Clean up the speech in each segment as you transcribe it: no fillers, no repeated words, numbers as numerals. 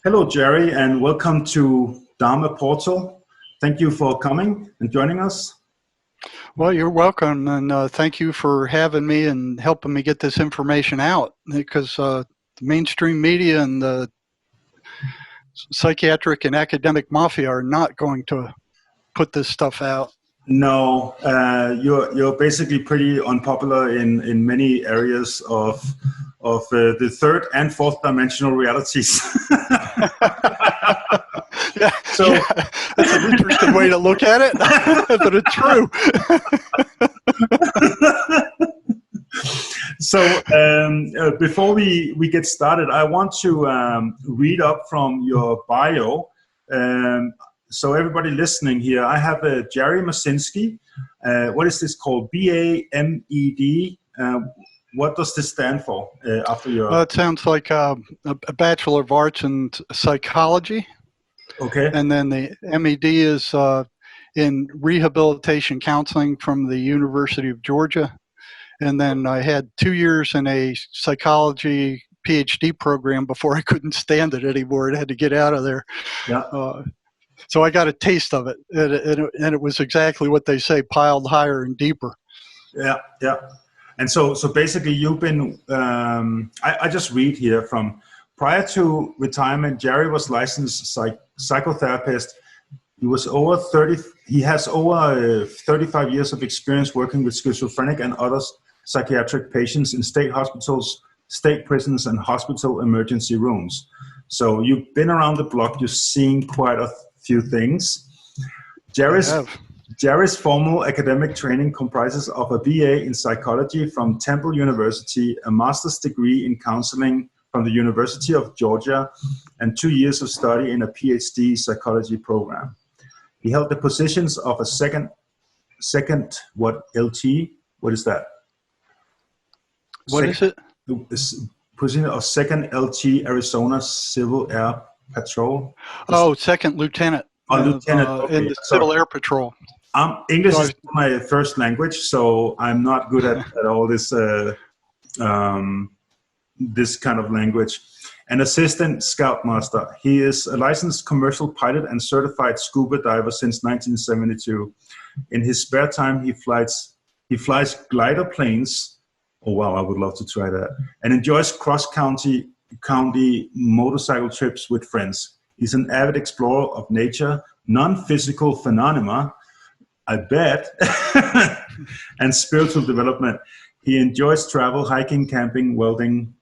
Hello, Gerry, and welcome to DharmaPortal. Thank you for coming and joining us. Well, you're welcome, and thank you for having me and helping me get this information out, because the mainstream media and the psychiatric and academic mafia are not going to put this stuff out. No, you're basically pretty unpopular in many areas of the third and fourth dimensional realities. Yeah, so yeah, that's an interesting way to look at it, but it's true. So before we get started, I want to read up from your bio. So everybody listening here, I have Gerry Marzinsky. What is this called? BAMED. What does this stand for after your... It sounds like a Bachelor of Arts in Psychology. Okay. And then the MED is in Rehabilitation Counseling from the University of Georgia. And then I had 2 years in a psychology Ph.D. program before I couldn't stand it anymore. I had to get out of there. Yeah. So I got a taste of it, and it was exactly what they say, piled higher and deeper. Yeah, yeah. And so basically you've been, I just read here from, prior to retirement, Gerry was licensed psychotherapist. He has over 35 years of experience working with schizophrenic and other psychiatric patients in state hospitals, state prisons, and hospital emergency rooms. So you've been around the block, you've seen quite a few things. Gerry's formal academic training comprises of a BA in psychology from Temple University, a master's degree in counseling from the University of Georgia, and 2 years of study in a Ph.D. psychology program. He held the positions of a second LT? What is that? What is it? Position of second LT Arizona Civil Air Patrol. Oh, second lieutenant. Lieutenant. Okay. In the Civil Air Patrol. English is my first language, so I'm not good at all this this kind of language. An assistant scoutmaster. He is a licensed commercial pilot and certified scuba diver since 1972. In his spare time, he flies glider planes. Oh wow, I would love to try that. And enjoys cross-county motorcycle trips with friends. He's an avid explorer of nature, non-physical phenomena, I bet, and spiritual development. He enjoys travel, hiking, camping, welding,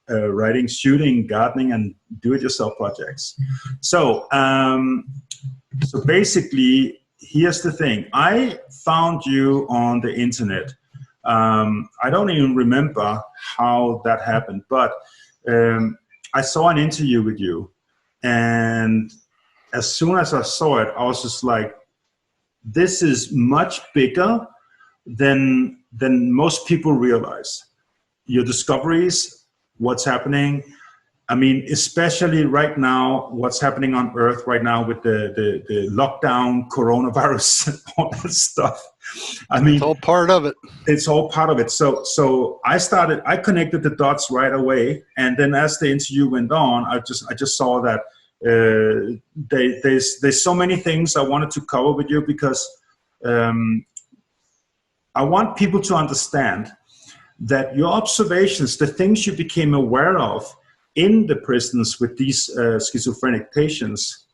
writing, shooting, gardening, and do-it-yourself projects. So, so basically, here's the thing. I found you on the internet. I don't even remember how that happened, but I saw an interview with you, and as soon as I saw it, I was just like, this is much bigger than most people realize. Your discoveries, what's happening. I mean, especially right now, what's happening on Earth right now with the lockdown, coronavirus, all that stuff. I mean, it's all part of it. It's all part of it. So I connected the dots right away, and then as the interview went on, I just saw that there's so many things I wanted to cover with you, because I want people to understand that your observations, the things you became aware of in the prisons with these schizophrenic patients,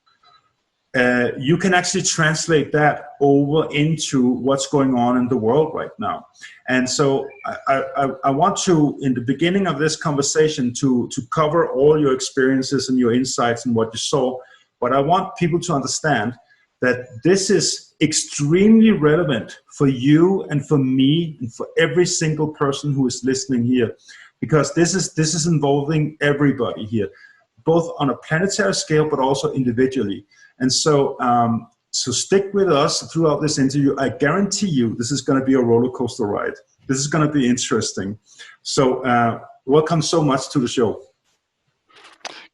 you can actually translate that over into what's going on in the world right now. And so I want to, in the beginning of this conversation, to cover all your experiences and your insights and what you saw. But I want people to understand that this is extremely relevant for you and for me and for every single person who is listening here, because this is involving everybody here, both on a planetary scale but also individually. And so so stick with us throughout this interview. I guarantee you this is going to be a roller coaster ride. This is going to be interesting. So welcome so much to the show.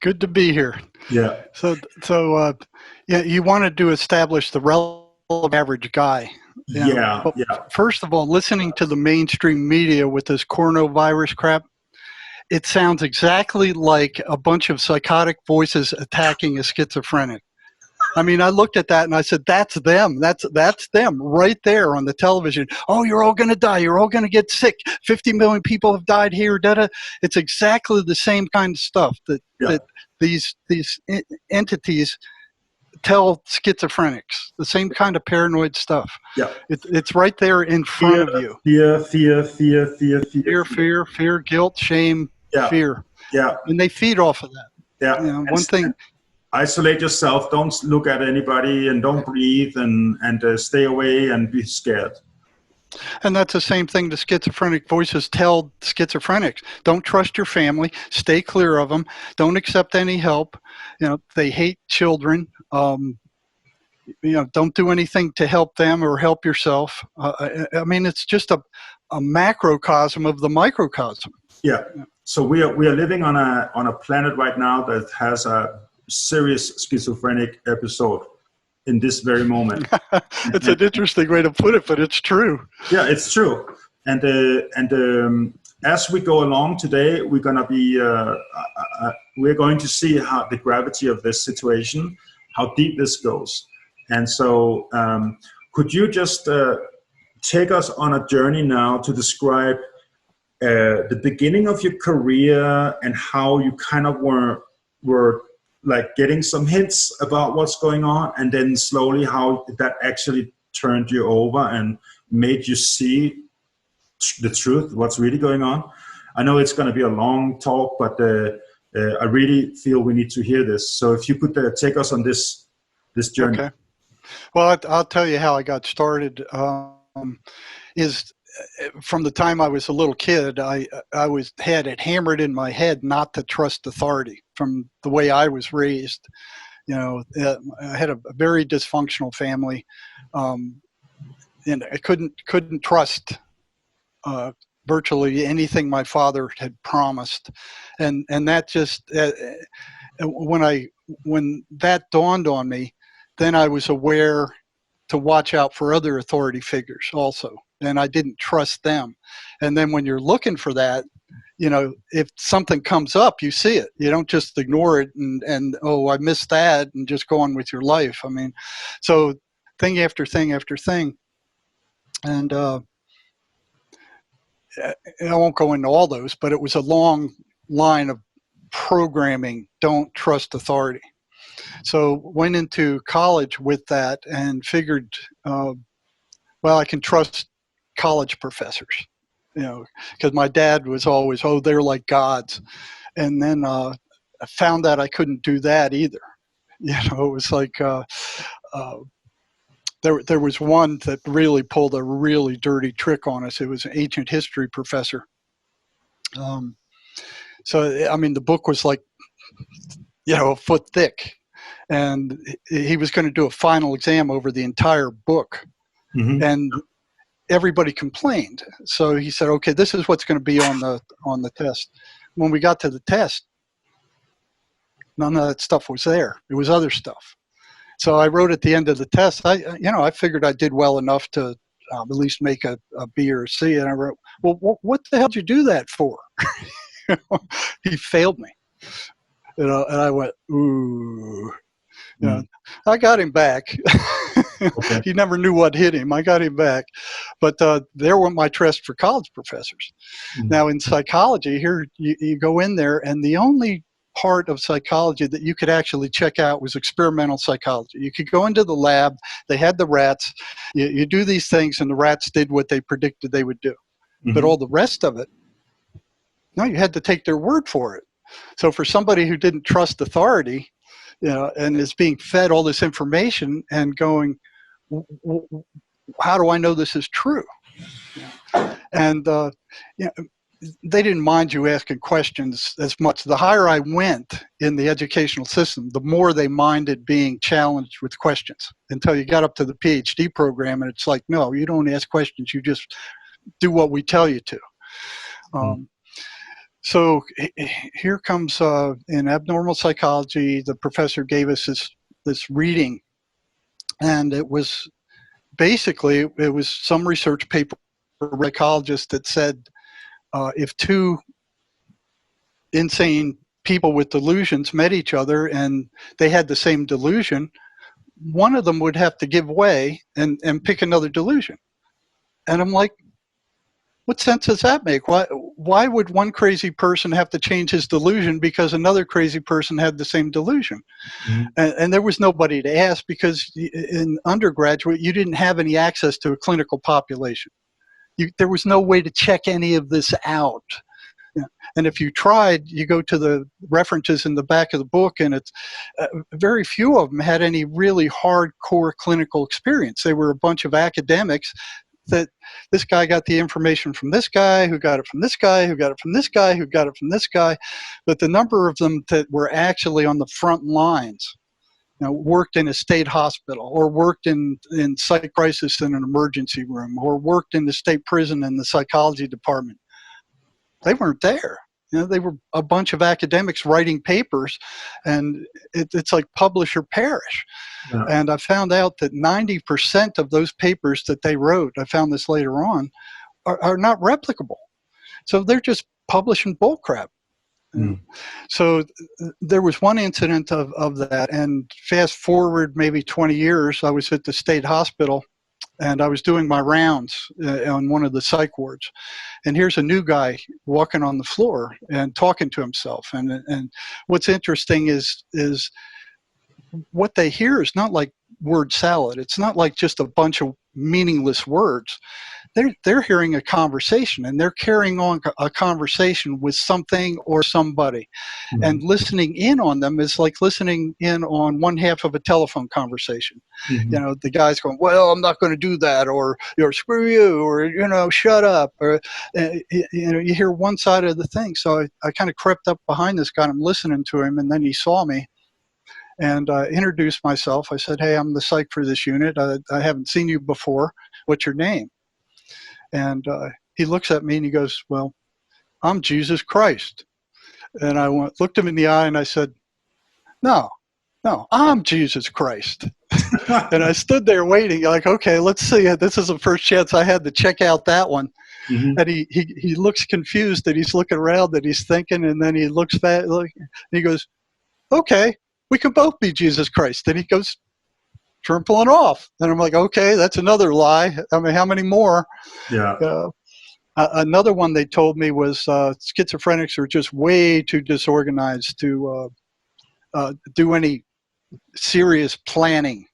Good to be here. Yeah. So yeah, you wanted to establish the relative average guy. Yeah. First of all, listening to the mainstream media with this coronavirus crap, it sounds exactly like a bunch of psychotic voices attacking a schizophrenic. I mean, I looked at that and I said, that's them. That's them right there on the television. Oh, you're all going to die. You're all going to get sick. 50 million people have died here. Da-da. It's exactly the same kind of stuff that these entities tell schizophrenics, the same kind of paranoid stuff. Yeah. It's right there in front of you. Fear, guilt, shame, fear. Yeah. And they feed off of that. Yeah. You know, one thing. Isolate yourself. Don't look at anybody, and don't breathe, and stay away and be scared. And that's the same thing the schizophrenic voices tell schizophrenics. Don't trust your family. Stay clear of them. Don't accept any help. You know, they hate children. You know, don't do anything to help them or help yourself. I mean, it's just a macrocosm of the microcosm. Yeah. So we are living on a planet right now that has a serious schizophrenic episode in this very moment. It's an interesting way to put it, but it's true. Yeah, it's true. And as we go along today, we're going to see how the gravity of this situation, how deep this goes. And so could you just take us on a journey now to describe the beginning of your career and how you kind of were like getting some hints about what's going on, and then slowly how that actually turned you over and made you see the truth, what's really going on. I know it's going to be a long talk, but I really feel we need to hear this. So if you could take us on this journey. Okay. Well, I'll tell you how I got started. Is from the time I was a little kid, I had it hammered in my head not to trust authority from the way I was raised. You know, I had a very dysfunctional family, and I couldn't trust virtually anything my father had promised, and that just when that dawned on me, then I was aware to watch out for other authority figures also. And I didn't trust them. And then when you're looking for that, you know, if something comes up, you see it. You don't just ignore it and oh, I missed that, and just go on with your life. I mean, so thing after thing after thing. And I won't go into all those, but it was a long line of programming, don't trust authority. So went into college with that and figured, well, I can trust college professors, you know, because my dad was always, oh, they're like gods. And then I found that I couldn't do that either. You know, it was like there was one that really pulled a really dirty trick on us. It was an ancient history professor. So, I mean, the book was like, you know, a foot thick. And he was going to do a final exam over the entire book. Mm-hmm. And everybody complained. So he said, okay, this is what's going to be on the test. When we got to the test, none of that stuff was there. It was other stuff. So I wrote at the end of the test, I figured I did well enough to at least make a B or a C. And I wrote, well, what the hell did you do that for? He failed me. You know, and I went, ooh. You know, I got him back. Okay. He never knew what hit him. I got him back. But there went my trust for college professors. Mm-hmm. Now, in psychology, here you go in there, and the only part of psychology that you could actually check out was experimental psychology. You could go into the lab. They had the rats. You do these things, and the rats did what they predicted they would do. Mm-hmm. But all the rest of it, no, you had to take their word for it. So for somebody who didn't trust authority, you know, and is being fed all this information and going, how do I know this is true? And you know, they didn't mind you asking questions as much. The higher I went in the educational system, the more they minded being challenged with questions, until you got up to the Ph.D. program, and it's like, no, you don't ask questions. You just do what we tell you to. So here comes in abnormal psychology, the professor gave us this reading, and it was basically, it was some research paper from a psychologist that said if two insane people with delusions met each other and they had the same delusion, one of them would have to give way and pick another delusion. And I'm like, what sense does that make? Why would one crazy person have to change his delusion because another crazy person had the same delusion? Mm-hmm. And there was nobody to ask, because in undergraduate, you didn't have any access to a clinical population. There was no way to check any of this out. And if you tried, you go to the references in the back of the book, and it's very few of them had any really hardcore clinical experience. They were a bunch of academics that this guy got the information from this guy, who got it from this guy, who got it from this guy, who got it from this guy. But the number of them that were actually on the front lines, worked in a state hospital, or worked in psych crisis in an emergency room, or worked in the state prison in the psychology department, they weren't there. They were a bunch of academics writing papers, and it's like publish or perish. Yeah. And I found out that 90% of those papers that they wrote, I found this later on, are not replicable. So they're just publishing bullcrap. Mm. So there was one incident of that, and fast forward maybe 20 years, I was at the state hospital, and I was doing my rounds on one of the psych wards. And here's a new guy walking on the floor and talking to himself. And what's interesting is what they hear is not like word salad. It's not like just a bunch of meaningless words. They're hearing a conversation, and they're carrying on a conversation with something or somebody. Mm-hmm. And listening in on them is like listening in on one half of a telephone conversation. Mm-hmm. The guy's going, well, I'm not going to do that, or screw you, or shut up, or you hear one side of the thing. So I kind of crept up behind this guy, and I'm listening to him, and then he saw me. And introduced myself. I said, hey, I'm the psych for this unit. I haven't seen you before. What's your name? And he looks at me and he goes, well, I'm Jesus Christ. And I looked him in the eye and I said, no, I'm Jesus Christ. And I stood there waiting, like, okay, let's see. This is the first chance I had to check out that one. Mm-hmm. And he looks confused, that he's looking around, that he's thinking, and then he looks back, and he goes, okay, we can both be Jesus Christ. And he goes trimpling off. And I'm like, okay, that's another lie. I mean, how many more? Yeah. Another one they told me was schizophrenics are just way too disorganized to do any serious planning.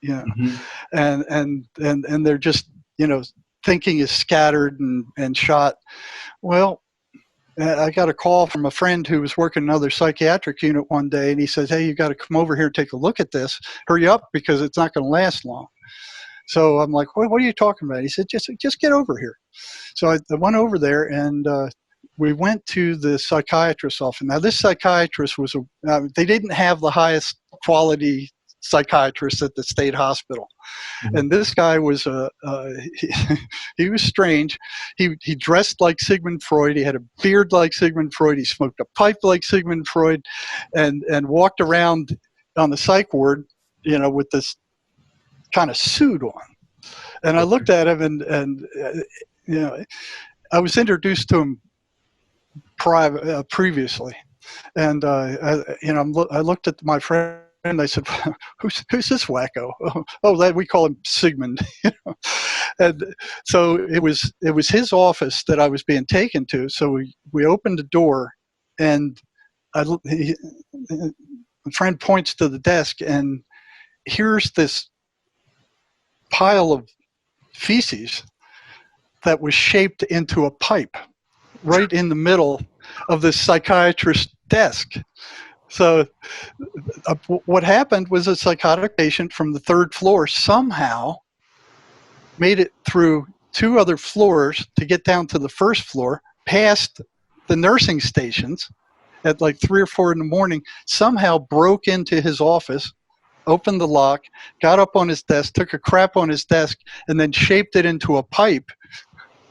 Mm-hmm. And they're just, thinking is scattered and shot. Well, I got a call from a friend who was working another psychiatric unit one day, and he says, hey, you got to come over here and take a look at this. Hurry up, because it's not going to last long. So I'm like, what are you talking about? He said, just get over here. So I went over there, and we went to the psychiatrist's office. Now, this psychiatrist was they didn't have the highest quality psychiatrist at the state hospital. Mm-hmm. And this guy was he was strange. He dressed like Sigmund Freud. He had a beard like Sigmund Freud. He smoked a pipe like Sigmund Freud, and walked around on the psych ward, with this kind of suit on. And I looked at him, and I was introduced to him previously, and I looked at my friend. And I said, who's this wacko? Oh, we call him Sigmund. And so it was his office that I was being taken to. So we opened the door, and my friend points to the desk, and here's this pile of feces that was shaped into a pipe right in the middle of this psychiatrist's desk. So what happened was a psychotic patient from the third floor somehow made it through 2 other floors to get down to the first floor, past the nursing stations at like 3 or 4 in the morning, somehow broke into his office, opened the lock, got up on his desk, took a crap on his desk, and then shaped it into a pipe.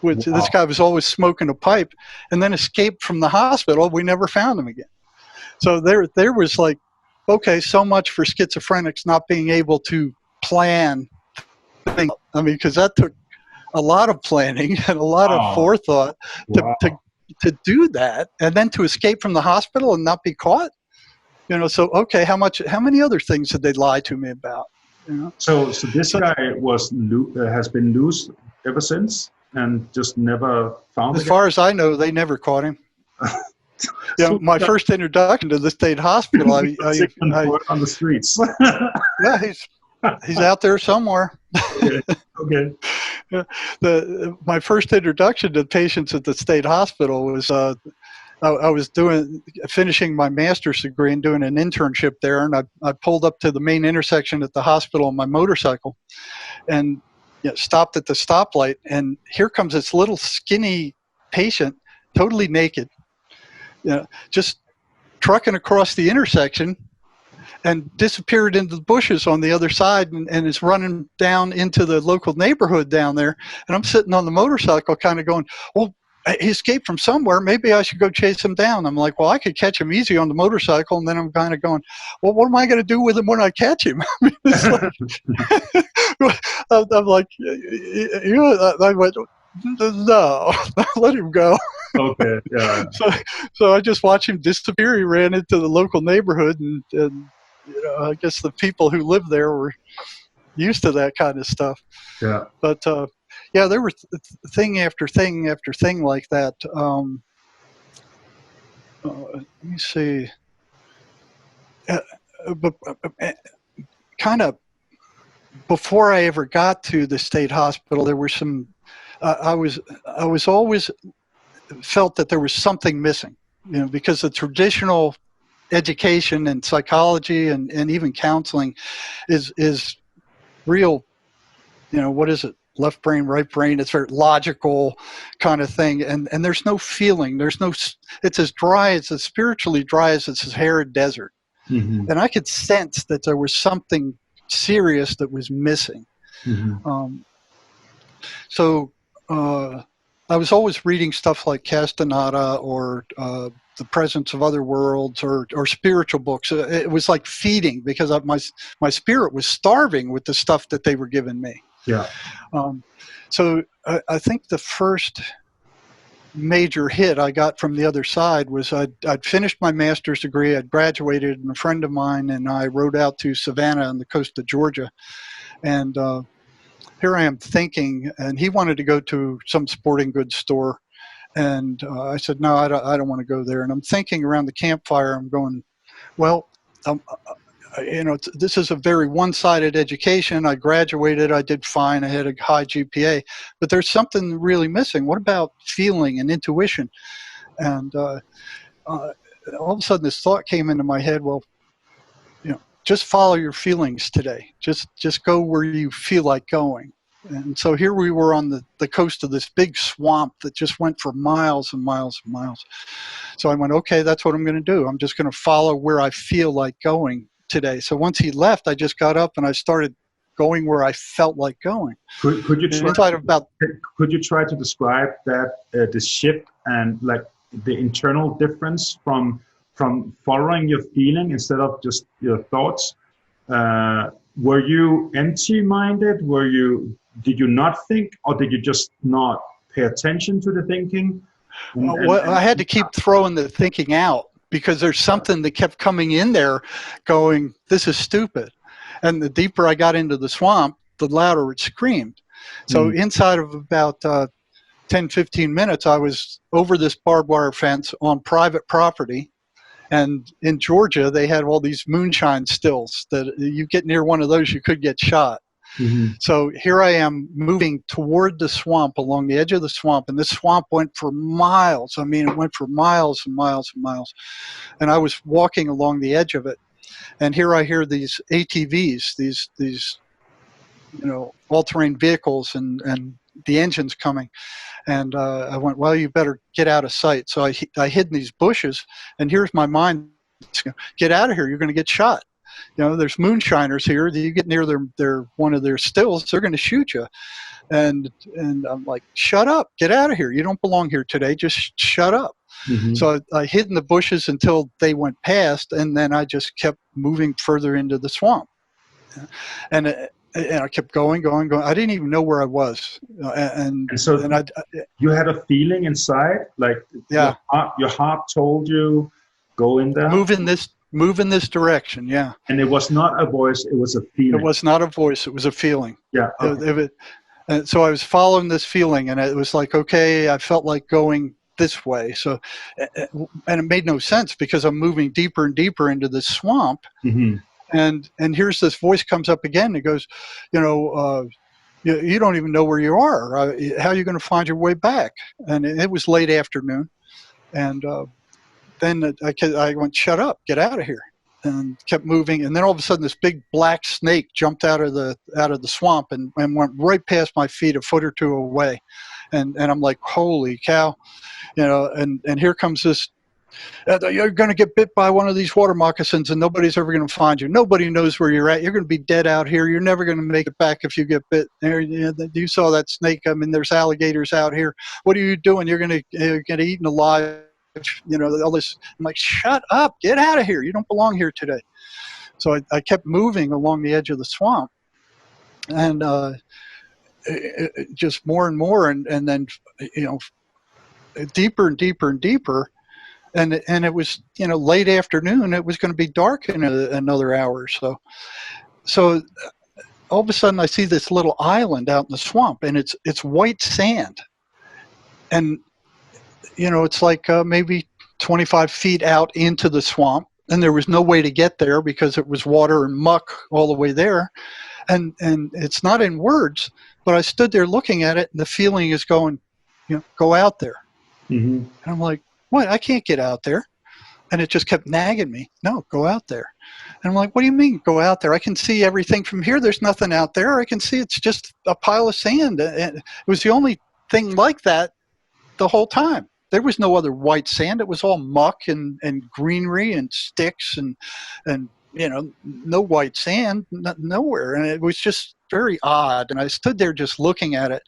Which, wow. This guy was always smoking a pipe, and then escaped from the hospital. We never found him again. So there was like, okay, so much for schizophrenics not being able to plan things. I mean, because that took a lot of planning and a lot of forethought to do that and then to escape from the hospital and not be caught? So okay, how many other things did they lie to me about? So this guy has been loose ever since and just never found as again? far as I know, they never caught him. My first introduction to the state hospital, on the streets. Yeah, he's out there somewhere. Okay. My first introduction to patients at the state hospital was I was finishing my master's degree and doing an internship there, and I pulled up to the main intersection at the hospital on my motorcycle, and stopped at the stoplight, and here comes this little skinny patient, totally naked, just trucking across the intersection, and disappeared into the bushes on the other side, and is running down into the local neighborhood down there. And I'm sitting on the motorcycle kind of going, well, he escaped from somewhere. Maybe I should go chase him down. I'm like, well, I could catch him easy on the momotorcycle. And then I'm kind of going, well, what am I going to do with him when I catch him? I'm like, I went, no, let him go. Okay, yeah. So I just watched him disappear. He ran into the local neighborhood, and I guess the people who lived there were used to that kind of stuff. Yeah. But yeah, there were thing after thing after thing like that. Let me see. But kind of before I ever got to the state hospital, there were some. I was always felt that there was something missing, because the traditional education and psychology and even counseling is real. What is it? Left brain, right brain. It's very logical kind of thing, and there's no feeling. It's as dry, as spiritually dry as it's a Sahara desert. Mm-hmm. And I could sense that there was something serious that was missing. Mm-hmm. So I was always reading stuff like Castaneda or The Presence of Other Worlds or spiritual books. It was like feeding, because my spirit was starving with the stuff that they were giving me. Yeah. So I think the first major hit I got from the other side was I'd finished my master's degree, I'd graduated, and a friend of mine and I rode out to Savannah on the coast of Georgia. And here I am thinking, and he wanted to go to some sporting goods store. And I said, no, I don't want to go there. And I'm thinking around the campfire, I'm going, well, this is a very one-sided education. I graduated, I did fine, I had a high GPA, but there's something really missing. What about feeling and intuition? And all of a sudden this thought came into my head, well, just follow your feelings today. Just go where you feel like going. And so here we were on the coast of this big swamp that just went for miles and miles and miles. So I went, okay, that's what I'm going to do. I'm just going to follow where I feel like going today. So once he left, I just got up and I started going where I felt like going. Could you try to describe that the shift and like the internal difference from following your feeling instead of just your thoughts? Were you empty-minded? Did you not think, or did you just not pay attention to the thinking? I had to keep throwing the thinking out, because there's something that kept coming in there going, this is stupid. And the deeper I got into the swamp, the louder it screamed. So inside of about 10, 15 minutes, I was over this barbed wire fence on private property. And in Georgia, they had all these moonshine stills that you get near one of those, you could get shot. Mm-hmm. So here I am moving toward the swamp, along the edge of the swamp, and this swamp went for miles. I mean, it went for miles and miles and miles. And I was walking along the edge of it, and here I hear these ATVs, these all-terrain vehicles, and the engines coming. And I went, well, you better get out of sight. So I hid in these bushes, and here's my mind, get out of here, you're going to get shot. There's moonshiners here. You get near their one of their stills, they're going to shoot you. And I'm like, shut up, get out of here. You don't belong here today. Just shut up. Mm-hmm. So I hid in the bushes until they went past, and then I just kept moving further into the swamp. And and I kept going. I didn't even know where I was. And so you had a feeling inside, like your heart told you, go in there? Move in this direction, yeah. And it was not a voice, it was a feeling. It was not a voice, it was a feeling. Yeah. Okay. And so I was following this feeling, and it was like, okay, I felt like going this way. So, and it made no sense because I'm moving deeper and deeper into this swamp. Mm-hmm. And here's this voice comes up again. It goes, you don't even know where you are. How are you going to find your way back? And it was late afternoon. And then I went, shut up, get out of here. And kept moving, and then all of a sudden this big black snake jumped out of the swamp and went right past my feet, a foot or two away, and I'm like, holy cow, and here comes this, you're going to get bit by one of these water moccasins and nobody's ever going to find you. Nobody knows where you're at. You're going to be dead out here. You're never going to make it back if you get bit. You saw that snake. I mean, there's alligators out here. What are you doing? You're going to get eaten alive. All this. I'm like, shut up, get out of here. You don't belong here today. So I kept moving along the edge of the swamp, and just more and more, and then deeper and deeper and deeper, and it was late afternoon. It was going to be dark in another hour or so. So all of a sudden I see this little island out in the swamp, and it's white sand, and it's like maybe 25 feet out into the swamp, and there was no way to get there because it was water and muck all the way there. And it's not in words, but I stood there looking at it, and the feeling is going, go out there. Mm-hmm. And I'm like, what? I can't get out there. And it just kept nagging me. No, go out there. And I'm like, what do you mean go out there? I can see everything from here. There's nothing out there. I can see it's just a pile of sand. And it was the only thing like that the whole time. There was no other white sand. It was all muck and greenery and sticks and no white sand, nowhere. And it was just very odd. And I stood there just looking at it,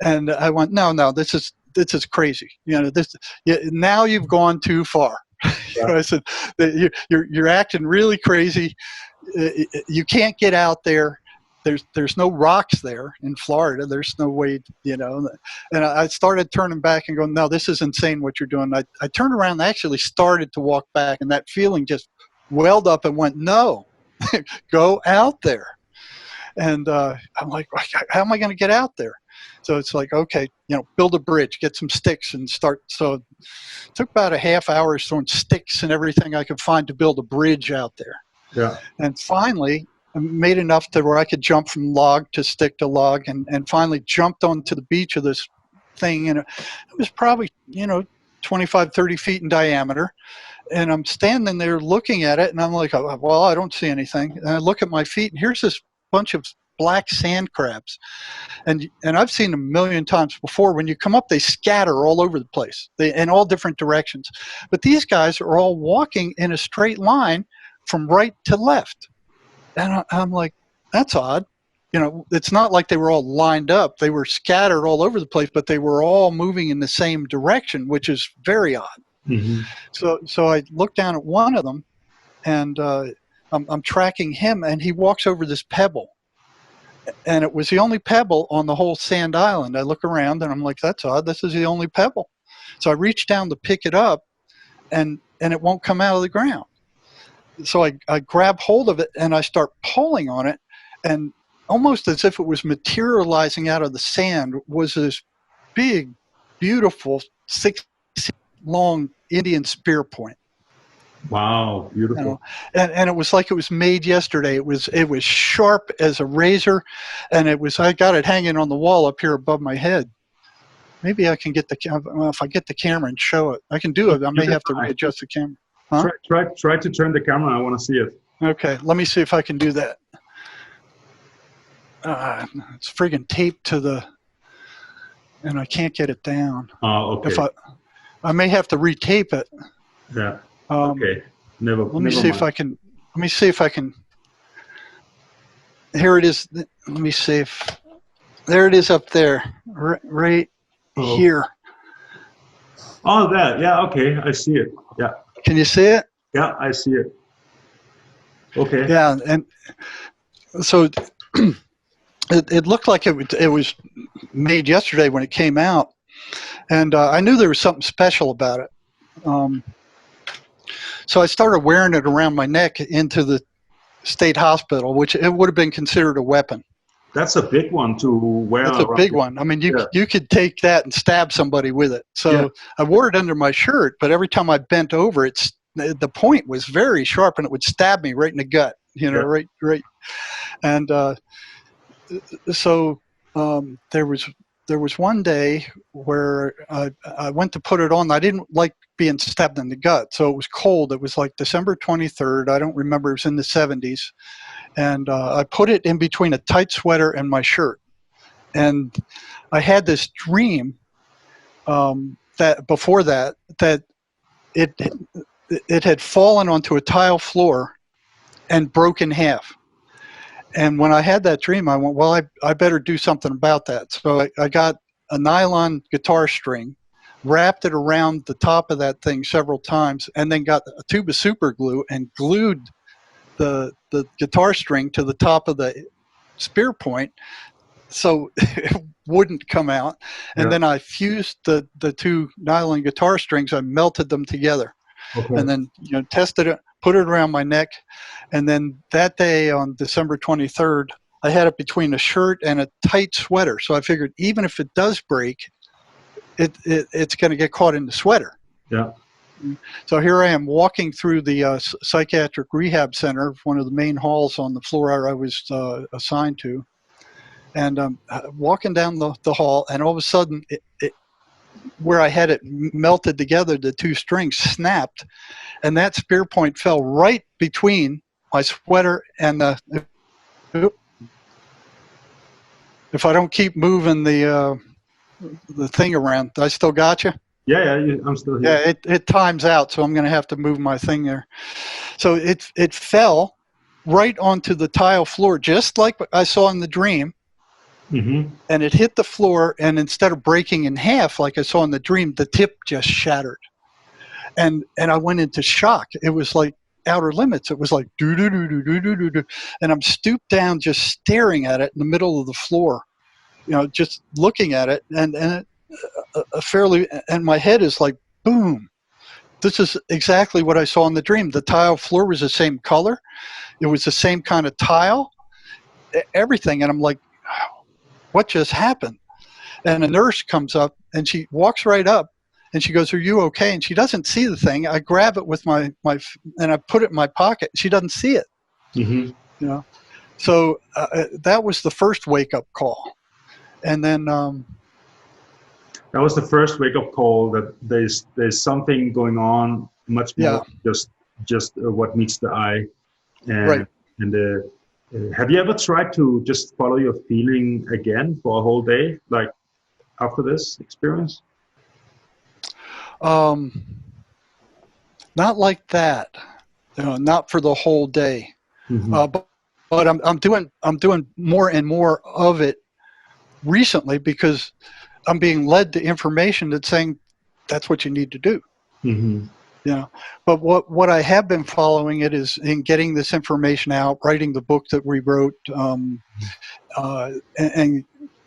and I went, no, this is crazy. Now you've gone too far. Yeah. I said, you're acting really crazy. You can't get out there. There's no rocks there in Florida. There's no way, And I started turning back and going, no, this is insane what you're doing. I turned around and actually started to walk back, and that feeling just welled up and went, no, go out there. And I'm like, how am I going to get out there? So it's like, okay, build a bridge, get some sticks and start. So it took about a half hour throwing sticks and everything I could find to build a bridge out there. Yeah. And finally, I made enough to where I could jump from log to stick to log, and finally jumped onto the beach of this thing. And it was probably, 25, 30 feet in diameter. And I'm standing there looking at it, and I'm like, oh, well, I don't see anything. And I look at my feet, and here's this bunch of black sand crabs. And I've seen them a million times before. When you come up, they scatter all over the place, in all different directions. But these guys are all walking in a straight line from right to left. And I'm like, that's odd. It's not like they were all lined up. They were scattered all over the place, but they were all moving in the same direction, which is very odd. Mm-hmm. So I look down at one of them, and I'm tracking him, and he walks over this pebble. And it was the only pebble on the whole sand island. I look around, and I'm like, that's odd. This is the only pebble. So I reach down to pick it up, and it won't come out of the ground. So I grab hold of it, and I start pulling on it, and almost as if it was materializing out of the sand was this big, beautiful 6-long Indian spear point. Wow, beautiful. And it was like it was made yesterday. It was sharp as a razor, and I got it hanging on the wall up here above my head. Maybe I can get if I get the camera and show it. I can do it. I may have to readjust the camera. Huh? Try to turn the camera. I want to see it. Okay, let me see if I can do that. It's friggin' taped to and I can't get it down. Oh, okay. If I may have to retape it. Yeah. Okay. Let me see if I can. Let me see if I can. Here it is. Let me see if. There it is up there, right here. Oh, that. Yeah. Okay. I see it. Yeah. Can you see it? Yeah, I see it. Okay. Yeah, and so it looked like it was made yesterday when it came out, and I knew there was something special about it. So I started wearing it around my neck into the state hospital, which it would have been considered a weapon. That's a big one to wear. That's a big one. I mean, you could take that and stab somebody with it. So I wore it under my shirt, but every time I bent over, the point was very sharp, and it would stab me right in the gut. Right. And so there was one day where I went to put it on. I didn't like being stabbed in the gut, so it was cold. It was like December 23rd. I don't remember. It was in the 70s. And I put it in between a tight sweater and my shirt. And I had this dream that before that it had fallen onto a tile floor and broken in half. And when I had that dream, I went, well, I better do something about that. So I got a nylon guitar string, wrapped it around the top of that thing several times, and then got a tube of super glue and glued the guitar string to the top of the spear point so it wouldn't come out. And then I fused the two nylon guitar strings. I melted them together. Okay. And then tested it, put it around my neck. And then that day on December 23rd, I had it between a shirt and a tight sweater. So I figured even if it does break, it's going to get caught in the sweater. Yeah. So here I am walking through the psychiatric rehab center, one of the main halls on the floor I was assigned to. And I'm walking down the hall, and all of a sudden, where I had it melted together, the two strings snapped, and that spear point fell right between my sweater and the... If I don't keep moving the thing around, I still got you? Yeah, I'm still here. Yeah, it times out, so I'm going to have to move my thing there. So it fell right onto the tile floor, just like I saw in the dream. Mm-hmm. And it hit the floor, and instead of breaking in half like I saw in the dream, the tip just shattered. And I went into shock. It was like Outer Limits. It was like do-do-do-do-do-do-do. And I'm stooped down just staring at it in the middle of the floor, just looking at it. And my head is like, boom. This is exactly what I saw in the dream. The tile floor was the same color. It was the same kind of tile, everything. And I'm like, what just happened? And a nurse comes up, and she walks right up, and she goes, are you okay? And she doesn't see the thing. I grab it with my and I put it in my pocket. She doesn't see it. Mm-hmm. So that was the first wake-up call. And then that was the first wake-up call that there's something going on much more just what meets the eye. And, right. And have you ever tried to just follow your feeling again for a whole day, like after this experience? Not like that. Not for the whole day. Mm-hmm. But I'm doing more and more of it recently because I'm being led to information that's saying that's what you need to do. Mm-hmm. But what I have been following it is in getting this information out, writing the book that we wrote, and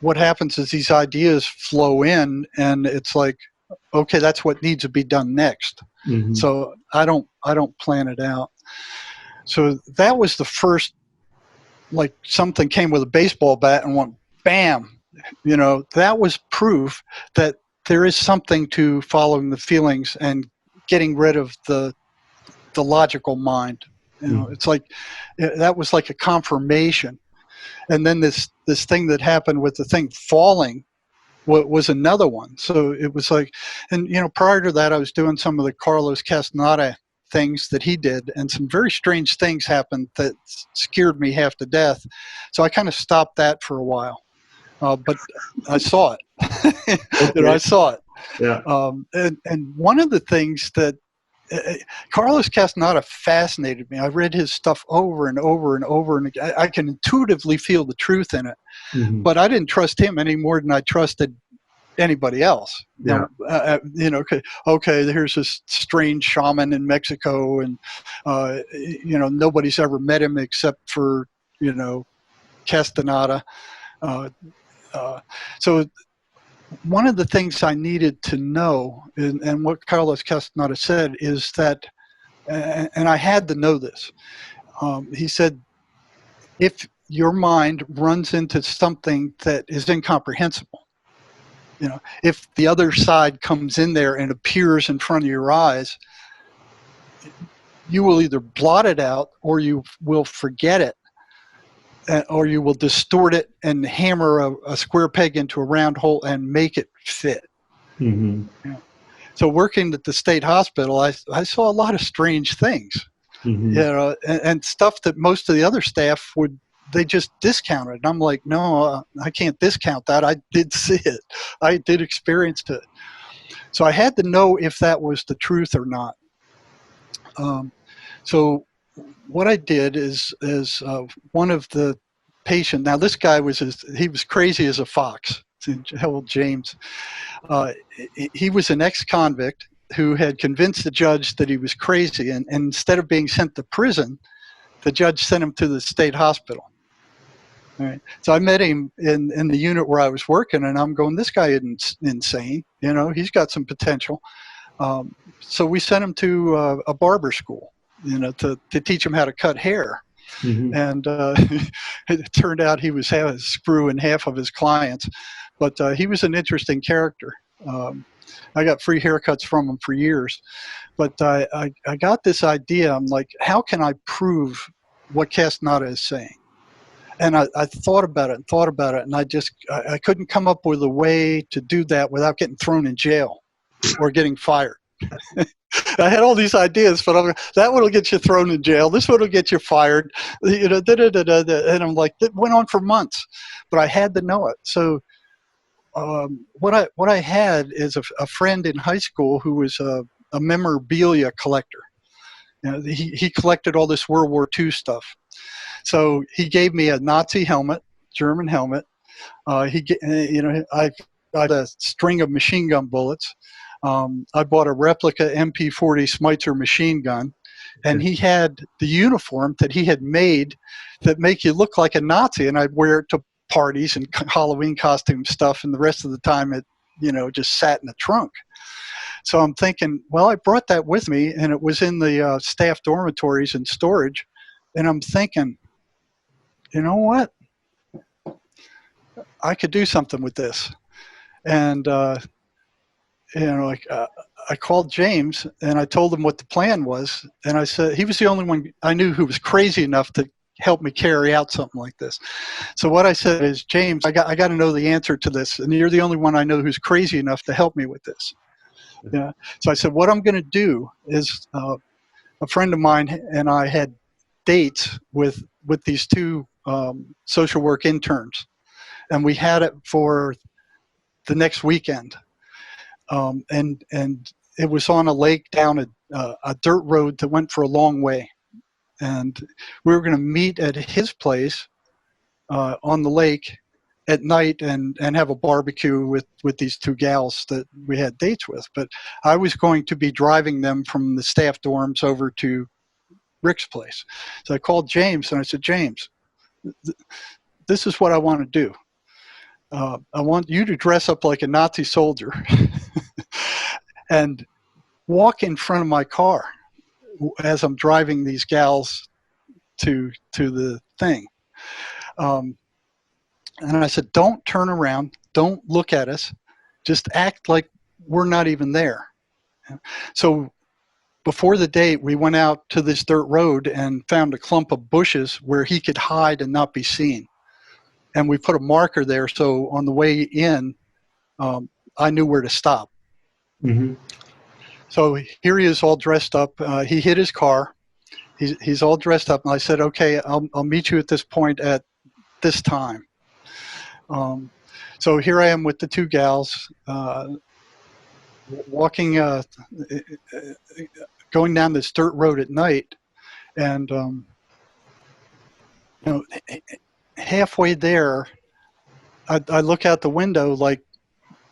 what happens is these ideas flow in, and it's like, okay, that's what needs to be done next. Mm-hmm. So I don't plan it out. So that was the first, like something came with a baseball bat and went bam. That was proof that there is something to following the feelings and getting rid of the logical mind. It's like that was like a confirmation. And then this thing that happened with the thing falling was another one. So it was like, and prior to that, I was doing some of the Carlos Castaneda things that he did, and some very strange things happened that scared me half to death. So I kind of stopped that for a while. But I saw it. Okay. I saw it. Yeah. And one of the things that Carlos Castaneda fascinated me. I read his stuff over and over and over, and I can intuitively feel the truth in it. Mm-hmm. But I didn't trust him any more than I trusted anybody else. Yeah. Okay, here's this strange shaman in Mexico, and nobody's ever met him except for Castaneda. Uh, so one of the things I needed to know, and what Carlos Castaneda said, is that, and I had to know this, he said, if your mind runs into something that is incomprehensible, if the other side comes in there and appears in front of your eyes, you will either blot it out or you will forget it, or you will distort it and hammer a square peg into a round hole and make it fit. Mm-hmm. So working at the state hospital, I saw a lot of strange things, Mm-hmm. and stuff that most of the other staff they just discounted. And I'm like, no, I can't discount that. I did see it. I did experience it. So I had to know if that was the truth or not. So what I did is one of the patient. Now this guy he was crazy as a fox. Old James. He was an ex-convict who had convinced the judge that he was crazy, and instead of being sent to prison, the judge sent him to the state hospital. All right. So I met him in the unit where I was working, and I'm going, this guy isn't insane. He's got some potential. So we sent him to a barber school, to teach him how to cut hair. Mm-hmm. And it turned out he was screwing half of his clients, but he was an interesting character. I got free haircuts from him for years, but I got this idea. I'm like, how can I prove what Castaneda is saying? And I thought about it, and I couldn't come up with a way to do that without getting thrown in jail or getting fired. I had all these ideas, but that one will get you thrown in jail. This one will get you fired. And I'm like, it went on for months, but I had to know it. So what I had is a friend in high school who was a memorabilia collector. He collected all this World War II stuff. So he gave me a Nazi helmet, German helmet. I got a string of machine gun bullets. I bought a replica MP40 Schmeitzer machine gun, and he had the uniform that he had made that make you look like a Nazi, and I'd wear it to parties and Halloween costume stuff, and the rest of the time it, just sat in the trunk. So I'm thinking, well, I brought that with me, and it was in the staff dormitories in storage, and I'm thinking, you know what? I could do something with this. And I called James and I told him what the plan was. And I said, he was the only one I knew who was crazy enough to help me carry out something like this. So what I said is, James, I got to know the answer to this. And you're the only one I know who's crazy enough to help me with this. Yeah. So I said, what I'm going to do is a friend of mine and I had dates with these two social work interns. And we had it for the next weekend. And it was on a lake down a dirt road that went for a long way. And we were going to meet at his place on the lake at night and have a barbecue with these two gals that we had dates with. But I was going to be driving them from the staff dorms over to Rick's place. So I called James and I said, James, this is what I want to do. I want you to dress up like a Nazi soldier and walk in front of my car as I'm driving these gals to the thing. And I said, don't turn around. Don't look at us. Just act like we're not even there. So before the date, we went out to this dirt road and found a clump of bushes where he could hide and not be seen. And we put a marker there, so on the way in, I knew where to stop. Mm-hmm. So here he is all dressed up. He hid his car. He's all dressed up. And I said, okay, I'll meet you at this point at this time. So here I am with the two gals, walking, going down this dirt road at night. And, halfway there, I look out the window like,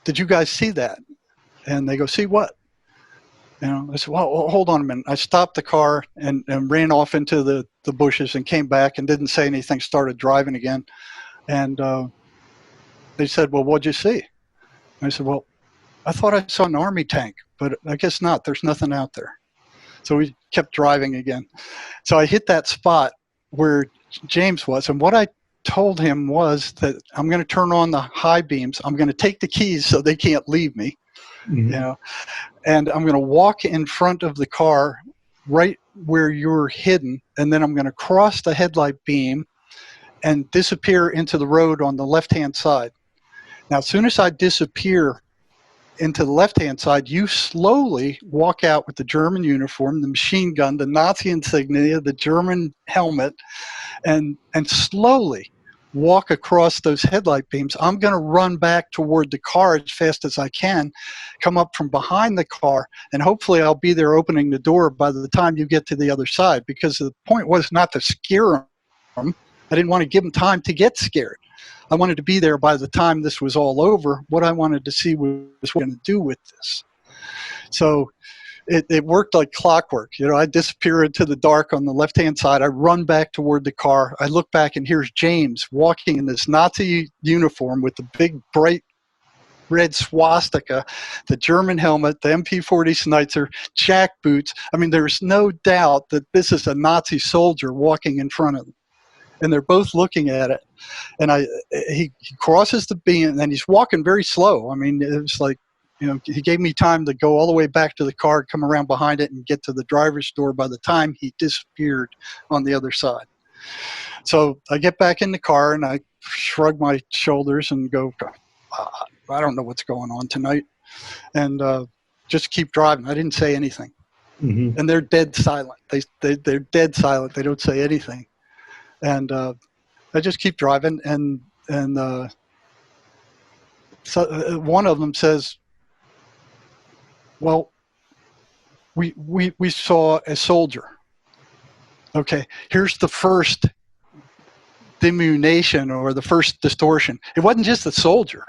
did you guys see that? And they go, see what? I said, well, hold on a minute. I stopped the car and ran off into the bushes and came back and didn't say anything, started driving again. And they said, well, what'd you see? And I said, well, I thought I saw an Army tank, but I guess not. There's nothing out there. So we kept driving again. So I hit that spot where James was. And what I told him was that I'm going to turn on the high beams. I'm going to take the keys so they can't leave me, you know, and I'm going to walk in front of the car right where you're hidden. And then I'm going to cross the headlight beam and disappear into the road on the left-hand side. Now, as soon as I disappear into the left-hand side, you slowly walk out with the German uniform, the machine gun, the Nazi insignia, the German helmet, and slowly walk across those headlight beams. I'm going to run back toward the car as fast as I can, come up from behind the car, and hopefully I'll be there opening the door by the time you get to the other side, because the point was not to scare them. I didn't want to give them time to get scared. I wanted to be there by the time this was all over. What I wanted to see was what we're going to do with this. So it worked like clockwork. You know, I disappear into the dark on the left-hand side. I run back toward the car. I look back, and here's James walking in this Nazi uniform with the big, bright red swastika, the German helmet, the MP40 Schnitzer, jack boots. I mean, there's no doubt that this is a Nazi soldier walking in front of them. And they're both looking at it. And he crosses the beam, and he's walking very slow. I mean, it was like, you know, he gave me time to go all the way back to the car, come around behind it, and get to the driver's door by the time he disappeared on the other side. So I get back in the car, and I shrug my shoulders and go, I don't know what's going on tonight. And just keep driving. I didn't say anything. And they're dead silent. They're dead silent. They don't say anything. And I just keep driving, and so one of them says, well, we saw a soldier. Okay, here's the first diminution, or the first distortion. It wasn't just a soldier.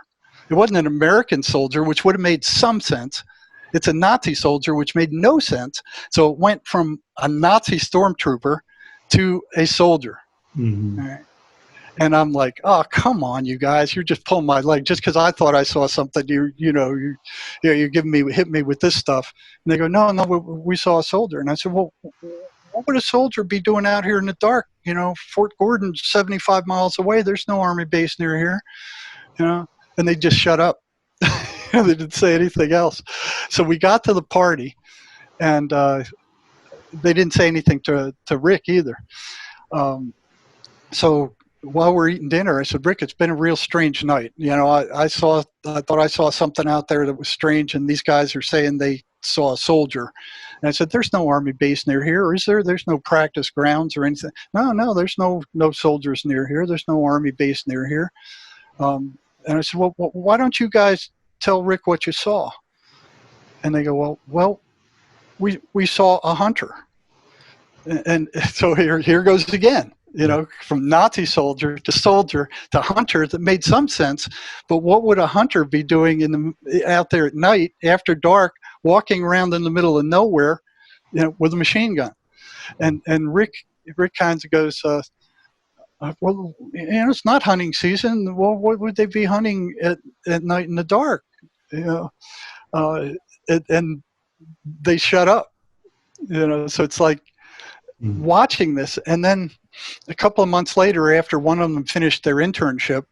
It wasn't an American soldier, which would have made some sense. It's a Nazi soldier, which made no sense. So it went from a Nazi stormtrooper to a soldier. Right. And I'm like, oh, come on, you guys, you're just pulling my leg just because I thought I saw something. You're giving me, hit me with this stuff. And they go, no, we saw a soldier. And I said, well, what would a soldier be doing out here in the dark? You know, Fort Gordon's 75 miles away. There's no Army base near here. You know, and they just shut up. They didn't say anything else. So we got to the party, and they didn't say anything to Rick either. So while we're eating dinner, I said, Rick, it's been a real strange night. You know, I thought I saw something out there that was strange, and these guys are saying they saw a soldier. And I said, there's no Army base near here, is there? There's no practice grounds or anything. No, there's no soldiers near here. There's no Army base near here. And I said, well, why don't you guys tell Rick what you saw? And they go, well, we saw a hunter. And so here goes again. You know, from Nazi soldier to hunter, that made some sense. But what would a hunter be doing out there at night after dark, walking around in the middle of nowhere, you know, with a machine gun? And Rick kind of goes, well, you know, it's not hunting season. Well, what would they be hunting at night in the dark? You know, and they shut up. You know, so it's like watching this, and then a couple of months later, after one of them finished their internship,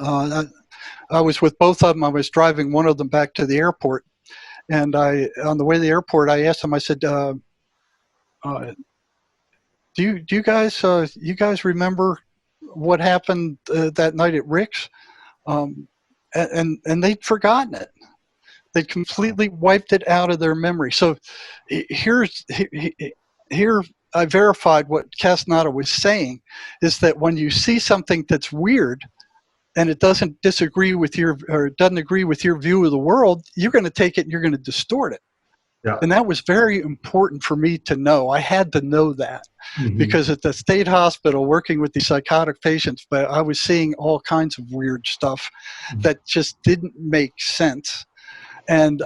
I was with both of them. I was driving one of them back to the airport, and on the way to the airport, I asked them. I said, "Do you guys remember what happened that night at Rick's?" And they'd forgotten it. They'd completely wiped it out of their memory. So here I verified what Castaneda was saying, is that when you see something that's weird and it doesn't agree with your view of the world, you're going to take it and you're going to distort it. Yeah. And that was very important for me to know. I had to know that because at the state hospital working with these psychotic patients, but I was seeing all kinds of weird stuff that just didn't make sense. And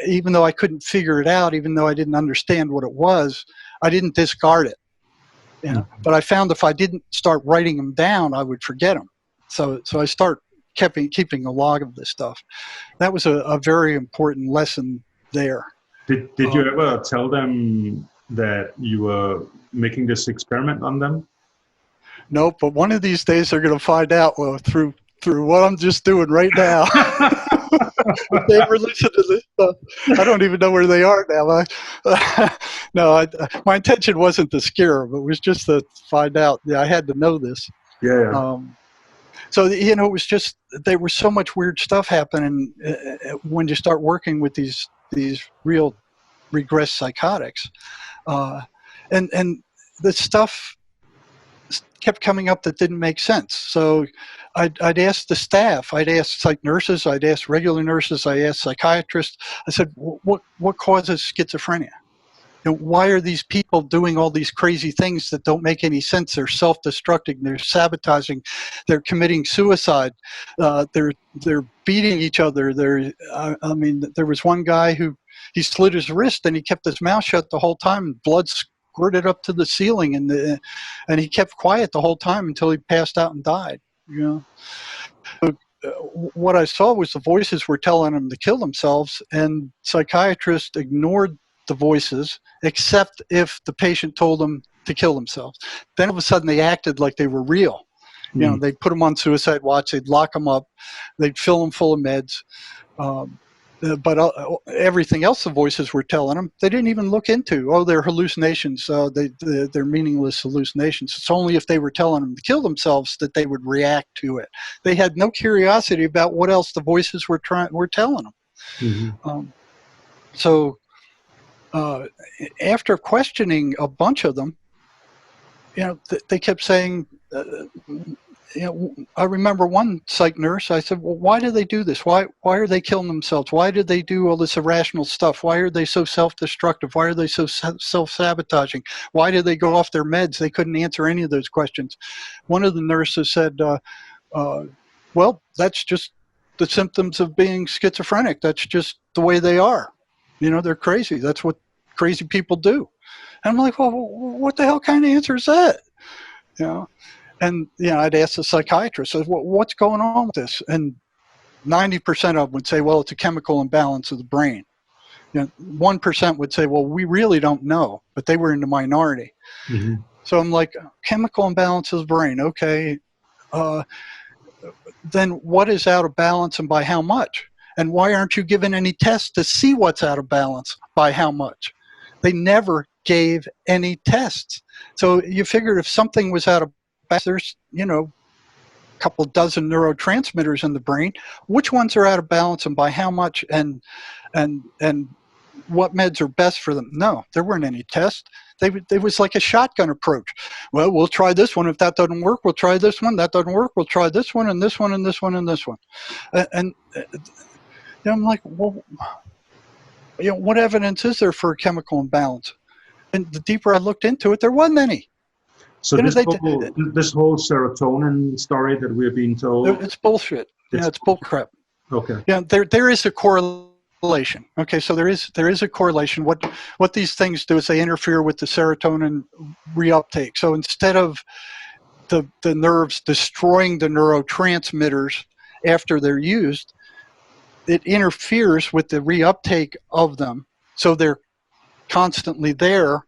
even though I couldn't figure it out, even though I didn't understand what it was, I didn't discard it. You know? But I found if I didn't start writing them down, I would forget them. So I start keeping a log of this stuff. That was a very important lesson there. Did you ever tell them that you were making this experiment on them? Nope, but one of these days they're going to find out through what I'm just doing right now. If they ever listen to this stuff, I don't even know where they are now. My intention wasn't to scare them. It was just to find out. Yeah, I had to know this. Yeah. So, it was just, there was so much weird stuff happening when you start working with these real regressed psychotics. And the stuff kept coming up that didn't make sense. So I'd ask the staff, I'd ask psych nurses, I'd ask regular nurses, I asked psychiatrists. I said, what causes schizophrenia? Why are these people doing all these crazy things that don't make any sense? They're self-destructing, they're sabotaging, they're committing suicide, they're beating each other. There was one guy who, he slit his wrist and he kept his mouth shut the whole time, and blood squirted up to the ceiling, and he kept quiet the whole time until he passed out and died. What I saw was the voices were telling him to kill themselves, and psychiatrists ignored the voices except if the patient told them to kill themselves. Then all of a sudden they acted like they were real. They'd put them on suicide watch, they'd lock them up, they'd fill them full of meds. But everything else the voices were telling them, they didn't even look into. They're hallucinations. They're meaningless hallucinations. It's only if they were telling them to kill themselves that they would react to it. They had no curiosity about what else the voices were telling them. Mm-hmm. After questioning a bunch of them, they kept saying, I remember one psych nurse, I said, well, why do they do this? Why are they killing themselves? Why did they do all this irrational stuff? Why are they so self-destructive? Why are they so self-sabotaging? Why did they go off their meds? They couldn't answer any of those questions. One of the nurses said, well, that's just the symptoms of being schizophrenic. That's just the way they are. They're crazy. That's what crazy people do. And I'm like, well, what the hell kind of answer is that? And I'd ask the psychiatrist, what's going on with this? And 90% of them would say, well, it's a chemical imbalance of the brain. 1% would say, well, we really don't know, but they were in the minority. Mm-hmm. So I'm like, chemical imbalance of the brain, okay. Then what is out of balance and by how much? And why aren't you given any tests to see what's out of balance by how much? They never gave any tests. So you figured if something was out of balance, there's, a couple dozen neurotransmitters in the brain. Which ones are out of balance and by how much, and what meds are best for them? No, there weren't any tests. They was like a shotgun approach. Well, we'll try this one. If that doesn't work, we'll try this one. That doesn't work, we'll try this one and this one and this one and this one. And I'm like, well, what evidence is there for a chemical imbalance? And the deeper I looked into it, there wasn't any. So this whole serotonin story that we're being told, it's bullshit. It's bullcrap. Okay. There is a correlation. Okay, so there is a correlation. What these things do is they interfere with the serotonin reuptake. So instead of the nerves destroying the neurotransmitters after they're used, it interferes with the reuptake of them. So they're constantly there,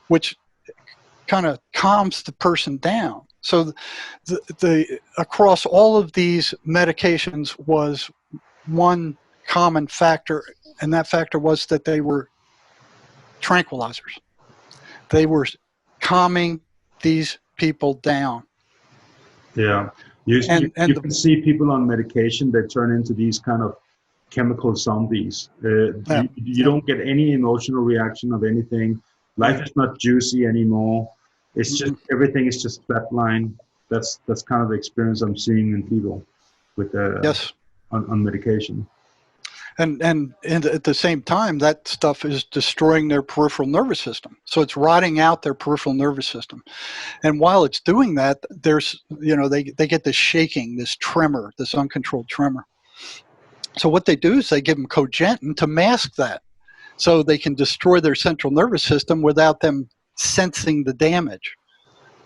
which kind of calms the person down. So the across all of these medications was one common factor, and that factor was that they were tranquilizers. They were calming these people down. Yeah. You can see people on medication that turn into these kind of chemical zombies. You don't get any emotional reaction of anything. Life is not juicy anymore. It's just everything is just flatline. That's kind of the experience I'm seeing in people with on medication. And at the same time, that stuff is destroying their peripheral nervous system. So it's rotting out their peripheral nervous system. And while it's doing that, there's, they get this shaking, this tremor, this uncontrolled tremor. So what they do is they give them cogentin to mask that, so they can destroy their central nervous system without them sensing the damage.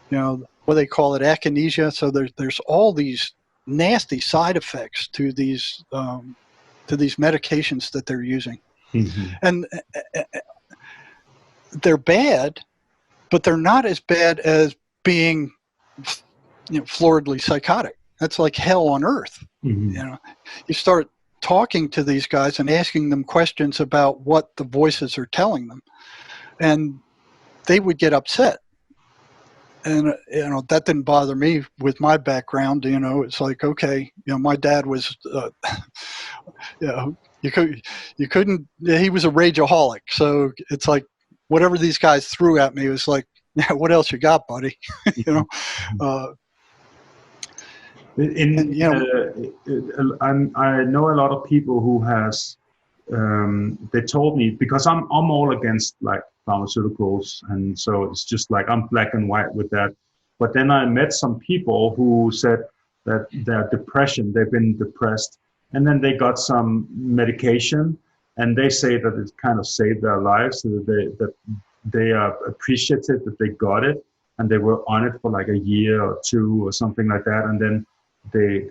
What they call it, akinesia. So there's all these nasty side effects to these medications that they're using. Mm-hmm. And they're bad, but they're not as bad as being, floridly psychotic. That's like hell on earth. Mm-hmm. You start talking to these guys and asking them questions about what the voices are telling them, and they would get upset. And that didn't bother me with my background. It's like, okay, my dad was, you couldn't. He was a rageaholic, so it's like whatever these guys threw at me was like, yeah, what else you got, buddy? I know a lot of people who has. They told me, because I'm all against like pharmaceuticals, and so it's just like I'm black and white with that. But then I met some people who said that their depression, they've been depressed, and then they got some medication, and they say that it kind of saved their lives, so that they are appreciative that they got it, and they were on it for like a year or two or something like that, and then they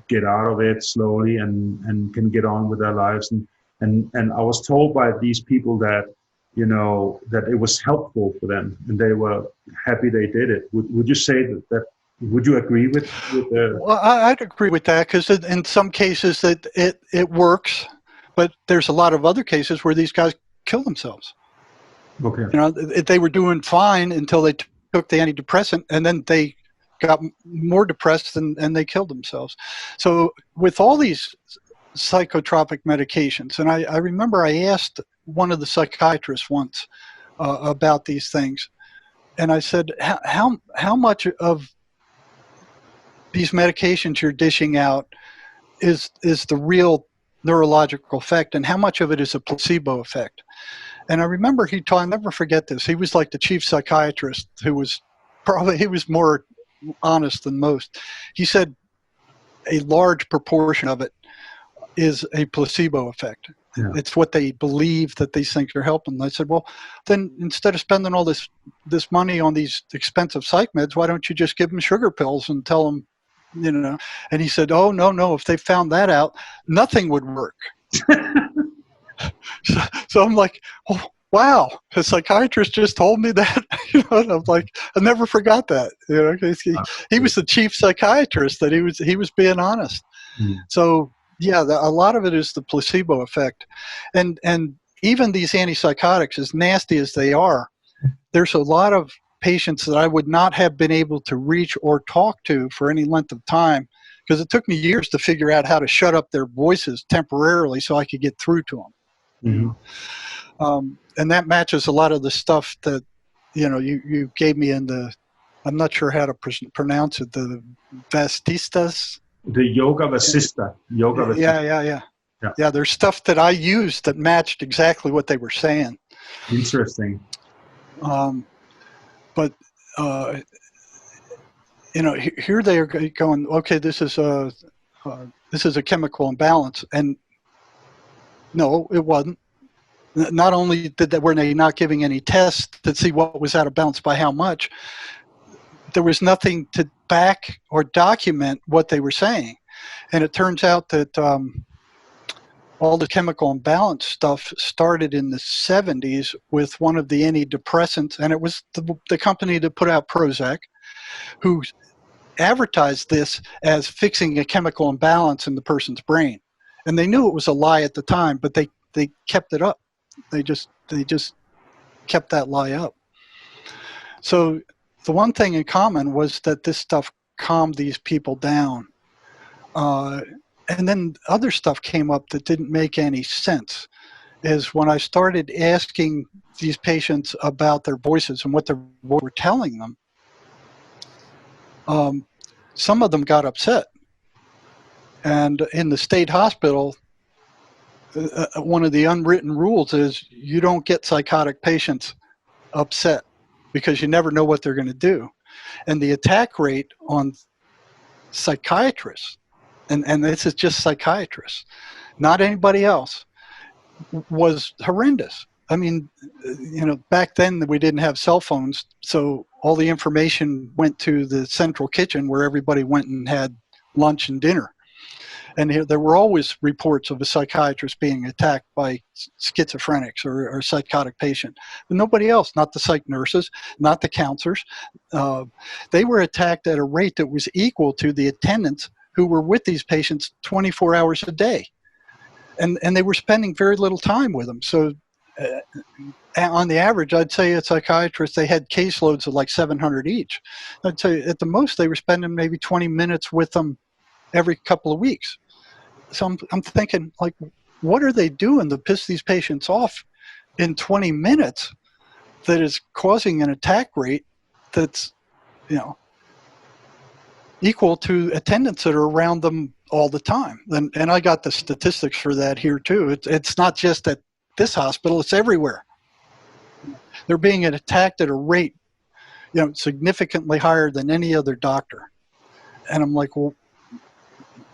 get out of it slowly and can get on with their lives. And I was told by these people that, that it was helpful for them and they were happy they did it. Would you say that would you agree with Well, I'd agree with that, because in some cases that it works, but there's a lot of other cases where these guys kill themselves. Okay. They were doing fine until they took the antidepressant, and then they got more depressed and they killed themselves. So with all these psychotropic medications, and I remember I asked one of the psychiatrists once about these things, and I said, how much of these medications you're dishing out is the real neurological effect, and how much of it is a placebo effect? And I remember I'll never forget this. He was like the chief psychiatrist, he was more honest than most. He said a large proportion of it is a placebo effect. Yeah. It's what they believe that these things are helping. And I said, well, then instead of spending all this money on these expensive psych meds, why don't you just give them sugar pills and tell them, And he said, oh, no, if they found that out, nothing would work. So I'm like, oh, wow, a psychiatrist just told me that. And I'm like, I never forgot that. He was the chief psychiatrist, that he was being honest. So yeah, a lot of it is the placebo effect, and even these antipsychotics, as nasty as they are, there's a lot of patients that I would not have been able to reach or talk to for any length of time, because it took me years to figure out how to shut up their voices temporarily so I could get through to them. Mm-hmm. And that matches a lot of the stuff that you gave me in the, I'm not sure how to pronounce it, the Vastistas. The Yoga Vasista. Yeah, there's stuff that I used that matched exactly what they were saying. Interesting. But here they are going, okay, this is a chemical imbalance, and no, it wasn't. Not only were they not giving any tests to see what was out of balance by how much, there was nothing to back or document what they were saying. And it turns out that all the chemical imbalance stuff started in the 70s with one of the antidepressants, and it was the company that put out Prozac, who advertised this as fixing a chemical imbalance in the person's brain. And they knew it was a lie at the time, but they kept it up. They just kept that lie up. So the one thing in common was that this stuff calmed these people down. And then other stuff came up that didn't make any sense. Is when I started asking these patients about their voices and what they were telling them, some of them got upset. And in the state hospital, one of the unwritten rules is you don't get psychotic patients upset, because you never know what they're going to do. And the attack rate on psychiatrists, and this is just psychiatrists, not anybody else, was horrendous. I mean, back then we didn't have cell phones, so all the information went to the central kitchen where everybody went and had lunch and dinner. And there were always reports of a psychiatrist being attacked by schizophrenics or psychotic patient. But nobody else, not the psych nurses, not the counselors. They were attacked at a rate that was equal to the attendants who were with these patients 24 hours a day. And they were spending very little time with them. So on the average, I'd say a psychiatrist, they had caseloads of like 700 each. I'd say at the most, they were spending maybe 20 minutes with them every couple of weeks. So I'm thinking, like, what are they doing to piss these patients off in 20 minutes that is causing an attack rate that's, equal to attendants that are around them all the time? And I got the statistics for that here too. It's not just at this hospital, it's everywhere. They're being attacked at a rate, significantly higher than any other doctor. And I'm like, well,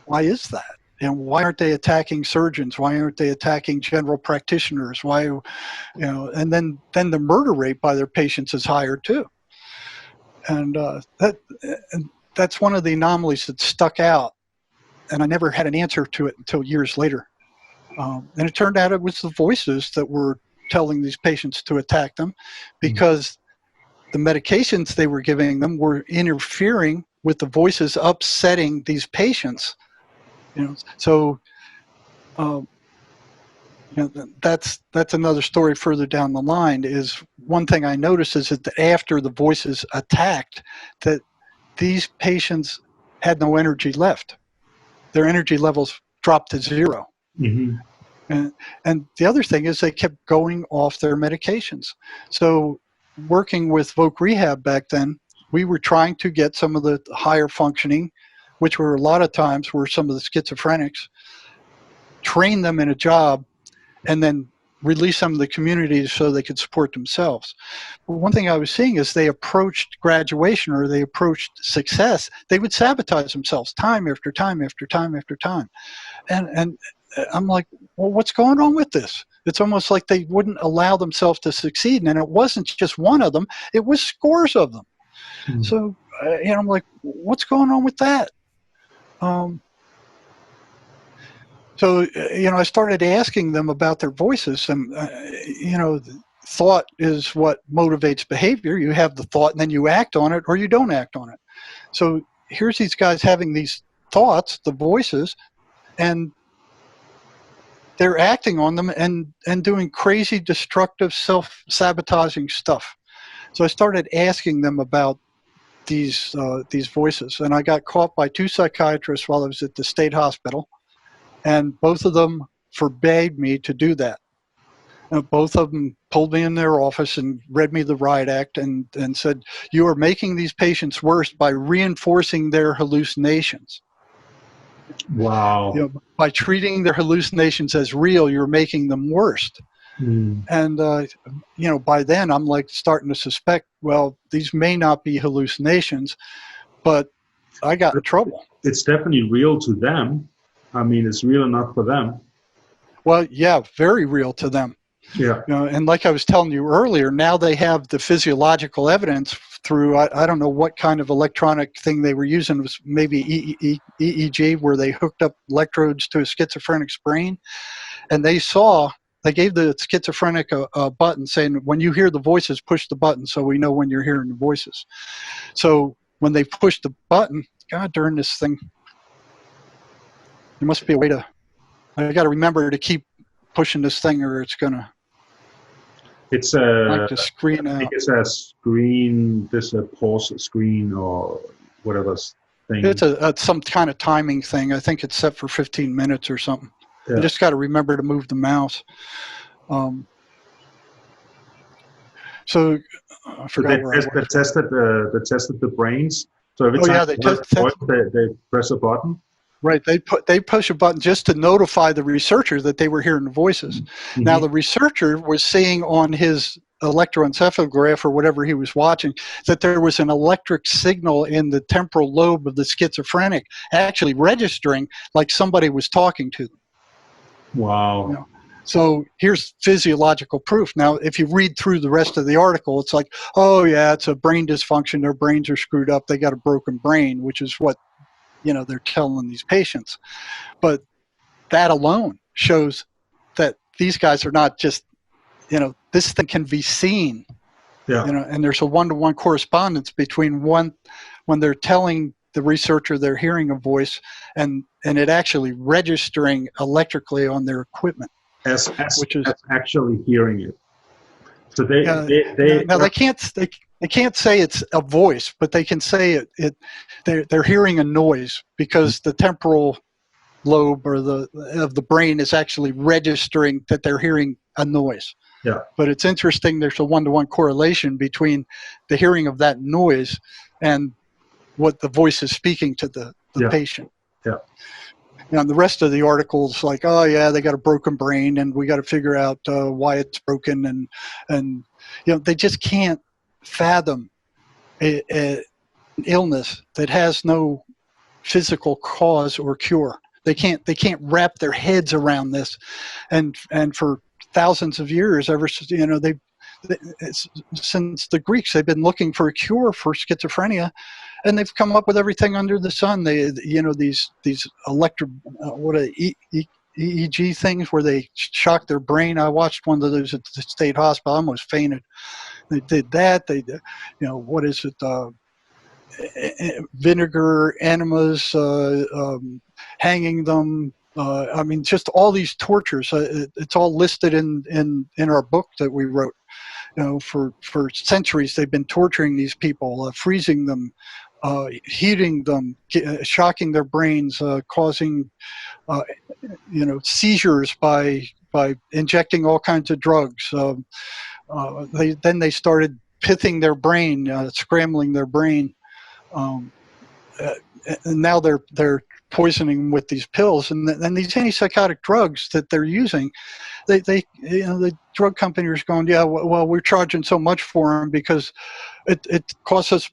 why is that? And why aren't they attacking surgeons? Why aren't they attacking general practitioners? Why, and then the murder rate by their patients is higher too. And that's one of the anomalies that stuck out. And I never had an answer to it until years later. And it turned out it was the voices that were telling these patients to attack them, because the medications they were giving them were interfering with the voices, upsetting these patients. So that's another story further down the line. Is one thing I noticed is that after the voices attacked, that these patients had no energy left. Their energy levels dropped to zero. Mm-hmm. And the other thing is they kept going off their medications. So working with Voc Rehab back then, we were trying to get some of the higher functioning, which were a lot of times were some of the schizophrenics, train them in a job, and then release them to the community so they could support themselves. But one thing I was seeing is they approached graduation or they approached success, they would sabotage themselves time after time after time after time. And I'm like, well, what's going on with this? It's almost like they wouldn't allow themselves to succeed. And it wasn't just one of them, it was scores of them. Mm-hmm. So, I'm like, what's going on with that? So, I started asking them about their voices, and, thought is what motivates behavior. You have the thought and then you act on it or you don't act on it. So here's these guys having these thoughts, the voices, and they're acting on them and doing crazy, destructive, self-sabotaging stuff. So I started asking them about these voices, and I got caught by two psychiatrists while I was at the state hospital, and both of them forbade me to do that. Both of them pulled me in their office and read me the riot act and said, you are making these patients worse by reinforcing their hallucinations. Wow. By treating their hallucinations as real, you're making them worse. And, by then I'm like starting to suspect, well, these may not be hallucinations, but I got in trouble. It's definitely real to them. I mean, it's real enough for them. Well, yeah, very real to them. Yeah. And like I was telling you earlier, now they have the physiological evidence through, I don't know what kind of electronic thing they were using. It was maybe EEG, where they hooked up electrodes to a schizophrenic's brain. And they gave the schizophrenic a button saying, when you hear the voices, push the button so we know when you're hearing the voices. So when they pushed the button, God darn this thing, there must be a way I got to remember to keep pushing this thing or it's going to. It's like the screen out. I think it's a screen, a pause screen or whatever thing. It's some kind of timing thing. I think it's set for 15 minutes or something. Yeah. I just got to remember to move the mouse. So I forgot where they tested the brains. So every time they press a button. Right, they push a button just to notify the researcher that they were hearing the voices. Mm-hmm. Now the researcher was seeing on his electroencephalograph or whatever he was watching that there was an electric signal in the temporal lobe of the schizophrenic actually registering like somebody was talking to them. Wow. So here's physiological proof. Now, if you read through the rest of the article, it's like, oh yeah, it's a brain dysfunction. Their brains are screwed up. They got a broken brain, which is what they're telling these patients. But that alone shows that these guys are not just, this thing can be seen, and there's a one-to-one correspondence between when they're telling the researcher they're hearing a voice and it actually registering electrically on their equipment. As actually hearing it. So they can't say it's a voice, but they can say they're hearing a noise because the temporal lobe of the brain is actually registering that they're hearing a noise. Yeah. But it's interesting. There's a one-to-one correlation between the hearing of that noise and what the voice is speaking to the patient. Yeah. And the rest of the articles, like, oh yeah, they got a broken brain, and we got to figure out why it's broken, and they just can't fathom an illness that has no physical cause or cure. They can't wrap their heads around this, and for thousands of years, since the Greeks, they've been looking for a cure for schizophrenia, and they've come up with everything under the sun. These EEG things where they shock their brain. I watched one of those at the state hospital. I almost fainted. They did that. What is it? Vinegar enemas, hanging them. Just all these tortures. It's all listed in our book that we wrote. For centuries they've been torturing these people, freezing them, heating them, shocking their brains, causing seizures by injecting all kinds of drugs. Then they started pithing their brain, scrambling their brain, and now they're poisoning them with these pills, and these antipsychotic drugs that they're using. The drug company is going, yeah, well, we're charging so much for them because it costs us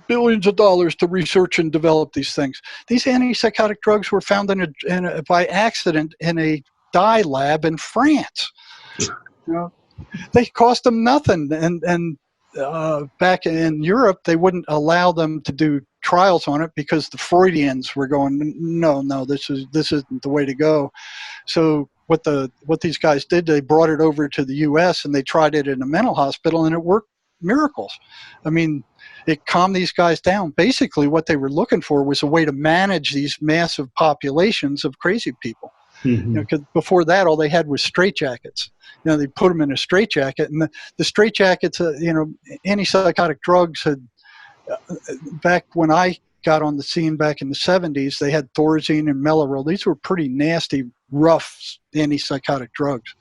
billions of dollars to research and develop these things. These antipsychotic drugs were found by accident in a dye lab in France. They cost them nothing, and back in Europe, they wouldn't allow them to do trials on it because the Freudians were going, no, this isn't the way to go. So what these guys did, they brought it over to the U.S. and they tried it in a mental hospital, and it worked miracles. It calmed these guys down. Basically, what they were looking for was a way to manage these massive populations of crazy people. Mm-hmm. 'Cause before that, all they had was straitjackets. They put them in a straitjacket, and the straitjackets, antipsychotic drugs had, back when I got on the scene back in the 70s, they had Thorazine and Mellaril. These were pretty nasty, rough antipsychotic drugs.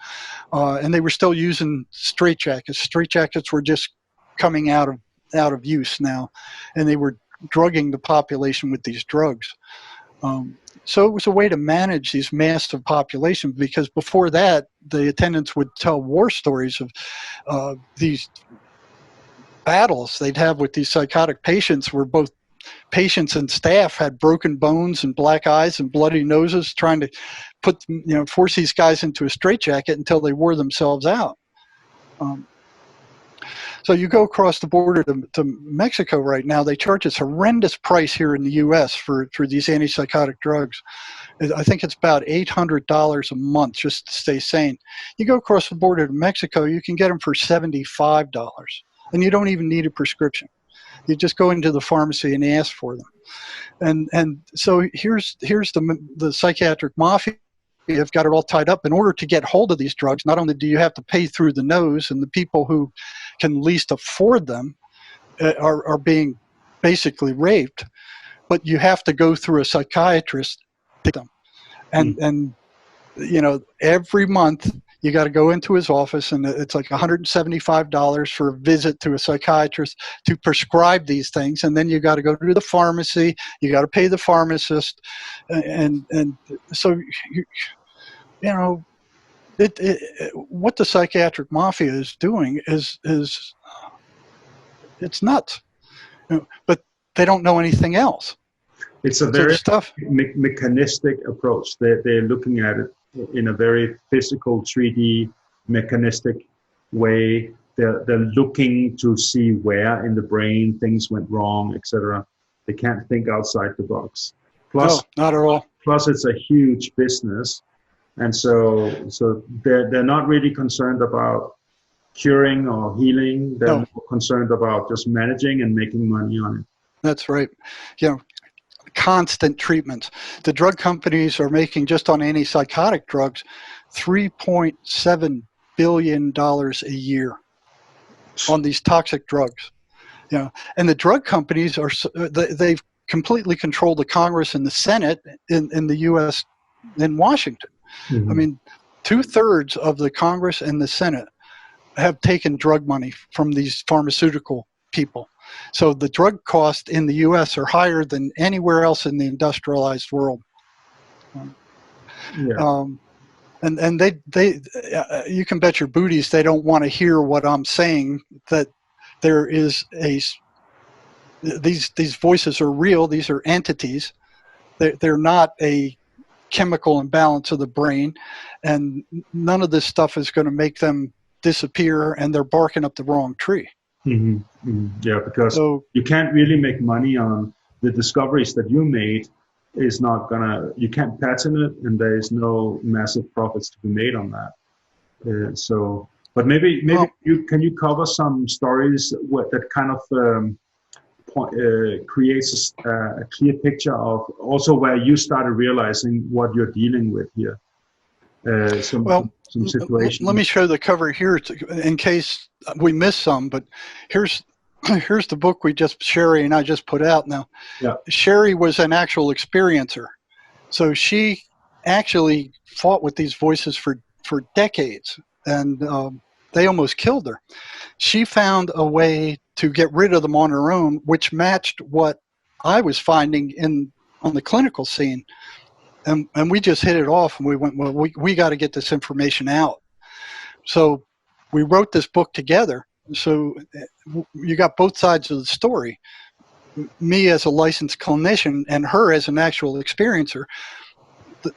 And they were still using straitjackets. Straitjackets were just coming out of use now, and they were drugging the population with these drugs. So it was a way to manage these massive populations, because before that, the attendants would tell war stories of these battles they'd have with these psychotic patients, where both patients and staff had broken bones and black eyes and bloody noses, trying to force these guys into a straitjacket until they wore themselves out. So you go across the border to Mexico right now, they charge this horrendous price here in the U.S. for these antipsychotic drugs. I think it's about $800 a month just to stay sane. You go across the border to Mexico, you can get them for $75, and you don't even need a prescription. You just go into the pharmacy and ask for them. And so here's the psychiatric mafia. You've got it all tied up. In order to get hold of these drugs, not only do you have to pay through the nose, and the people who can least afford them are being basically raped, but you have to go through a psychiatrist to get them. And every month you got to go into his office, and it's like $175 for a visit to a psychiatrist to prescribe these things. And then you got to go to the pharmacy, you got to pay the pharmacist, and so what the psychiatric mafia is doing is it's nuts, but they don't know anything else. It's a very mechanistic approach. They're looking at it in a very physical, 3D, mechanistic way. They're looking to see where in the brain things went wrong, etc. They can't think outside the box. Plus, No, not at all. plus it's a huge business, and so they're not really concerned about curing or healing. They're No, more concerned about just managing and making money on it. that's right. You know, constant treatments. The drug companies are making, just on antipsychotic drugs, $3.7 billion a year on these toxic drugs. You know, and the drug companies they've completely controlled the Congress and the Senate in the U.S. in Washington. Mm-hmm. I mean, 2/3 of the Congress and the Senate have taken drug money from these pharmaceutical people. So the drug costs in the U.S. are higher than anywhere else in the industrialized world. Yeah. And they you can bet your booties they don't want to hear what I'm saying, that there is these voices are real. These are entities. They're not a chemical imbalance of the brain, and none of this stuff is going to make them disappear, and they're barking up the wrong tree. Mm-hmm. Mm-hmm. Yeah, because you can't really make money on the discoveries that you made. Is not gonna, you can't patent it, and there is no massive profits to be made on that. But maybe can you cover some stories that kind of creates a clear picture of also where you started realizing what you're dealing with here. Some situations. Let me show the cover here in case we miss some, but here's the book Sherry and I just put out now. Yeah. Sherry was an actual experiencer. So she actually fought with these voices for decades, and they almost killed her. She found a way to get rid of them on her own, which matched what I was finding on the clinical scene. And we just hit it off, and we went, well, we got to get this information out. So we wrote this book together. So you got both sides of the story. Me as a licensed clinician and her as an actual experiencer.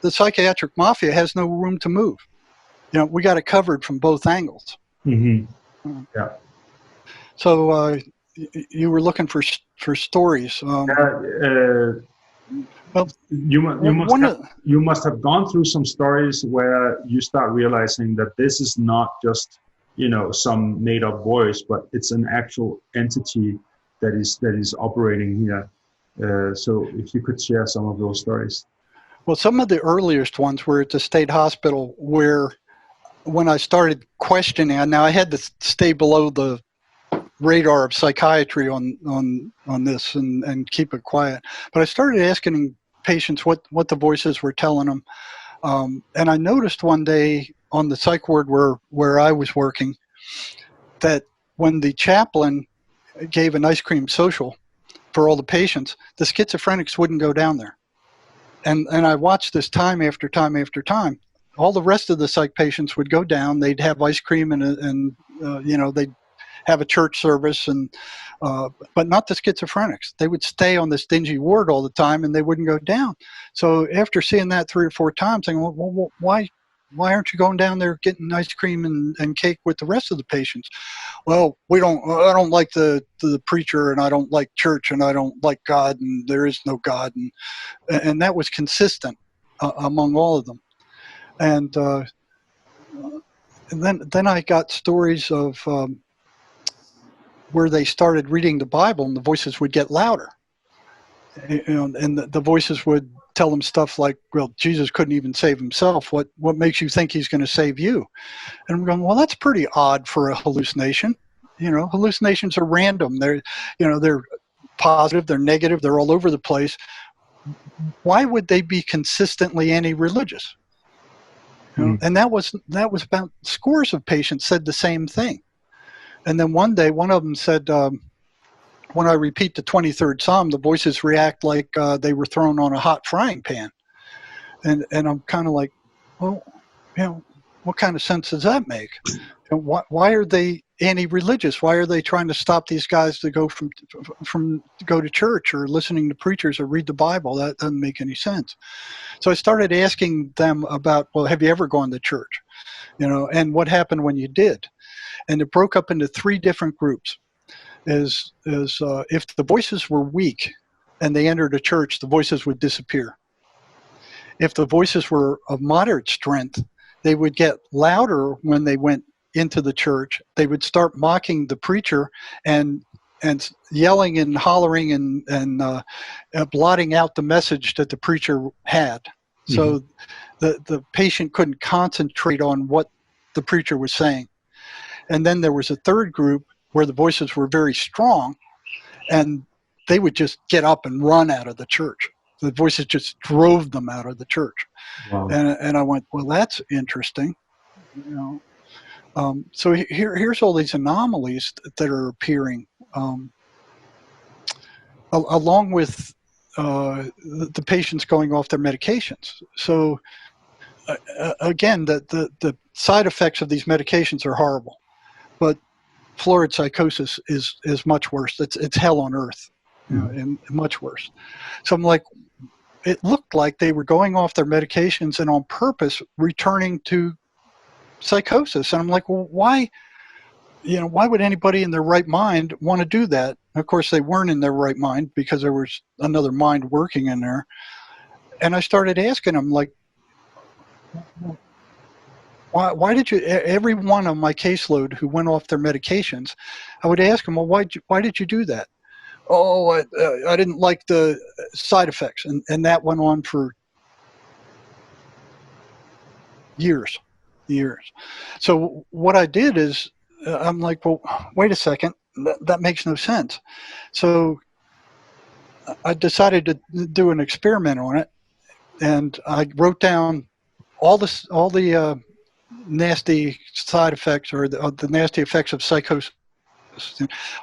The psychiatric mafia has no room to move. You know, we got it covered from both angles. Mm-hmm. Yeah. So you were looking for stories. Well, you must have gone through some stories where you start realizing that this is not just, some made up voice, but it's an actual entity that is operating here. So if you could share some of those stories. Well, some of the earliest ones were at the state hospital, where when I started questioning, now I had to stay below the radar of psychiatry on this and keep it quiet. But I started asking patients what the voices were telling them. And I noticed one day on the psych ward where I was working that when the chaplain gave an ice cream social for all the patients, the schizophrenics wouldn't go down there. And I watched this time after time after time. All the rest of the psych patients would go down. They'd have ice cream and they'd have a church service, but not the schizophrenics. They would stay on this dingy ward all the time, and they wouldn't go down. So after seeing that 3 or 4 times, saying, well, why aren't you going down there getting ice cream and cake with the rest of the patients? Well, I don't like the preacher, and I don't like church, and I don't like God, and there is no God, and that was consistent among all of them. And then I got stories of where they started reading the Bible, and the voices would get louder. And the voices would tell them stuff like, well, Jesus couldn't even save himself. What makes you think he's going to save you? And I'm going, well, that's pretty odd for a hallucination. Hallucinations are random. They're positive, they're negative, they're all over the place. Why would they be consistently anti-religious? And that was about scores of patients said the same thing. And then one day, one of them said, when I repeat the 23rd Psalm, the voices react like they were thrown on a hot frying pan. And I'm kind of like, well, what kind of sense does that make? And why are they anti-religious? Why are they trying to stop these guys to go from go to church or listening to preachers or read the Bible? That doesn't make any sense. So I started asking them about, well, have you ever gone to church? And what happened when you did? And it broke up into 3 different groups. If the voices were weak, and they entered a church, the voices would disappear. If the voices were of moderate strength, they would get louder when they went into the church. They would start mocking the preacher and yelling and hollering and blotting out the message that the preacher had. Mm-hmm. So the patient couldn't concentrate on what the preacher was saying. And then there was a third group where the voices were very strong, and they would just get up and run out of the church. The voices just drove them out of the church. Wow. And I went, well, that's interesting. You know, so here's all these anomalies that are appearing, along with the patients going off their medications. So again, the side effects of these medications are horrible, but florid psychosis is much worse. It's hell on earth, you know, and much worse. So I'm like, it looked like they were going off their medications and on purpose returning to psychosis. And I'm like, well, why would anybody in their right mind want to do that? And of course, they weren't in their right mind because there was another mind working in there. And I started asking them, like, why did you, every one of my caseload who went off their medications, I would ask them, well, why did you do that? Oh, I didn't like the side effects. And that went on for years. So what I did is, I'm like, well, wait a second, that makes no sense. So I decided to do an experiment on it, and I wrote down all the nasty side effects, or the nasty effects of psychosis,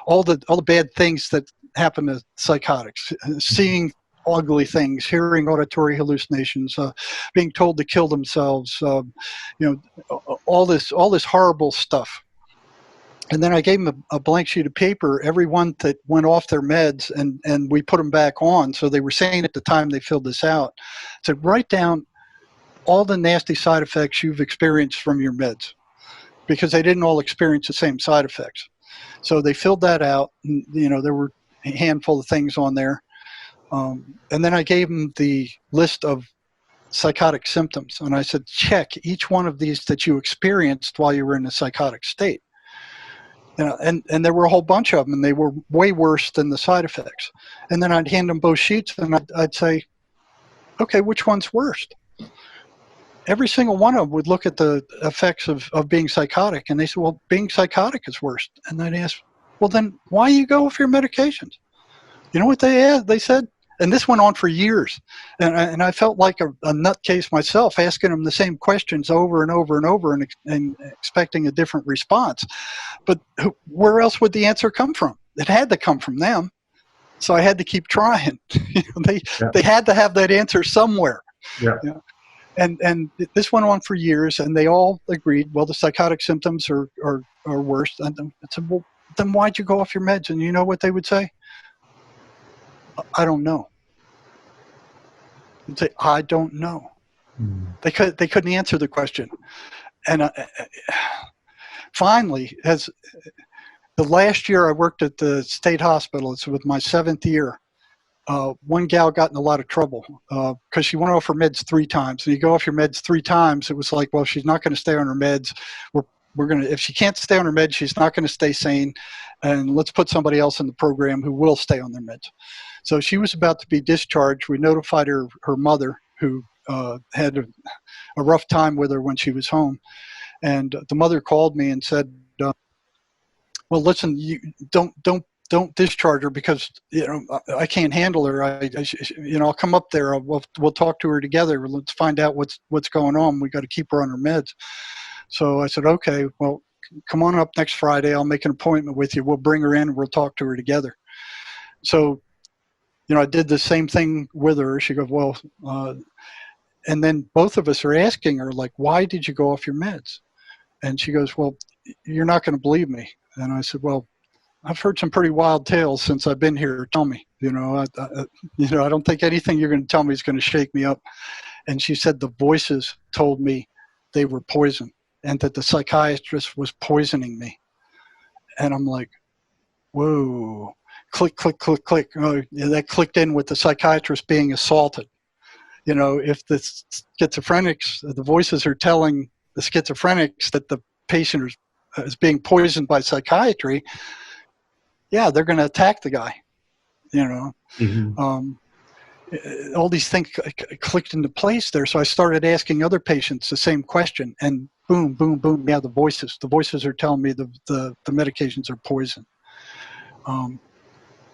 all the bad things that happen to psychotics, seeing ugly things, hearing auditory hallucinations, being told to kill themselves, all this horrible stuff. And then I gave them a blank sheet of paper, everyone that went off their meds, and we put them back on. So they were saying at the time they filled this out, said, write down all the nasty side effects you've experienced from your meds, because they didn't all experience the same side effects. So they filled that out, and, there were a handful of things on there. And then I gave them the list of psychotic symptoms, and I said, check each one of these that you experienced while you were in a psychotic state. And there were a whole bunch of them, and they were way worse than the side effects. And then I'd hand them both sheets, and I'd say, okay, which one's worst? Every single one of them would look at the effects of being psychotic, and they said, well, being psychotic is worst. And I'd ask, well, then why you go off your medications? You know what they said? And this went on for years. And I felt like a nutcase myself, asking them the same questions over and over and over, and expecting a different response. But where else would the answer come from? It had to come from them. So I had to keep trying. They had to have that answer somewhere. Yeah. And this went on for years, and they all agreed, well, the psychotic symptoms are worse. And I said, well, then why'd you go off your meds? And you know what they would say? I don't know. They'd say, I don't know. They couldn't answer the question. And finally, as the last year I worked at the state hospital, it's with my 7th year, one gal got in a lot of trouble because she went off her meds 3 times. And you go off your meds 3 times, it was like, well, she's not going to stay on her meds. We're going to, if she can't stay on her meds, she's not going to stay sane. And let's put somebody else in the program who will stay on their meds. So she was about to be discharged. We notified her mother, who had a rough time with her when she was home. And the mother called me and said, well, listen, you don't discharge her, because I can't handle her. I'll come up there. We'll talk to her together. Let's find out what's going on. We got to keep her on her meds. So I said, okay, well, come on up next Friday. I'll make an appointment with you. We'll bring her in and we'll talk to her together. So, I did the same thing with her. She goes, well, and then both of us are asking her, like, why did you go off your meds? And she goes, well, you're not going to believe me. And I said, well, I've heard some pretty wild tales since I've been here. Tell me, I don't think anything you're going to tell me is going to shake me up. And she said the voices told me they were poison, and that the psychiatrist was poisoning me. And I'm like, whoa. click, click, click, click. That clicked in with the psychiatrist being assaulted. If the schizophrenics, the voices are telling the schizophrenics that the patient is being poisoned by psychiatry, yeah, they're going to attack the guy. All these things clicked into place there. So I started asking other patients the same question, and boom, boom, boom. Yeah, the voices are telling me the medications are poison.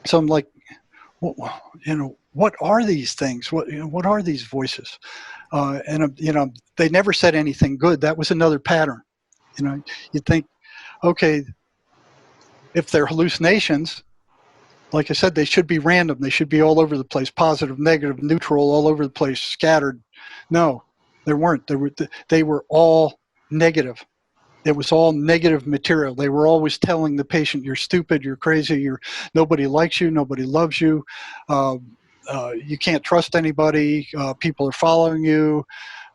So I'm like, what are these things? What are these voices? And they never said anything good. That was another pattern. You think, okay, if they're hallucinations, like I said, they should be random. They should be all over the place, positive, negative, neutral, all over the place, scattered. No, they weren't. They were all negative. It was all negative material. They were always telling the patient, "You're stupid. You're crazy. Nobody likes you. Nobody loves you. You can't trust anybody. People are following you."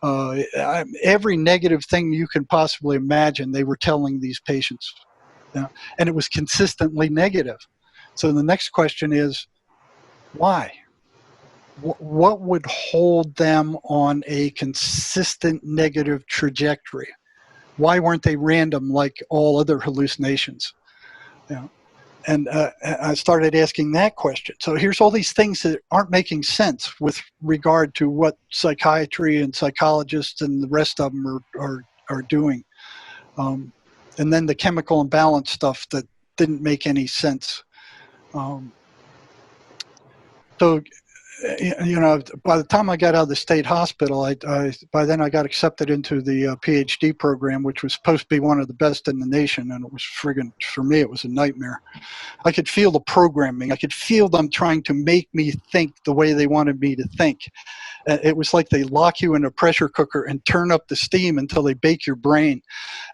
Every negative thing you can possibly imagine, they were telling these patients, and it was consistently negative. So the next question is, why? What would hold them on a consistent negative trajectory? Why weren't they random like all other hallucinations? And I started asking that question. So here's all these things that aren't making sense with regard to what psychiatry and psychologists and the rest of them are doing. And then the chemical imbalance stuff that didn't make any sense. So, by the time I got out of the state hospital, by then I got accepted into the Ph.D. program, which was supposed to be one of the best in the nation, and it was for me, it was a nightmare. I could feel the programming. I could feel them trying to make me think the way they wanted me to think. It was like they lock you in a pressure cooker and turn up the steam until they bake your brain.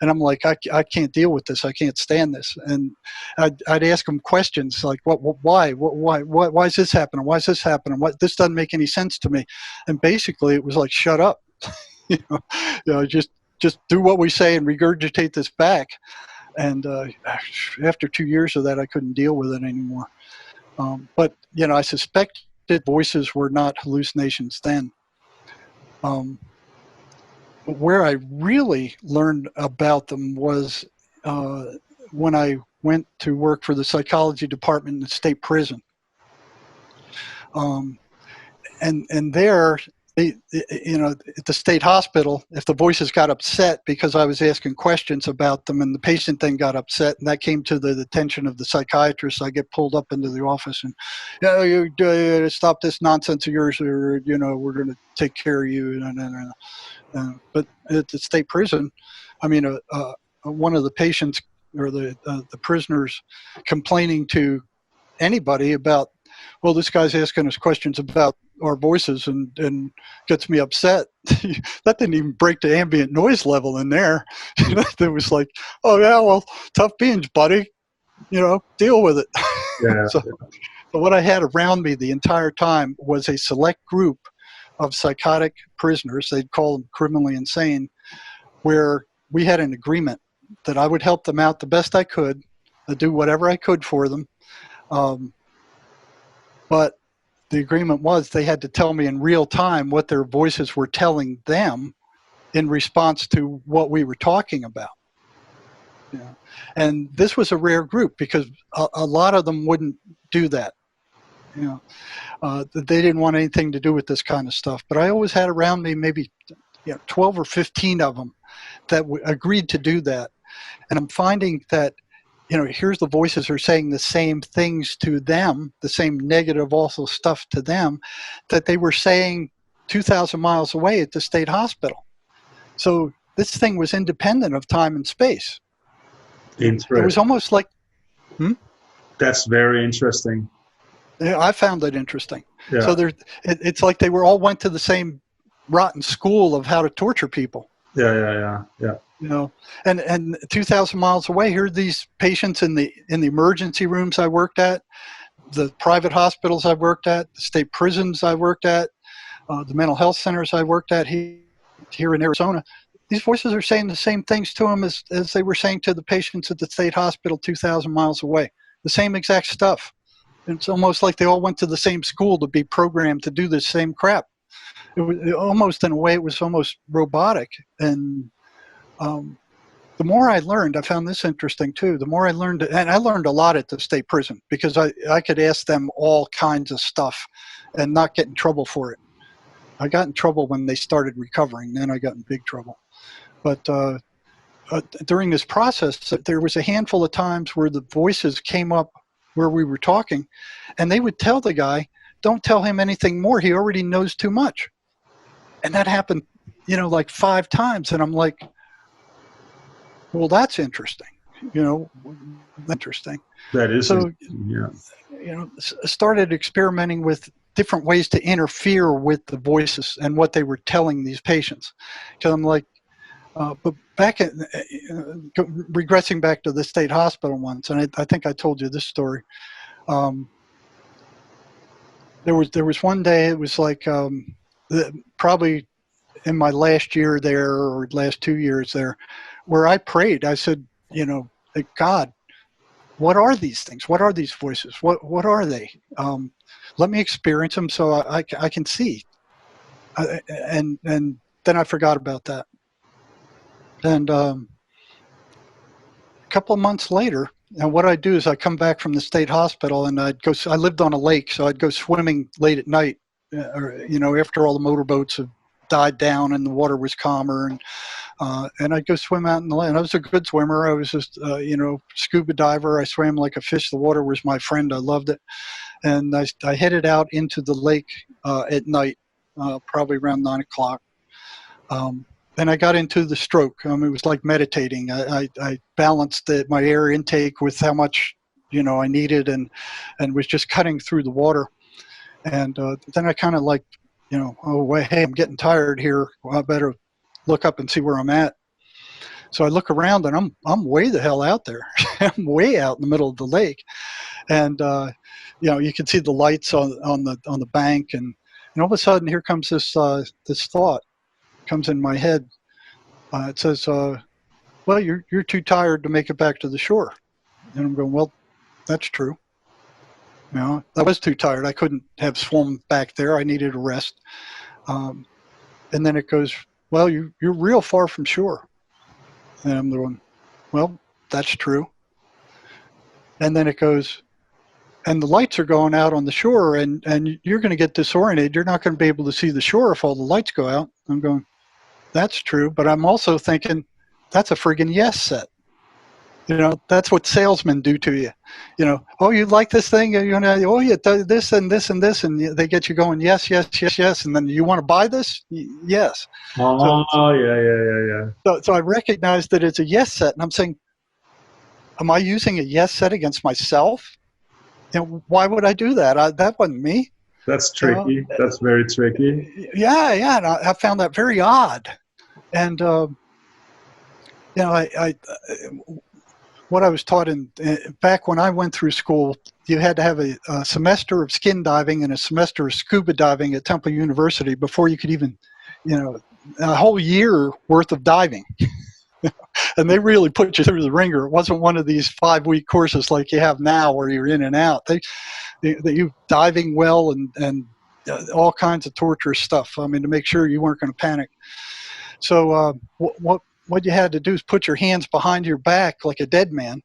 And I'm like, I can't deal with this. I can't stand this. And I'd ask them questions like, why is this happening? Why is this happening? This doesn't make any sense to me. And basically it was like, shut up, just do what we say and regurgitate this back. And after 2 years of that, I couldn't deal with it anymore. But I suspect that voices were not hallucinations then. Where I really learned about them was when I went to work for the psychology department in the state prison. And there, at the state hospital, if the voices got upset because I was asking questions about them and the patient then got upset and that came to the attention of the psychiatrist, I get pulled up into the office and, you stop this nonsense of yours or, we're going to take care of you. But at the state prison, one of the patients or the prisoners complaining to anybody about, well, this guy's asking us questions about our voices and gets me upset. That didn't even break the ambient noise level in there. It was like, oh yeah, well, tough beans, buddy. Deal with it. Yeah. So what I had around me the entire time was a select group of psychotic prisoners. They'd call them criminally insane, where we had an agreement that I would help them out the best I could, do whatever I could for them. But the agreement was they had to tell me in real time what their voices were telling them in response to what we were talking about. And this was a rare group because a lot of them wouldn't do that. They didn't want anything to do with this kind of stuff. But I always had around me maybe 12 or 15 of them that agreed to do that. And I'm finding that here's the voices are saying the same things to them, the same negative also stuff to them that they were saying 2,000 miles away at the state hospital. So this thing was independent of time and space. Interesting. It was almost like, That's very interesting. Yeah, I found that interesting. Yeah. So it's like they all went to the same rotten school of how to torture people. Yeah. And 2,000 miles away, here are these patients in the emergency rooms I worked at, the private hospitals I worked at, the state prisons I worked at, the mental health centers I worked at here in Arizona. These voices are saying the same things to them as they were saying to the patients at the state hospital 2,000 miles away. The same exact stuff. It's almost like they all went to the same school to be programmed to do the same crap. It was almost, in a way, it was almost robotic. And the more I learned, I found this interesting too. The more I learned, and I learned a lot at the state prison, because I could ask them all kinds of stuff and not get in trouble for it. I got in trouble when they started recovering. Then I got in big trouble. But during this process, there was a handful of times where the voices came up where we were talking, and they would tell the guy, don't tell him anything more. He already knows too much. And that happened, like 5 times. And I'm like, well, that's interesting. Interesting. That is. So, yeah. Started experimenting with different ways to interfere with the voices and what they were telling these patients. Because I'm like, but regressing back to the state hospital once, and I think I told you this story. There was one day, it was like probably in my last year there, or last 2 years there, where I prayed. I said, God, what are these things? What are these voices? What are they? Let me experience them so I can see. And then I forgot about that. And a couple of months later, and what I do is I come back from the state hospital, and I lived on a lake, so I'd go swimming late at night, after all the motorboats have died down and the water was calmer, and I'd go swim out in the lake. And I was a good swimmer. I was just, scuba diver. I swam like a fish. The water was my friend. I loved it. And I headed out into the lake at night, probably around 9 o'clock. And I got into the stroke. It was like meditating. I balanced my air intake with how much, I needed, and was just cutting through the water. And then I kind of like, oh, wait, hey, I'm getting tired here. Well, I better look up and see where I'm at. So I look around, and I'm way the hell out there. I'm way out in the middle of the lake. And, you can see the lights on the bank. And all of a sudden, here comes this thought. Comes in my head. It says, well, you're too tired to make it back to the shore. And I'm going, well, that's true. I was too tired. I couldn't have swum back there. I needed a rest. And then it goes, well, you're real far from shore. And I'm going, well, that's true. And then it goes, and the lights are going out on the shore, and you're going to get disoriented. You're not going to be able to see the shore if all the lights go out. I'm going, that's true, but I'm also thinking, that's a friggin' yes set. That's what salesmen do to you. Oh, you like this thing? Oh, you do this and this and this, and they get you going, yes, yes, yes, yes, and then you want to buy this? Yes. Oh, yeah. So I recognize that it's a yes set, and I'm saying, am I using a yes set against myself? Why would I do that? That wasn't me. That's tricky. That's very tricky. Yeah, and I found that very odd. And what I was taught back when I went through school, you had to have a semester of skin diving and a semester of scuba diving at Temple University before you could even, a whole year worth of diving. And they really put you through the ringer. It wasn't one of these 5-week courses like you have now where you're in and out. You diving well and all kinds of torturous stuff. To make sure you weren't going to panic. So what you had to do is put your hands behind your back like a dead man,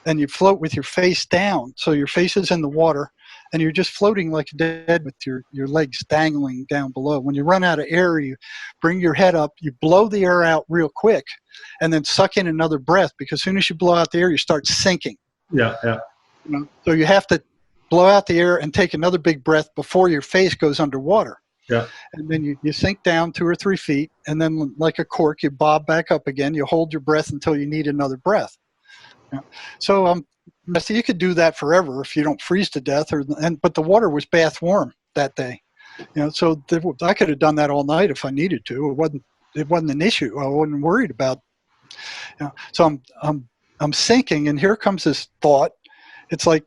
and you float with your face down. So your face is in the water, and you're just floating like a dead with your legs dangling down below. When you run out of air, you bring your head up, you blow the air out real quick, and then suck in another breath, because as soon as you blow out the air, you start sinking. Yeah. So you have to blow out the air and take another big breath before your face goes underwater. Yeah. And then you sink down 2 or 3 feet, and then like a cork, you bob back up again. You hold your breath until you need another breath. So you could do that forever if you don't freeze to death. But the water was bath warm that day. So I could have done that all night if I needed to. It wasn't an issue. I wasn't worried about. So I'm sinking, and here comes this thought. It's like,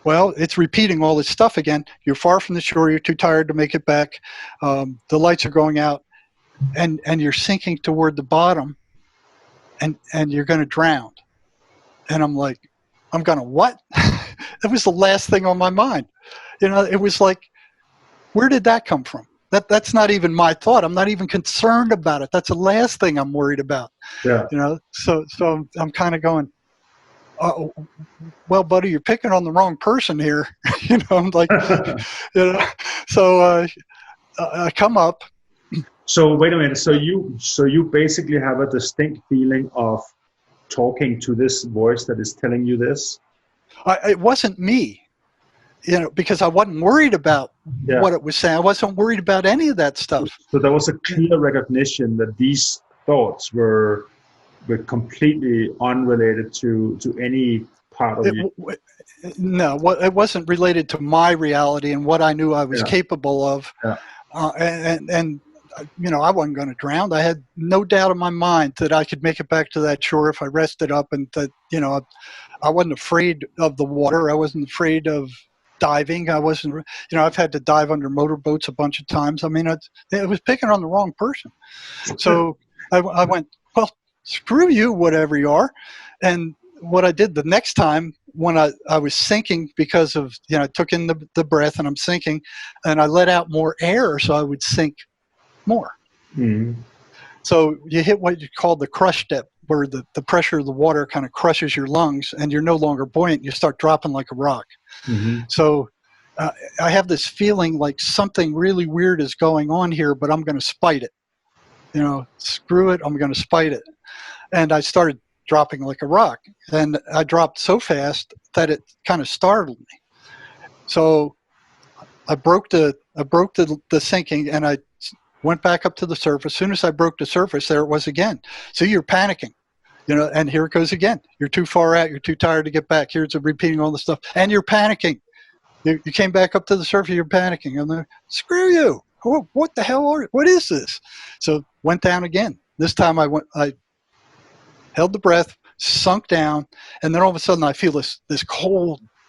well, it's repeating all this stuff again. You're far from the shore. You're too tired to make it back. The lights are going out, and you're sinking toward the bottom, and you're going to drown. And I'm like, I'm going to what? it was the last thing on my mind. You know, it was like, where did that come from? That's not even my thought. I'm not even concerned about it. That's the last thing I'm worried about. Yeah. You know, so I'm kind of going, oh, well, buddy, you're picking on the wrong person here. You know, I'm like, you know, so I come up. So wait a minute. So you basically have a distinct feeling of talking to this voice that is telling you this? It wasn't me. You know, because I wasn't worried about what it was saying. I wasn't worried about any of that stuff. So there was a clear recognition that these thoughts were completely unrelated to any part of you. No, it wasn't related to my reality and what I knew I was capable of. Yeah. And you know, I wasn't going to drown. I had no doubt in my mind that I could make it back to that shore if I rested up, and that, you know, I wasn't afraid of the water. I wasn't afraid of diving. I wasn't, you know, I've had to dive under motorboats a bunch of times. I mean, it was picking on the wrong person. So I went, well, screw you, whatever you are. And what I did the next time when I was sinking because of, you know, I took in the breath and I'm sinking, and I let out more air so I would sink more. Mm-hmm. So you hit what you call the crush depth, where the pressure of the water kind of crushes your lungs and you're no longer buoyant. You start dropping like a rock. Mm-hmm. So I have this feeling like something really weird is going on here, but I'm going to spite it. You know, screw it, I'm going to spite it. And I started dropping like a rock. And I dropped so fast that it kind of startled me. So I broke the sinking, and I went back up to the surface. As soon as I broke the surface, there it was again. So you're panicking, you know, and here it goes again. You're too far out. You're too tired to get back. Here's repeating all the stuff. And you're panicking. You came back up to the surface. You're panicking. I'm like, screw you. What the hell what is this? So went down again. This time I held the breath, sunk down, and then all of a sudden I feel this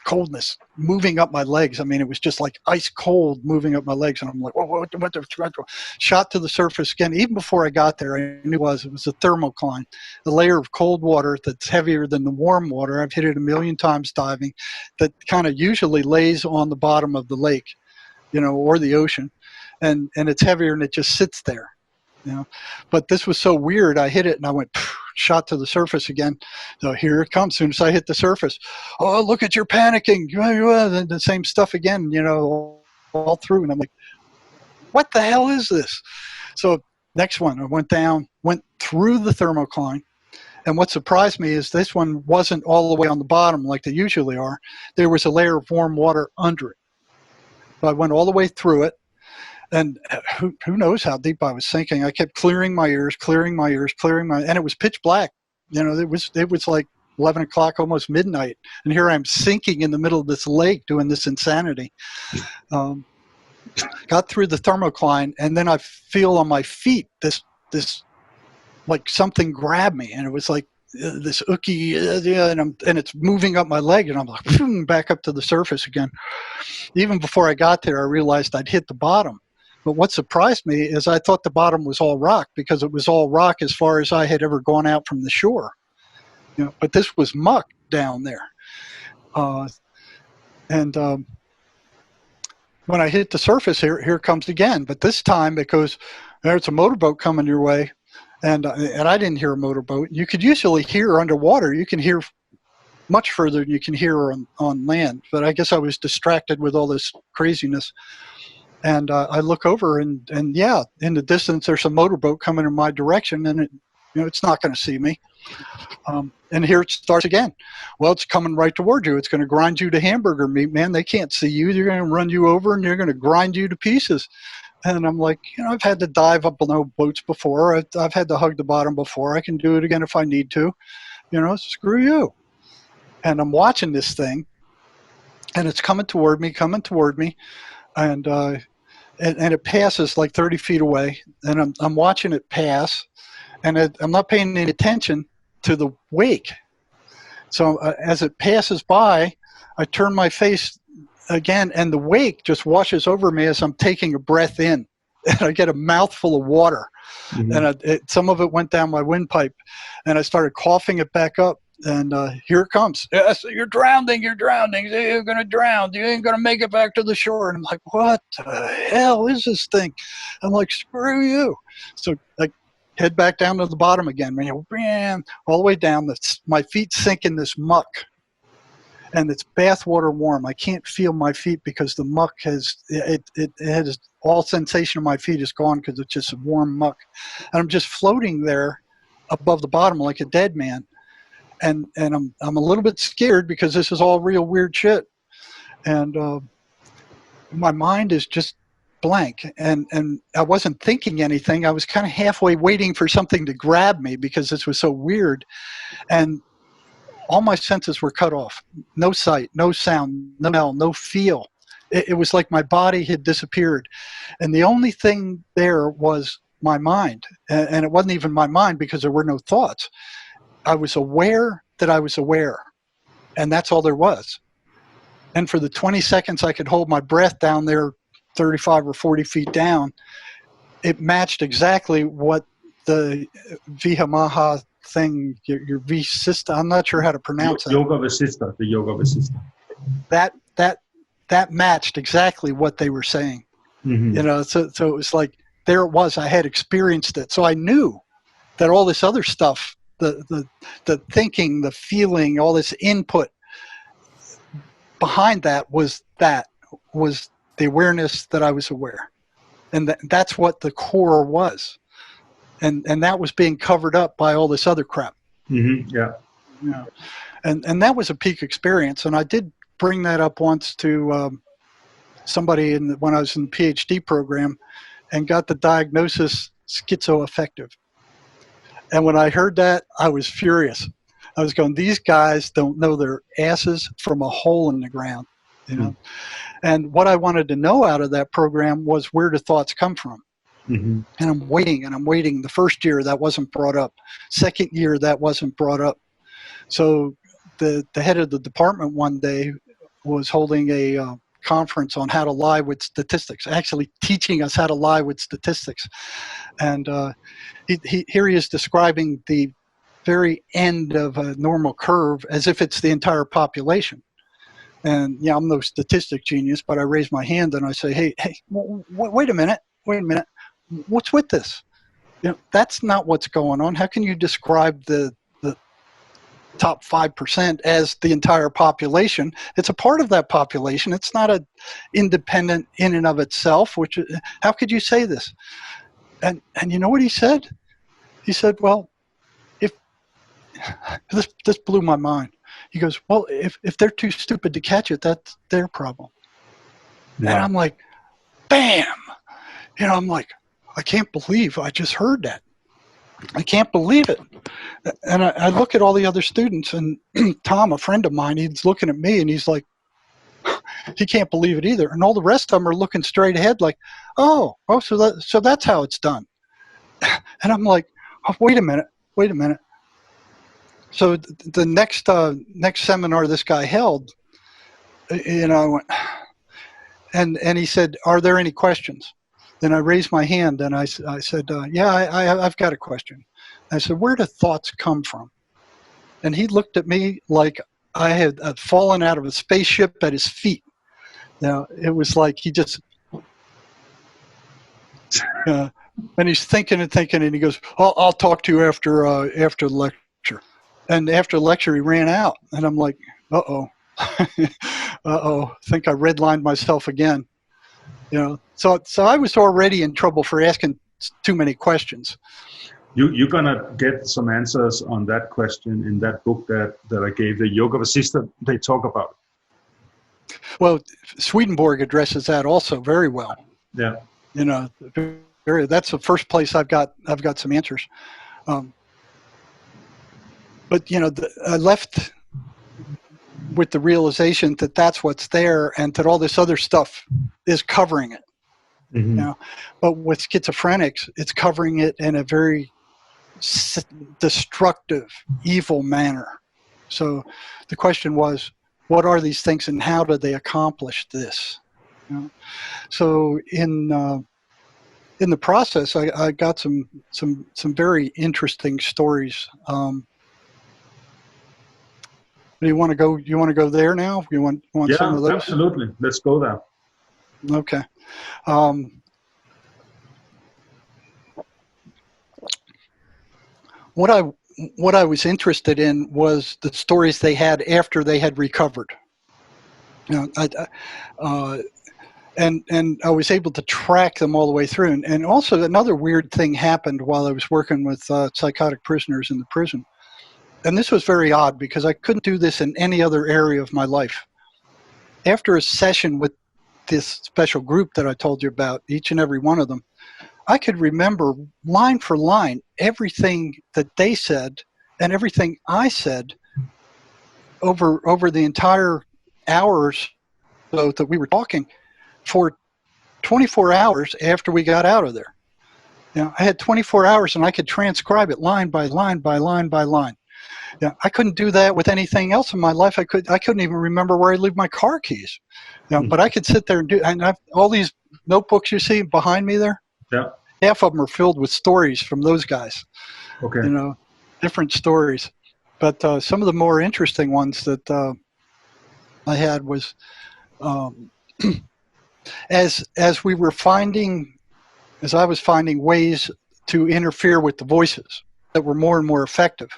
coldness moving up my legs. I mean, it was just like ice cold moving up my legs, and I'm like, what the shot to the surface again. Even before I got there, I knew it was a thermocline, a layer of cold water that's heavier than the warm water. I've hit it a million times diving, that kind of usually lays on the bottom of the lake, you know, or the ocean, and it's heavier and it just sits there, you know. But this was so weird. I hit it and I went, shot to the surface again. So here it comes. As soon as I hit the surface, oh, look at, you're panicking. The same stuff again, you know, all through. And I'm like, what the hell is this? So next one, I went down, went through the thermocline. And what surprised me is this one wasn't all the way on the bottom like they usually are. There was a layer of warm water under it. So I went all the way through it. And who knows how deep I was sinking. I kept clearing my ears, and it was pitch black. You know, it was like 11 o'clock, almost midnight. And here I'm sinking in the middle of this lake doing this insanity. Got through the thermocline, and then I feel on my feet this like something grabbed me, and it was like this ooky, and it's moving up my leg, and I'm like, back up to the surface again. Even before I got there, I realized I'd hit the bottom. But what surprised me is I thought the bottom was all rock, because it was all rock as far as I had ever gone out from the shore. You know, but this was muck down there. When I hit the surface, here it comes again. But this time it goes, there's a motorboat coming your way. And I didn't hear a motorboat. You could usually hear underwater. You can hear much further than you can hear on land. But I guess I was distracted with all this craziness. And I look over, and yeah, in the distance, there's a motorboat coming in my direction, and it's not going to see me. And here it starts again. Well, it's coming right toward you. It's going to grind you to hamburger meat, man. They can't see you. They're going to run you over, and they're going to grind you to pieces. And I'm like, I've had to dive up below boats before. I've had to hug the bottom before. I can do it again if I need to. Screw you. And I'm watching this thing, and it's coming toward me, and it passes like 30 feet away, and I'm watching it pass, and I'm not paying any attention to the wake. So as it passes by, I turn my face again, and the wake just washes over me as I'm taking a breath in, and I get a mouthful of water. Mm-hmm. And some of it went down my windpipe, and I started coughing it back up, And here it comes. Yes, you're drowning. You're drowning. You're going to drown. You ain't going to make it back to the shore. And I'm like, what the hell is this thing? I'm like, screw you. So I head back down to the bottom again. Man, all the way down. My feet sink in this muck. And it's bathwater warm. I can't feel my feet because the muck has all sensation of my feet is gone because it's just warm muck. And I'm just floating there above the bottom like a dead man. And I'm a little bit scared because this is all real weird shit. And my mind is just blank. And I wasn't thinking anything. I was kind of halfway waiting for something to grab me because this was so weird. And all my senses were cut off. No sight, no sound, no smell, no feel. It was like my body had disappeared. And the only thing there was my mind. And it wasn't even my mind because there were no thoughts. I was aware that I was aware. And that's all there was. And for the 20 seconds I could hold my breath down there 35 or 40 feet down, it matched exactly what the Vihamaha thing, your V-Sista, I'm not sure how to pronounce it. Yoga Vasista, the Yoga Vasista. That matched exactly what they were saying. Mm-hmm. You know, so it was like, there it was, I had experienced it. So I knew that all this other stuff, the thinking, the feeling, all this input behind that was the awareness that I was aware. And that's what the core was. And that was being covered up by all this other crap. Mm-hmm. Yeah. Yeah. And that was a peak experience. And I did bring that up once to somebody when I was in the Ph.D. program and got the diagnosis schizoaffective. And when I heard that, I was furious. I was going, these guys don't know their asses from a hole in the ground, you know? And what I wanted to know out of that program was where do thoughts come from? Mm-hmm. And I'm waiting. The first year that wasn't brought up. Second year that wasn't brought up. So the head of the department one day was holding a conference on how to lie with statistics, actually teaching us how to lie with statistics. And here he is describing the very end of a normal curve as if it's the entire population. And yeah, I'm no statistic genius, but I raise my hand and I say, hey, wait a minute. What's with this? You know, that's not what's going on. How can you describe the top 5% as the entire population? It's a part of that population. It's not an independent in and of itself. How could you say this? And you know what he said? He said, well, if this blew my mind. He goes, well, if they're too stupid to catch it, that's their problem. Yeah. And I'm like, bam! You know, I'm like, I can't believe I just heard that. I can't believe it. And I look at all the other students, and Tom, a friend of mine, he's looking at me and he's like, he can't believe it either. And all the rest of them are looking straight ahead like, so that's how it's done. And I'm like, oh, wait a minute. So the next seminar this guy held, you know, I went, and he said, are there any questions? Then I raised my hand and I said, yeah, I've got a question. I said, where do thoughts come from? And he looked at me like I had fallen out of a spaceship at his feet. Now, it was like he just, and he's thinking, and he goes, I'll talk to you after the lecture. And after the lecture, he ran out. And I'm like, uh-oh. I think I redlined myself again. You know, so I was already in trouble for asking too many questions. You're gonna get some answers on that question in that book that I gave, the Yoga Vasista. They talk about. Well, Swedenborg addresses that also very well. Yeah. You know, that's the first place I've got some answers. But you know, I left with the realization that that's what's there and that all this other stuff is covering it. Mm-hmm. You know? But with schizophrenics, it's covering it in a very destructive, evil manner. So the question was, what are these things and how do they accomplish this? You know? So in the process, I got some very interesting stories. Do you want to go? You want to go there now? You want Yeah, some of those? absolutely. Let's go there. Okay. What I was interested in was the stories they had after they had recovered. You know, and I was able to track them all the way through. And also another weird thing happened while I was working with psychotic prisoners in the prison. And this was very odd because I couldn't do this in any other area of my life. After a session with this special group that I told you about, each and every one of them, I could remember line for line everything that they said and everything I said over the entire hours so that we were talking for 24 hours after we got out of there. You know, I had 24 hours and I could transcribe it line by line by line by line. Yeah, I couldn't do that with anything else in my life. I couldn't even remember where I leave my car keys. You know, but I could sit there and do. And all these notebooks you see behind me there. Yeah. Half of them are filled with stories from those guys. Okay. You know, different stories. But some of the more interesting ones that I had was as we were finding, as I was finding ways to interfere with the voices that were more and more effective.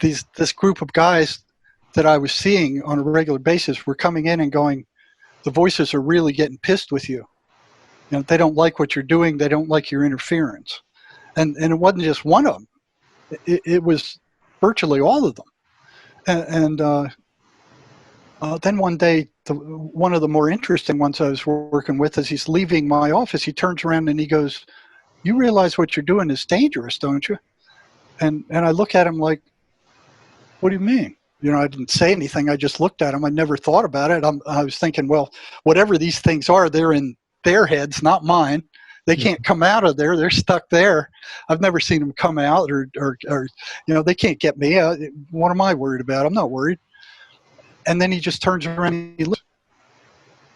This group of guys that I was seeing on a regular basis were coming in and going, the voices are really getting pissed with you. You know, they don't like what you're doing. They don't like your interference. And it wasn't just one of them. It was virtually all of them. And then one day, one of the more interesting ones I was working with, as he's leaving my office, he turns around and he goes, "You realize what you're doing is dangerous, don't you?" And I look at him like, "What do you mean?" You know, I didn't say anything. I just looked at him. I never thought about it. I was thinking, well, whatever these things are, they're in their heads, not mine. They can't come out of there. They're stuck there. I've never seen them come out or you know, they can't get me. What am I worried about? I'm not worried. And then he just turns around and he looks,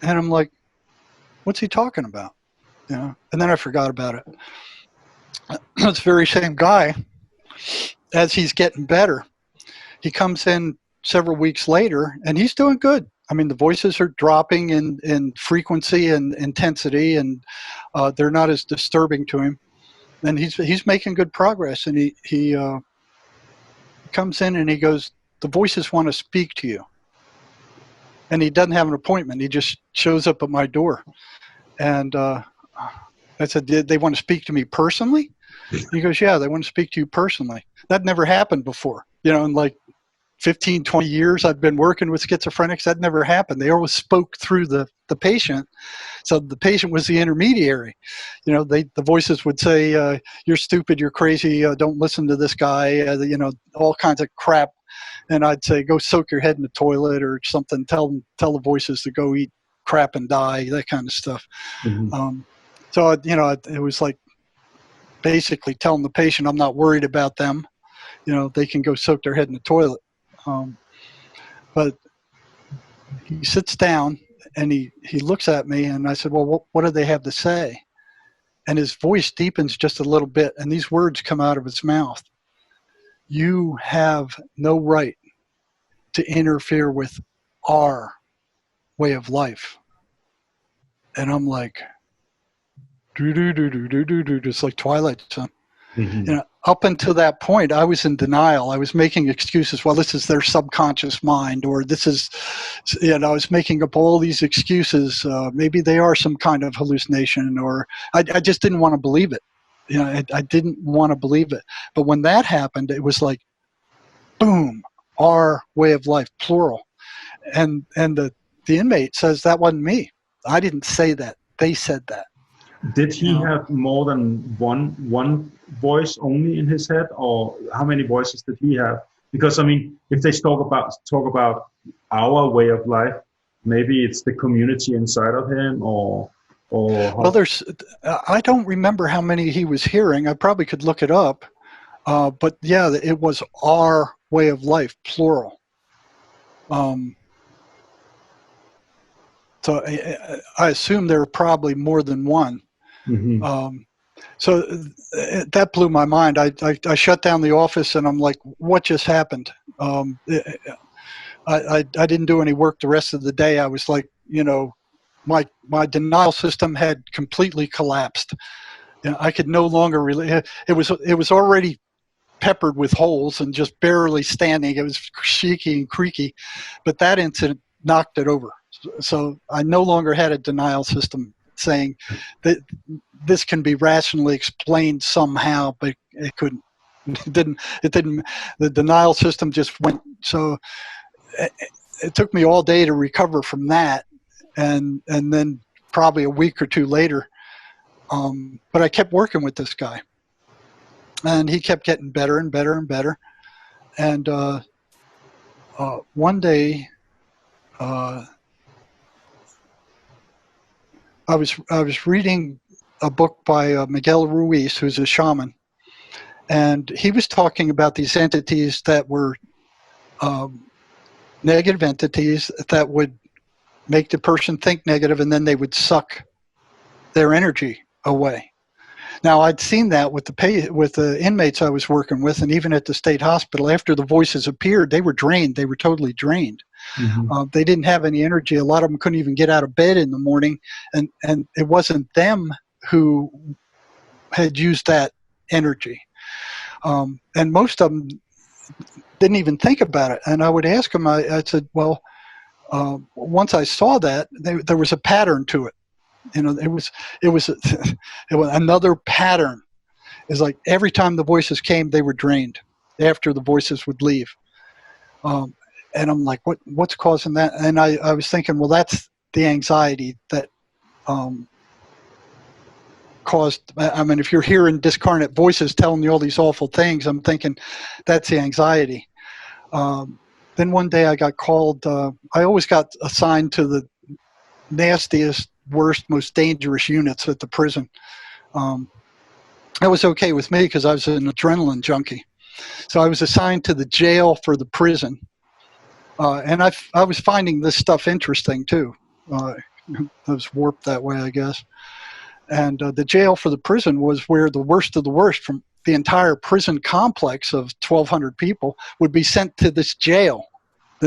and I'm like, what's he talking about? You know, and then I forgot about it. It's the very same guy, as he's getting better, he comes in several weeks later and he's doing good. I mean, the voices are dropping in frequency and intensity, and they're not as disturbing to him. And he's making good progress. And he comes in and he goes, "The voices want to speak to you." And he doesn't have an appointment. He just shows up at my door. And I said, "Did they want to speak to me personally?" He goes, "Yeah, they want to speak to you personally." That never happened before. You know, in like 15, 20 years I've been working with schizophrenics, that never happened. They always spoke through the patient. So the patient was the intermediary. You know, the voices would say, "You're stupid, you're crazy, don't listen to this guy," you know, all kinds of crap. And I'd say, "Go soak your head in the toilet," or something, tell the voices to go eat crap and die, that kind of stuff. Mm-hmm. So, you know, it was like basically telling the patient, I'm not worried about them. You know, they can go soak their head in the toilet. But he sits down and he looks at me, and I said, "Well, what do they have to say?" And his voice deepens just a little bit, and these words come out of his mouth. "You have no right to interfere with our way of life." And I'm like, it's like Twilight Zone. Mm-hmm. You know, up until that point, I was in denial. I was making excuses. Well, this is their subconscious mind, or this is, you know, I was making up all these excuses. Maybe they are some kind of hallucination, or I just didn't want to believe it. You know, I didn't want to believe it. But when that happened, it was like, boom, our way of life, plural. And the inmate says, "That wasn't me. I didn't say that. They said that." Did he have more than one voice only in his head, or how many voices did he have? Because I mean, if they talk about our way of life, maybe it's the community inside of him, or. Well, I don't remember how many he was hearing. I probably could look it up, but yeah, it was our way of life, plural. So I assume there were probably more than one. Mm-hmm. So that blew my mind. I shut down the office and I'm like, what just happened? I didn't do any work the rest of the day. I was like, my denial system had completely collapsed. I could no longer really. It was already peppered with holes and just barely standing. It was shaky and creaky, but that incident knocked it over. So I no longer had a denial system saying that this can be rationally explained somehow, but it couldn't. It didn't. The denial system just went. So it took me all day to recover from that, and then probably a week or two later. But I kept working with this guy, and he kept getting better and better and better. And one day, I was reading a book by Miguel Ruiz, who's a shaman, and he was talking about these entities that were negative entities that would make the person think negative, and then they would suck their energy away. Now, I'd seen that with the inmates I was working with, and even at the state hospital. After the voices appeared, they were drained. They were totally drained. Mm-hmm. They didn't have any energy. A lot of them couldn't even get out of bed in the morning, and it wasn't them who had used that energy. And most of them didn't even think about it. And I would ask them, I said, well, once I saw that, there was a pattern to it. It was another pattern. It's like every time the voices came, they were drained after the voices would leave. And I'm like, what's causing that? And I was thinking, well, that's the anxiety that caused. I mean, if you're hearing discarnate voices telling you all these awful things, I'm thinking that's the anxiety. Then one day I got called. I always got assigned to the nastiest, worst, most dangerous units at the prison. That was okay with me because I was an adrenaline junkie. So I was assigned to the jail for the prison. And I was finding this stuff interesting too. I was warped that way, I guess. And the jail for the prison was where the worst of the worst from the entire prison complex of 1,200 people would be sent to this jail.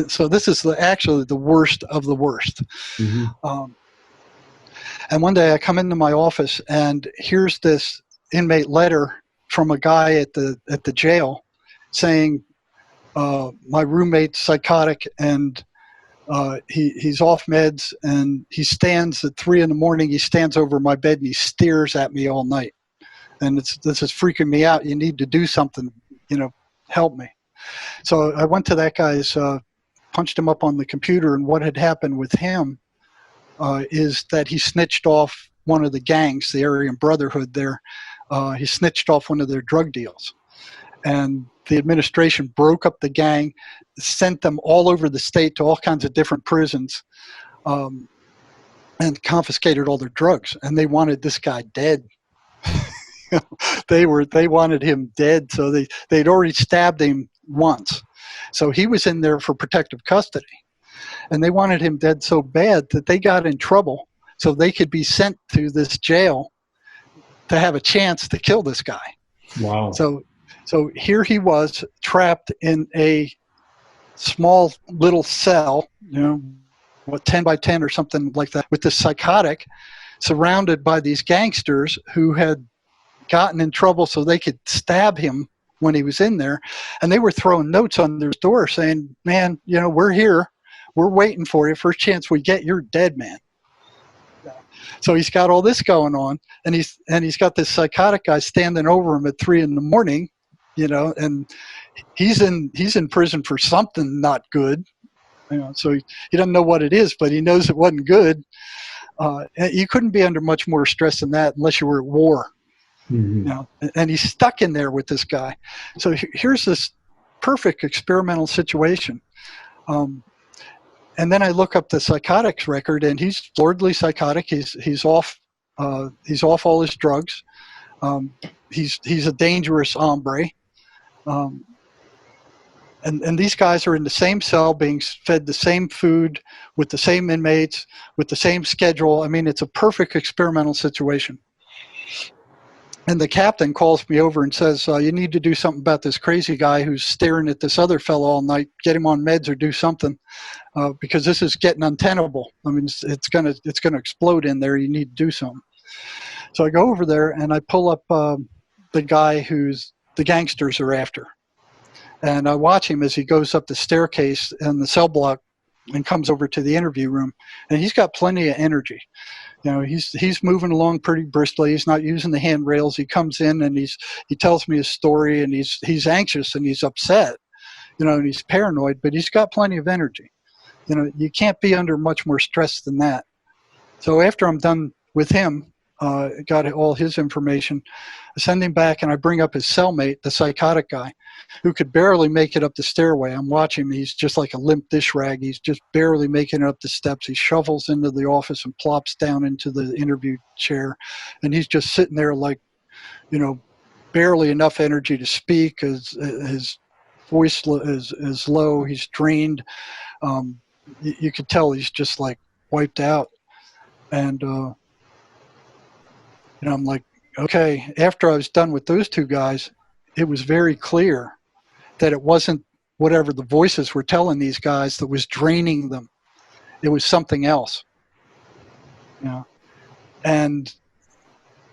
So this is actually the worst of the worst. Mm-hmm. And one day I come into my office, and here's this inmate letter from a guy at the jail saying, my roommate's psychotic, and he's off meds, and he stands at 3 a.m. He stands over my bed and he stares at me all night. And this is freaking me out. You need to do something, help me. So I went to that guy's, punched him up on the computer, and what had happened with him is that he snitched off one of the gangs, the Aryan Brotherhood there. He snitched off one of their drug deals. And the administration broke up the gang, sent them all over the state to all kinds of different prisons, and confiscated all their drugs. And they wanted this guy dead. They wanted him dead, so they'd already stabbed him once. So he was in there for protective custody. And they wanted him dead so bad that they got in trouble so they could be sent to this jail to have a chance to kill this guy. Wow. So here he was trapped in a small little cell, 10 by 10 or something like that, with this psychotic, surrounded by these gangsters who had gotten in trouble so they could stab him when he was in there. And they were throwing notes on their door saying, man, we're here. We're waiting for you. First chance we get, you're dead, man. So he's got all this going on, and he's got this psychotic guy standing over him at 3 a.m, and he's in prison for something not good. So he doesn't know what it is, but he knows it wasn't good. You couldn't be under much more stress than that unless you were at war. Mm-hmm. And he's stuck in there with this guy. So here's this perfect experimental situation. And then I look up the psychotics record, and he's floridly psychotic. He's off all his drugs. He's a dangerous hombre. And these guys are in the same cell, being fed the same food, with the same inmates, with the same schedule. I mean, it's a perfect experimental situation. And the captain calls me over and says, you need to do something about this crazy guy who's staring at this other fellow all night. Get him on meds or do something, because this is getting untenable. I mean, it's gonna explode in there. You need to do something. So I go over there and I pull up the guy who's the gangsters are after. And I watch him as he goes up the staircase in the cell block and comes over to the interview room. And he's got plenty of energy. You know, he's moving along pretty briskly. He's not using the handrails. He comes in and he tells me his story, and he's anxious and he's upset, you know, and he's paranoid, but he's got plenty of energy. You know, you can't be under much more stress than that. So after I'm done with him, got all his information, I send him back and I bring up his cellmate, the psychotic guy, who could barely make it up the stairway. I'm watching him. He's just like a limp dish rag. He's just barely making it up the steps. He shovels into the office and plops down into the interview chair. And he's just sitting there like, you know, barely enough energy to speak. His voice is low. He's drained. You could tell he's just like wiped out. And, you know, I'm like, okay, after I was done with those two guys, it was very clear that it wasn't whatever the voices were telling these guys that was draining them. It was something else. You know? And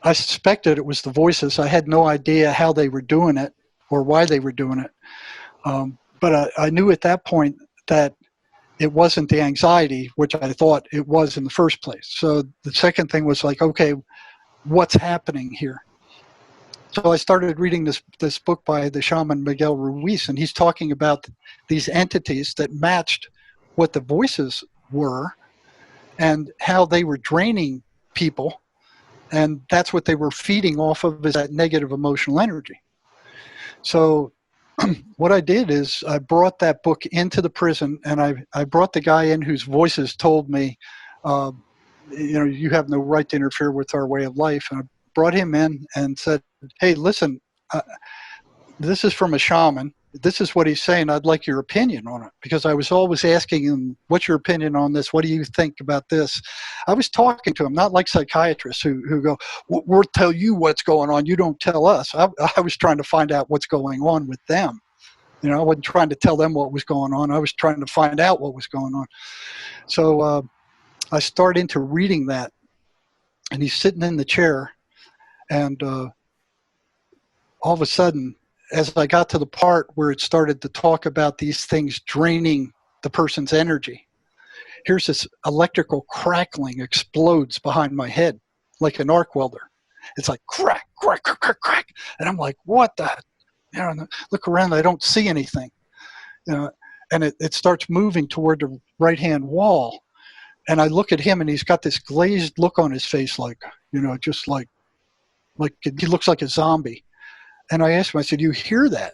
I suspected it was the voices. I had no idea how they were doing it or why they were doing it. But I knew at that point that it wasn't the anxiety, which I thought it was in the first place. So the second thing was like, okay, what's happening here? So I started reading this book by the shaman Miguel Ruiz, and he's talking about these entities that matched what the voices were and how they were draining people, and that's what they were feeding off of, is that negative emotional energy. So what I did is I brought that book into the prison, and I brought the guy in whose voices told me, you know, you have no right to interfere with our way of life. And I brought him in and said, hey, listen, this is from a shaman. This is what he's saying. I'd like your opinion on it, because I was always asking him, what's your opinion on this? What do you think about this? I was talking to him, not like psychiatrists who go, we'll tell you what's going on. You don't tell us. I was trying to find out what's going on with them. You know, I wasn't trying to tell them what was going on. I was trying to find out what was going on. So I start into reading that, and he's sitting in the chair, and all of a sudden, as I got to the part where it started to talk about these things draining the person's energy, here's this electrical crackling explodes behind my head like an arc welder. It's like crack, crack, crack, crack, crack. And I'm like, what the? You know, look around, I don't see anything. You know, and it starts moving toward the right-hand wall. And I look at him, and he's got this glazed look on his face, like, you know, just like he looks like a zombie. And I asked him, I said, you hear that?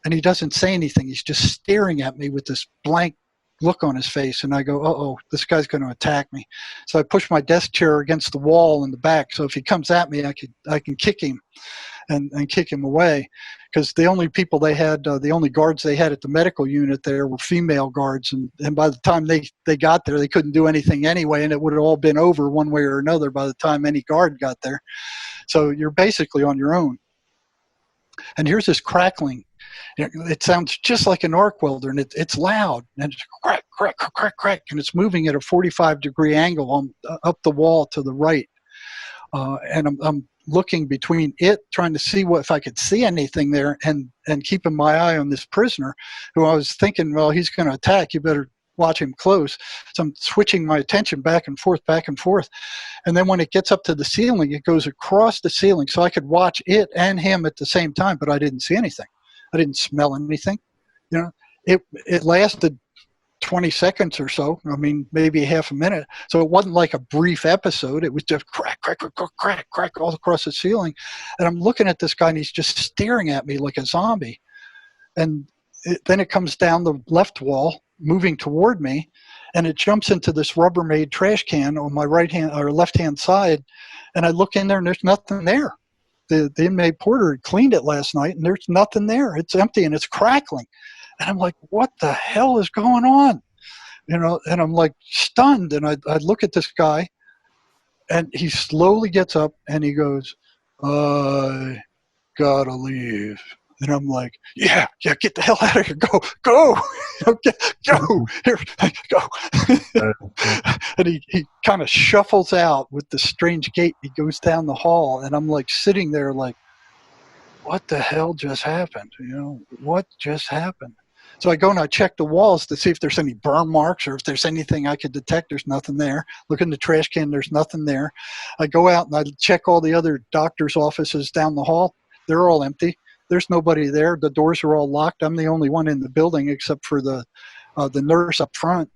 And he doesn't say anything. He's just staring at me with this blank look on his face. And I go, uh-oh, this guy's going to attack me. So I push my desk chair against the wall in the back. So if he comes at me, I can kick him and kick him away. Because the only people they had, the only guards they had at the medical unit there were female guards. And by the time they got there, they couldn't do anything anyway. And it would have all been over one way or another by the time any guard got there. So you're basically on your own. And here's this crackling. It sounds just like an arc welder, and it's loud, and it's crack, crack, crack, crack, and it's moving at a 45-degree angle up the wall to the right. And I'm looking between it, trying to see if I could see anything there, and keeping my eye on this prisoner, who I was thinking, well, he's going to attack. You better watch him close. So I'm switching my attention back and forth, back and forth. And then when it gets up to the ceiling, it goes across the ceiling, so I could watch it and him at the same time, but I didn't see anything. I didn't smell anything. You know, it lasted 20 seconds or so. I mean, maybe half a minute. So it wasn't like a brief episode. It was just crack, crack, crack, crack, crack, crack all across the ceiling. And I'm looking at this guy, and he's just staring at me like a zombie. And then it comes down the left wall, moving toward me, and it jumps into this Rubbermaid trash can on my right hand or left hand side. And I look in there, and there's nothing there. The inmate porter had cleaned it last night, and there's nothing there. It's empty, and it's crackling. And I'm like, what the hell is going on? You know, and I'm like stunned. And I look at this guy, and he slowly gets up, and he goes, I gotta leave. And I'm like, yeah, get the hell out of here. Go. Go. Here, go. And he kind of shuffles out with the strange gait. He goes down the hall, and I'm like sitting there like, what the hell just happened? What just happened? So I go and I check the walls to see if there's any burn marks or if there's anything I could detect. There's nothing there. Look in the trash can. There's nothing there. I go out and I check all the other doctors' offices down the hall. They're all empty. There's nobody there. The doors are all locked. I'm the only one in the building except for the nurse up front.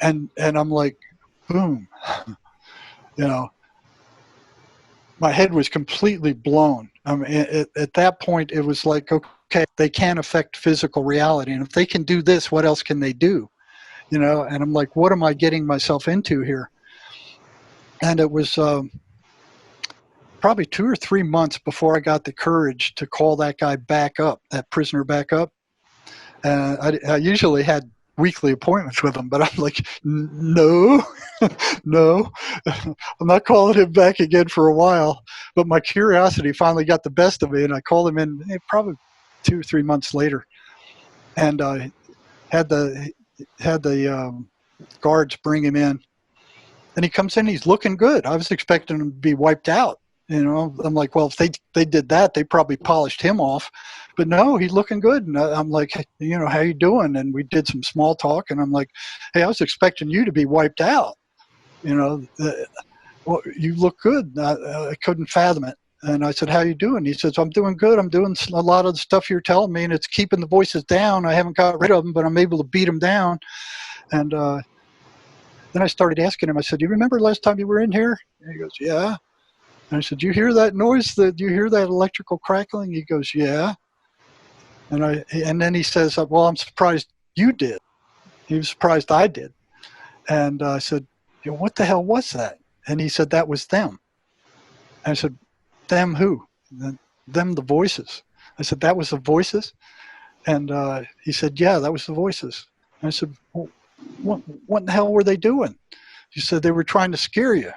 And I'm like, boom. My head was completely blown. I mean, at that point, it was like, okay, they can't affect physical reality. And if they can do this, what else can they do? And I'm like, what am I getting myself into here? And it was probably 2 or 3 months before I got the courage to call that guy back up, that prisoner back up. I usually had weekly appointments with him, but I'm like, no, I'm not calling him back again for a while. But my curiosity finally got the best of me, and I called him in probably 2 or 3 months later, and I had the guards bring him in, and he comes in, he's looking good. I was expecting him to be wiped out. I'm like, well, if they did that, they probably polished him off. But no, he's looking good. And I'm like, how you doing? And we did some small talk. And I'm like, hey, I was expecting you to be wiped out. Well, you look good. I couldn't fathom it. And I said, how you doing? He says, I'm doing good. I'm doing a lot of the stuff you're telling me, and it's keeping the voices down. I haven't got rid of them, but I'm able to beat them down. And then I started asking him, I said, do you remember last time you were in here? And he goes, yeah. And I said, do you hear that noise? Do you hear that electrical crackling? He goes, yeah. And then he says, well, I'm surprised you did. He was surprised I did. And I said, what the hell was that? And he said, that was them. And I said, them who? Them, the voices. I said, that was the voices? And he said, yeah, that was the voices. And I said, well, what in the hell were they doing? He said, they were trying to scare you.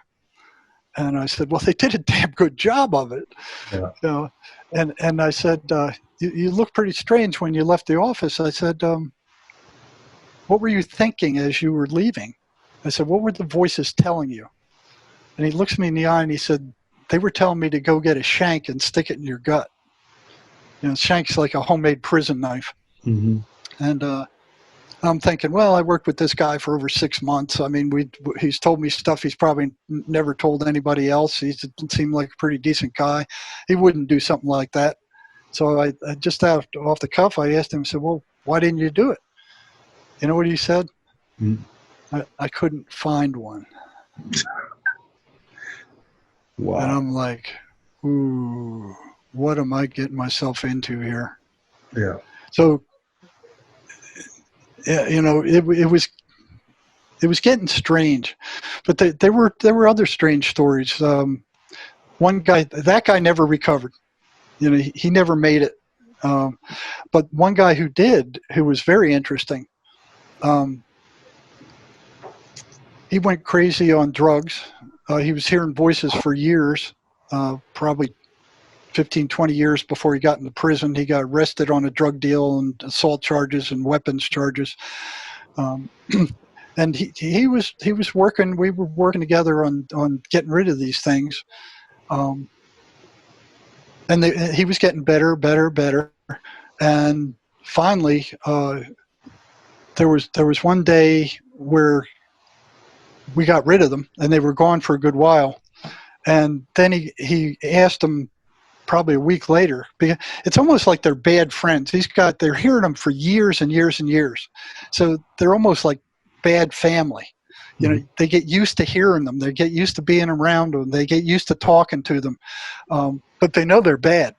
And I said, well, they did a damn good job of it. Yeah. And I said, you look pretty strange when you left the office. I said, what were you thinking as you were leaving? I said, what were the voices telling you? And he looks me in the eye and he said, they were telling me to go get a shank and stick it in your gut. Shank's like a homemade prison knife. Mm-hmm. And I'm thinking, well, I worked with this guy for over 6 months. I mean, he's told me stuff he's probably never told anybody else. He seemed like a pretty decent guy. He wouldn't do something like that. So I just off the cuff, I asked him, I said, well, why didn't you do it? You know what he said? I couldn't find one. Wow. And I'm like, ooh, what am I getting myself into here? Yeah. So, it was getting strange, but there were other strange stories. One guy, that guy never recovered. He never made it. But one guy who did, who was very interesting, he went crazy on drugs. He was hearing voices for years, probably 15, 20 years before he got into prison. He got arrested on a drug deal and assault charges and weapons charges. And he was working, we were working together on getting rid of these things. And he was getting better. And finally, there was one day where we got rid of them and they were gone for a good while. And then he asked them, probably a week later, because it's almost like they're bad friends. They're hearing them for years and years and years. So they're almost like bad family. They get used to hearing them. They get used to being around them. They get used to talking to them. But they know they're bad.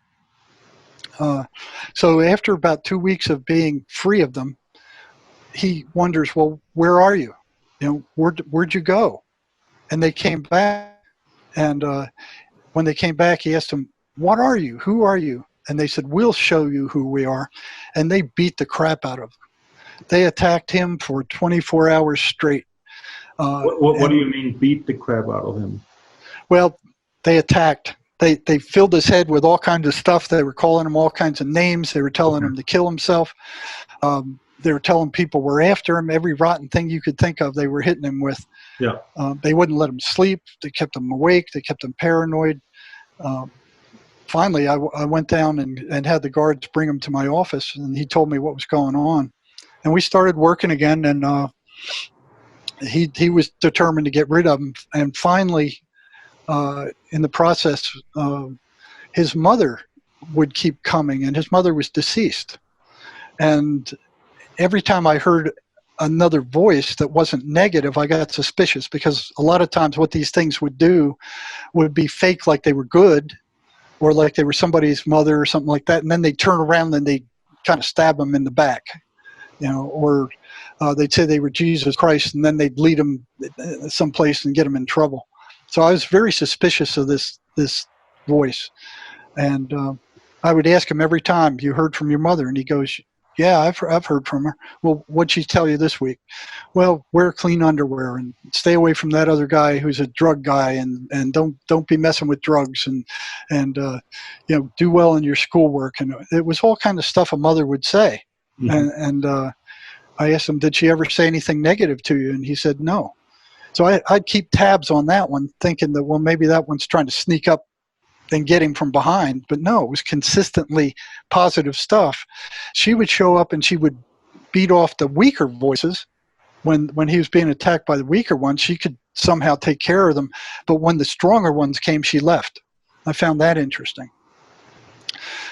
So after about 2 weeks of being free of them, he wonders, well, where are you? Where'd you go? And they came back. And when they came back, he asked them, what are you? Who are you? And they said, we'll show you who we are. And they beat the crap out of him. They attacked him for 24 hours straight. What do you mean beat the crap out of him? Well, they attacked. they filled his head with all kinds of stuff. They were calling him all kinds of names. They were telling him to kill himself. They were telling people were after him. Every rotten thing you could think of, they were hitting him with. Yeah. They wouldn't let him sleep. They kept him awake. They kept him paranoid. Finally, I went down and had the guards bring him to my office, and he told me what was going on. And we started working again, and he was determined to get rid of him. And finally, in the process, his mother would keep coming, and his mother was deceased. And every time I heard another voice that wasn't negative, I got suspicious, because a lot of times what these things would do would be fake, like they were good, or like they were somebody's mother or something like that, and then they'd turn around and they'd kind of stab them in the back, or they'd say they were Jesus Christ, and then they'd lead them someplace and get them in trouble. So I was very suspicious of this voice, and I would ask him every time, "You heard from your mother?" And he goes, "Yeah, I've heard from her." "Well, what'd she tell you this week?" "Well, wear clean underwear and stay away from that other guy who's a drug guy, and don't be messing with drugs, and do well in your schoolwork." And it was all kind of stuff a mother would say. Mm-hmm. And I asked him, "Did she ever say anything negative to you?" And he said no. So I'd keep tabs on that one, thinking that, well, maybe that one's trying to sneak up and get him from behind. But no, it was consistently positive stuff. She would show up and she would beat off the weaker voices. When he was being attacked by the weaker ones, she could somehow take care of them. But when the stronger ones came, she left. I found that interesting.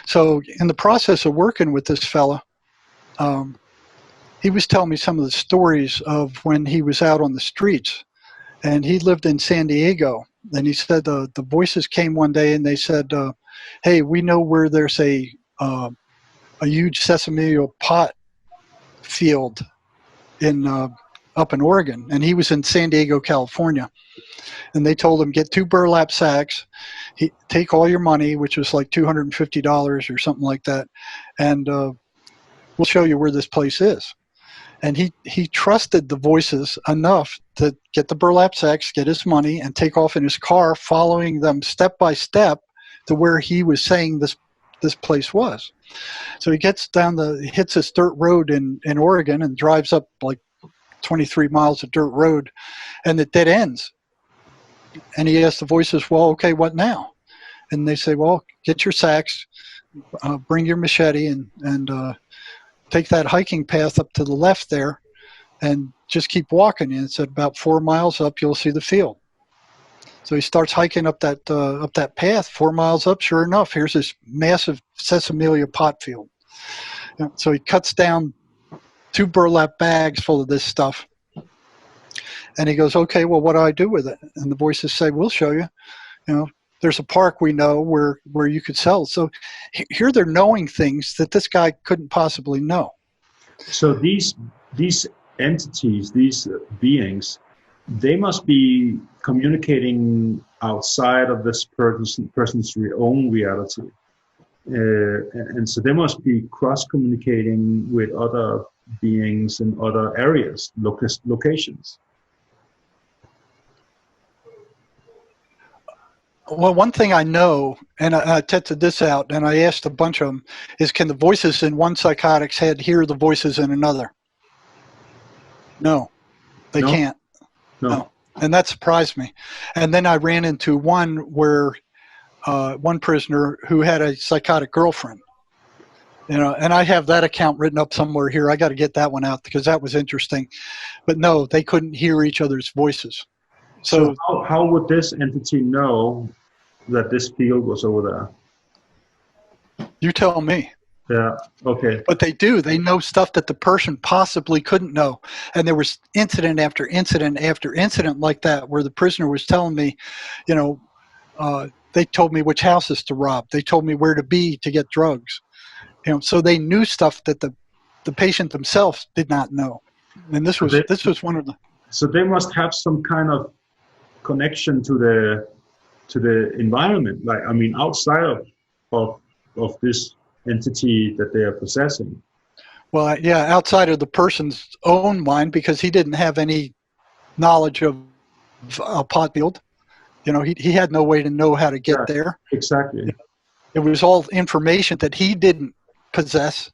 So in the process of working with this fella, he was telling me some of the stories of when he was out on the streets. And he lived in San Diego. And he said the voices came one day and they said, "Hey, we know where there's a huge sesame oil pot field up in Oregon." And he was in San Diego, California. And they told him, "Get 2 burlap sacks, take all your money," which was like $250 or something like that, "and we'll show you where this place is." And he trusted the voices enough to get the burlap sacks, get his money, and take off in his car, following them step by step to where he was saying this place was. So he gets hits this dirt road in Oregon and drives up like 23 miles of dirt road, and it dead ends. And he asks the voices, "Well, okay, what now?" And they say, "Well, get your sacks, bring your machete, and take that hiking path up to the left there, and just keep walking." And it's about 4 miles up, you'll see the field. So he starts hiking up that path. 4 miles up, sure enough, here's this massive sesamelia pot field. So he cuts down 2 burlap bags full of this stuff. And he goes, "Okay, well, what do I do with it?" And the voices say, "We'll show you. There's a park we know where you could sell." So here they're knowing things that this guy couldn't possibly know. So these entities, these beings, they must be communicating outside of this person's own reality. And so they must be cross-communicating with other beings in other areas, locations. Well, one thing I know, and I tested this out, and I asked a bunch of them, is can the voices in one psychotic's head hear the voices in another? No, they can't. No. And that surprised me. And then I ran into one where one prisoner who had a psychotic girlfriend. And I have that account written up somewhere here. I got to get that one out because that was interesting. But no, they couldn't hear each other's voices. So how would this entity know that this field was over there? You tell me. Yeah, okay. But they do. They know stuff that the person possibly couldn't know. And there was incident after incident after incident like that where the prisoner was telling me, they told me which houses to rob. They told me where to be to get drugs. So they knew stuff that the patient themselves did not know. And this was one of the. So they must have some kind of connection to the environment, outside of this entity that they are possessing. Well, yeah, outside of the person's own mind, because he didn't have any knowledge of a pot field. You know, he had no way to know how to get there. Exactly. It was all information that he didn't possess.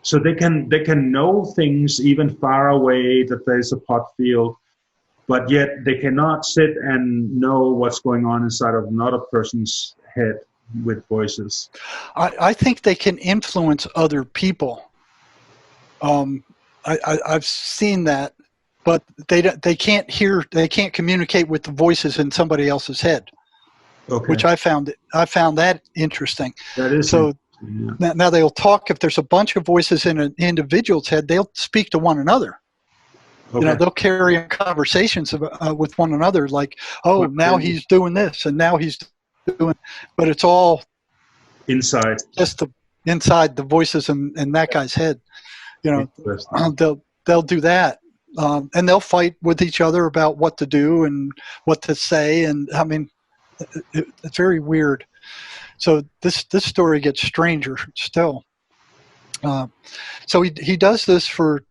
So they can know things even far away, that there's a pot field, but yet they cannot sit and know what's going on inside of another person's head with voices. I think they can influence other people. I've seen that, but they can't hear, they can't communicate with the voices in somebody else's head. Okay. Which I found that interesting. That is so. Yeah. Now they'll talk, if there's a bunch of voices in an individual's head, they'll speak to one another. Okay. You know, they'll carry on conversations with one another, like, oh, now he's doing this, and now he's doing, but it's all inside, just inside the voices in that guy's head. You know, they'll do that, and they'll fight with each other about what to do and what to say, and I mean, it's very weird. So this story gets stranger still. So he does this for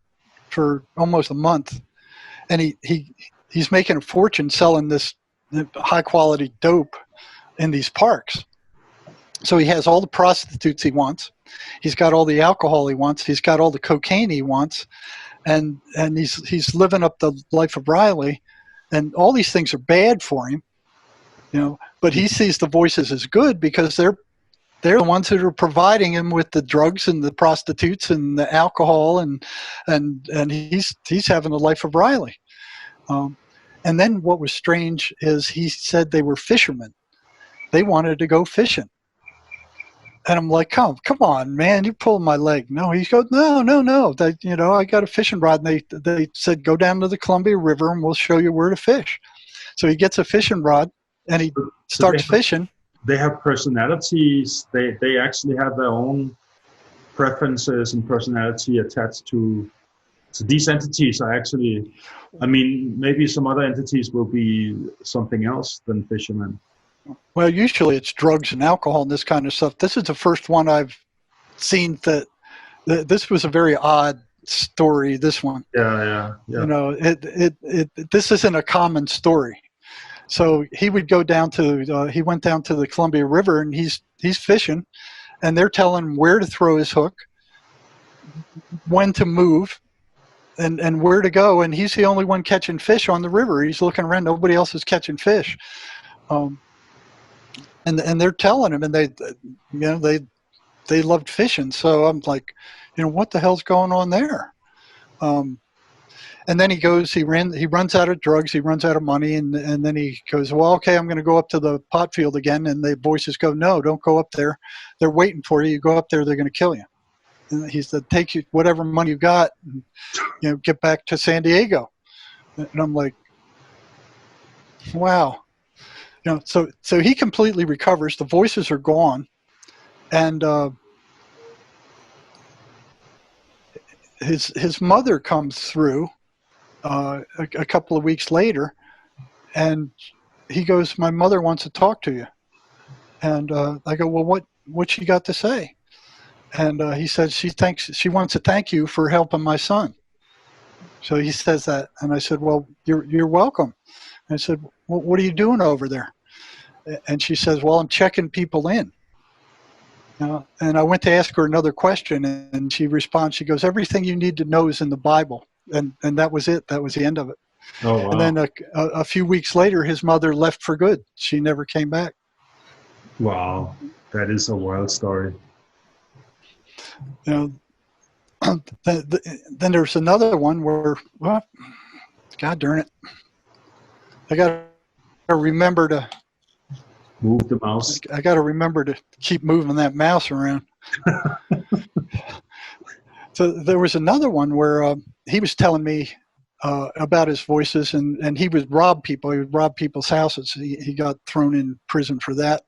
almost a month, and he's making a fortune selling this high quality dope in these parks. So he has all the prostitutes he wants, he's got all the alcohol he wants, he's got all the cocaine he wants, and he's living up the life of Riley, and all these things are bad for him. You know, but he sees the voices as good because they're the ones that are providing him with the drugs and the prostitutes and the alcohol, and he's having the life of Riley. And then what was strange is he said they were fishermen. They wanted to go fishing. And I'm like, come on, man, you're pulling my leg. No, he goes, no. You know, I got a fishing rod, and they said, go down to the Columbia River and we'll show you where to fish. So he gets a fishing rod and he starts fishing. They have personalities. They actually have their own preferences and personality attached to these entities. Are actually, I mean, maybe some other entities will be something else than fishermen. Well, usually it's drugs and alcohol and this kind of stuff. This is the first one I've seen that this was a very odd story. This one, yeah. You know, this isn't a common story. So he would go down to he went down to the Columbia River, and he's fishing, and they're telling him where to throw his hook, when to move, and where to go, and he's the only one catching fish on the river. He's looking around, nobody else is catching fish, and they're telling him, and they loved fishing. So I'm like, you know, what the hell's going on there? And then he goes, he runs out of drugs, he runs out of money, and then he goes, well, okay, I'm going to go up to the pot field again. And the voices go, no, don't go up there. They're waiting for you. You go up there, they're going to kill you. And he said, take you whatever money you got, and, you know, get back to San Diego. And I'm like, wow. You know, so he completely recovers. The voices are gone, and his mother comes through a couple of weeks later, and he goes, my mother wants to talk to you. And I go, well, what she got to say? And he said she wants to thank you for helping my son. So he says that, and I said, well, you're welcome. And I said, well, what are you doing over there? And she says, well, I'm checking people in. And I went to ask her another question, and she responds, she goes, everything you need to know is in the Bible. And that was it. That was the end of it. Oh, wow. And then a few weeks later, his mother left for good. She never came back. Wow. That is a wild story. You know, then there's another one where, well, God darn it, I got to remember to move the mouse. I got to remember to keep moving that mouse around. So there was another one where he was telling me about his voices, and he would rob people. He would rob people's houses. He got thrown in prison for that.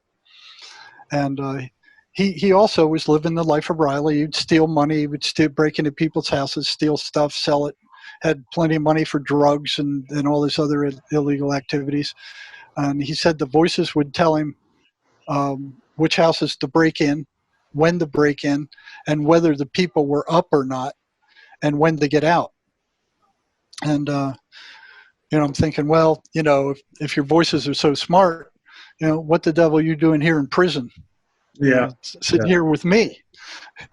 And he also was living the life of Riley. He'd steal money. He would break into people's houses, steal stuff, sell it. Had plenty of money for drugs and all this other illegal activities. And he said the voices would tell him which houses to break in, when to break in, and whether the people were up or not, and when to get out. And I'm thinking, well, if your voices are so smart, what the devil are you doing here in prison? Yeah. Sitting here with me.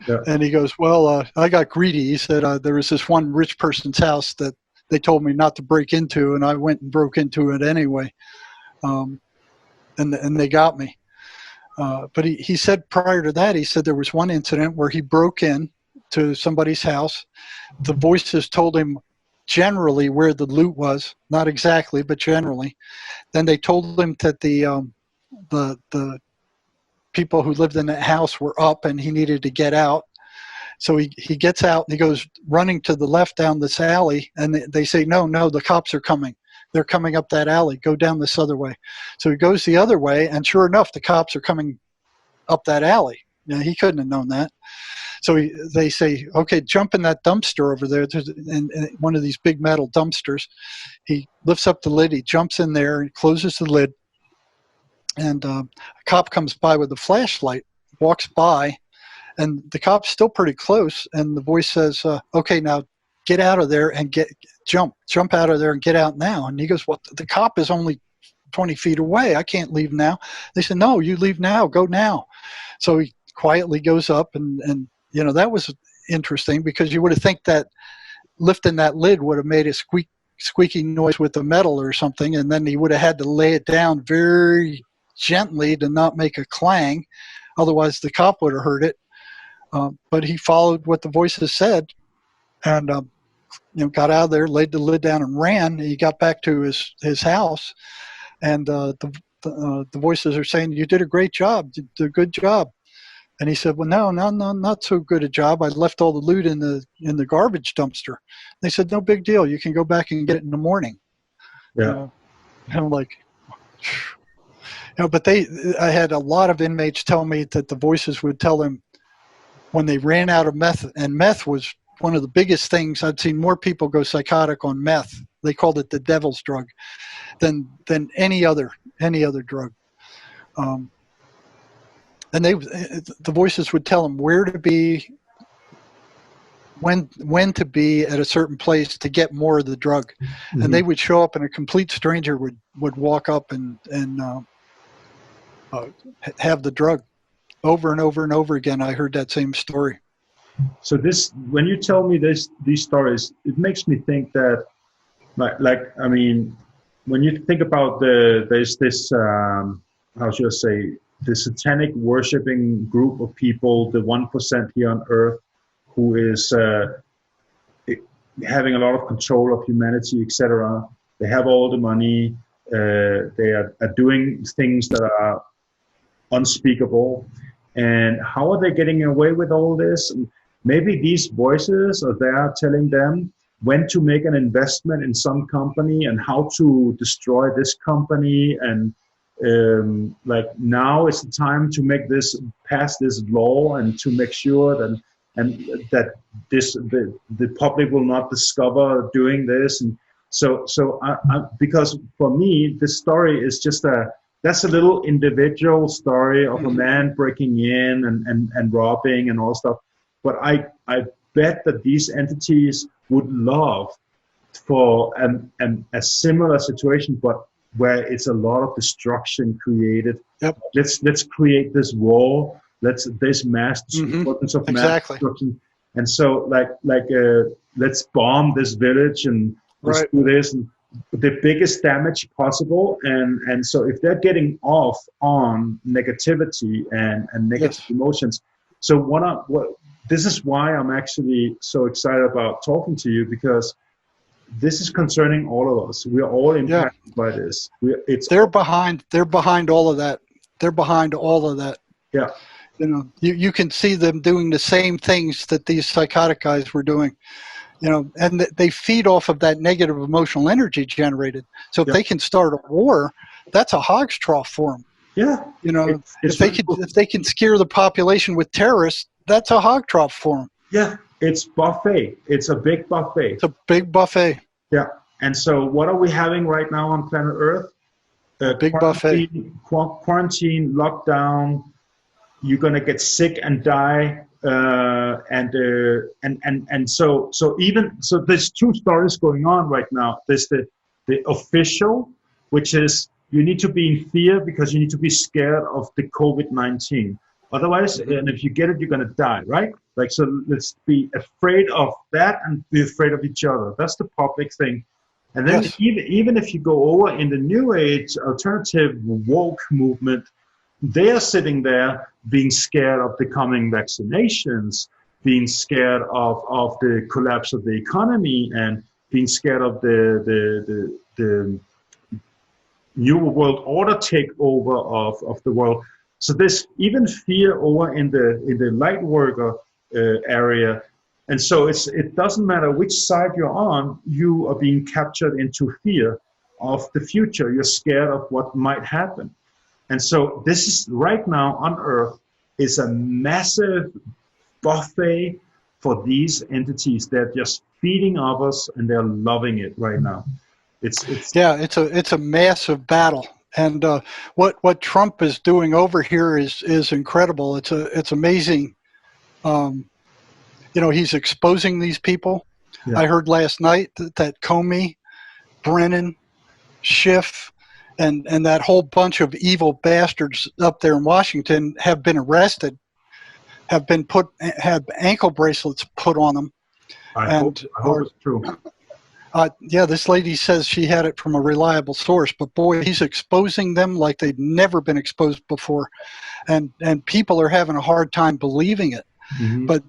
Yeah. And he goes, well, I got greedy. He said, there was this one rich person's house that they told me not to break into, and I went and broke into it anyway. And they got me. But he said prior to that, he said there was one incident where he broke in to somebody's house. The voices told him generally where the loot was, not exactly, but generally. Then they told him that the people who lived in that house were up and he needed to get out. So he gets out and he goes running to the left down this alley, and they say, no, the cops are coming. They're coming up that alley. Go down this other way. So he goes the other way, and sure enough, the cops are coming up that alley. Now, he couldn't have known that. So they say, okay, jump in that dumpster over there. There's one of these big metal dumpsters. He lifts up the lid. He jumps in there and closes the lid. And a cop comes by with a flashlight, walks by, and the cop's still pretty close. And the voice says, okay, now get out of there and jump out of there and get out now. And he goes, well, the cop is only 20 feet away. I can't leave now. They said, no, you leave now. Go now. So he quietly goes up, and that was interesting, because you would have think that lifting that lid would have made a squeaky noise with the metal or something, and then he would have had to lay it down very gently to not make a clang. Otherwise, the cop would have heard it. But he followed what the voices said, and got out of there, laid the lid down, and ran. He got back to his house, and the voices are saying, "You did a great job. You did a good job." And he said, "Well, no, not so good a job. I left all the loot in the garbage dumpster." They said, "No big deal. You can go back and get it in the morning." Yeah. And I'm like, but I had a lot of inmates tell me that the voices would tell them when they ran out of meth, and meth was one of the biggest things. I'd seen more people go psychotic on meth. They called it the devil's drug than any other drug. And the voices would tell them where to be, when to be at a certain place to get more of the drug. Mm-hmm. And they would show up, and a complete stranger would walk up and have the drug over and over and over again. I heard that same story. So when you tell me these stories, it makes me think that, I mean, when you think about there's this, how should I say, the satanic worshipping group of people, the 1% here on Earth, who is having a lot of control of humanity, etc. They have all the money. They are doing things that are unspeakable. And how are they getting away with all this? Maybe these voices are there telling them when to make an investment in some company and how to destroy this company, and now is the time to pass this law and to make sure that the public will not discover doing this. And so because for me this story is just that's a little individual story of a man breaking in and robbing and all stuff. But I bet that these entities would love for a similar situation, but where it's a lot of destruction created. Yep. Let's create this war. This mass importance of mass destruction. And so let's bomb this village and let's do this and the biggest damage possible. And so if they're getting off on negativity and negative emotions, so this is why I'm actually so excited about talking to you, because this is concerning all of us. We are all impacted by this. They're behind all of that. They're behind all of that. Yeah. You can see them doing the same things that these psychotic guys were doing, and they feed off of that negative emotional energy generated. So if they can start a war, that's a hog's trough for them. Yeah. If they can scare the population with terrorists, that's a hog trough for them. Yeah. It's buffet. It's a big buffet. It's a big buffet. Yeah. And so what are we having right now on planet Earth? Big buffet. Quarantine, lockdown. You're gonna get sick and die. And so there's two stories going on right now. There's the the official, which is you need to be in fear because you need to be scared of the COVID-19. Otherwise, and if you get it, you're going to die, right? Like, so let's be afraid of that and be afraid of each other. That's the public thing. And then even if you go over in the New Age alternative woke movement, they are sitting there being scared of the coming vaccinations, being scared of the collapse of the economy, and being scared of the new world order takeover of the world. So there's even fear over in the light worker area. And so it doesn't matter which side you're on, you are being captured into fear of the future. You're scared of what might happen. And so this is right now on Earth is a massive buffet for these entities. They're just feeding off us and they're loving it right now. It's a massive battle. And what Trump is doing over here is incredible. It's amazing. He's exposing these people. Yeah. I heard last night that Comey, Brennan, Schiff, and that whole bunch of evil bastards up there in Washington have been arrested, have ankle bracelets put on them. I hope it's true. This lady says she had it from a reliable source, but boy, he's exposing them like they've never been exposed before, and people are having a hard time believing it. Mm-hmm. But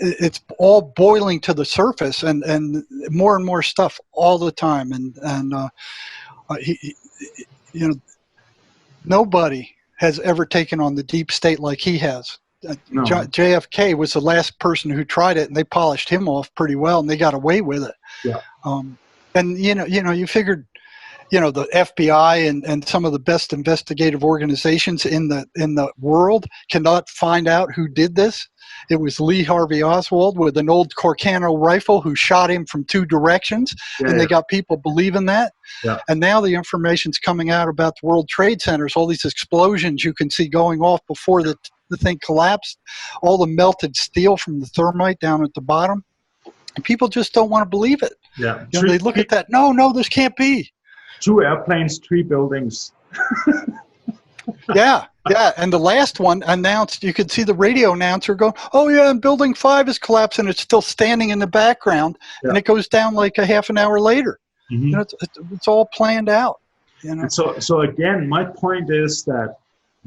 it's all boiling to the surface, and more stuff all the time, and nobody has ever taken on the deep state like he has. No. JFK was the last person who tried it, and they polished him off pretty well, and they got away with it. Yeah. And you figured, the FBI and some of the best investigative organizations in the world cannot find out who did this. It was Lee Harvey Oswald with an old Corcano rifle who shot him from 2 directions, and they got people believing that. Yeah. And now the information's coming out about the World Trade Centers, all these explosions you can see going off before the thing collapsed, all the melted steel from the thermite down at the bottom. And people just don't want to believe it. Yeah. They look at that, no, this can't be. 2 airplanes, 3 buildings. Yeah. And the last one announced, you could see the radio announcer going, oh yeah, and building 5 is collapsing. It's still standing in the background, and it goes down like a half an hour later. Mm-hmm. It's all planned out. And so again, my point is that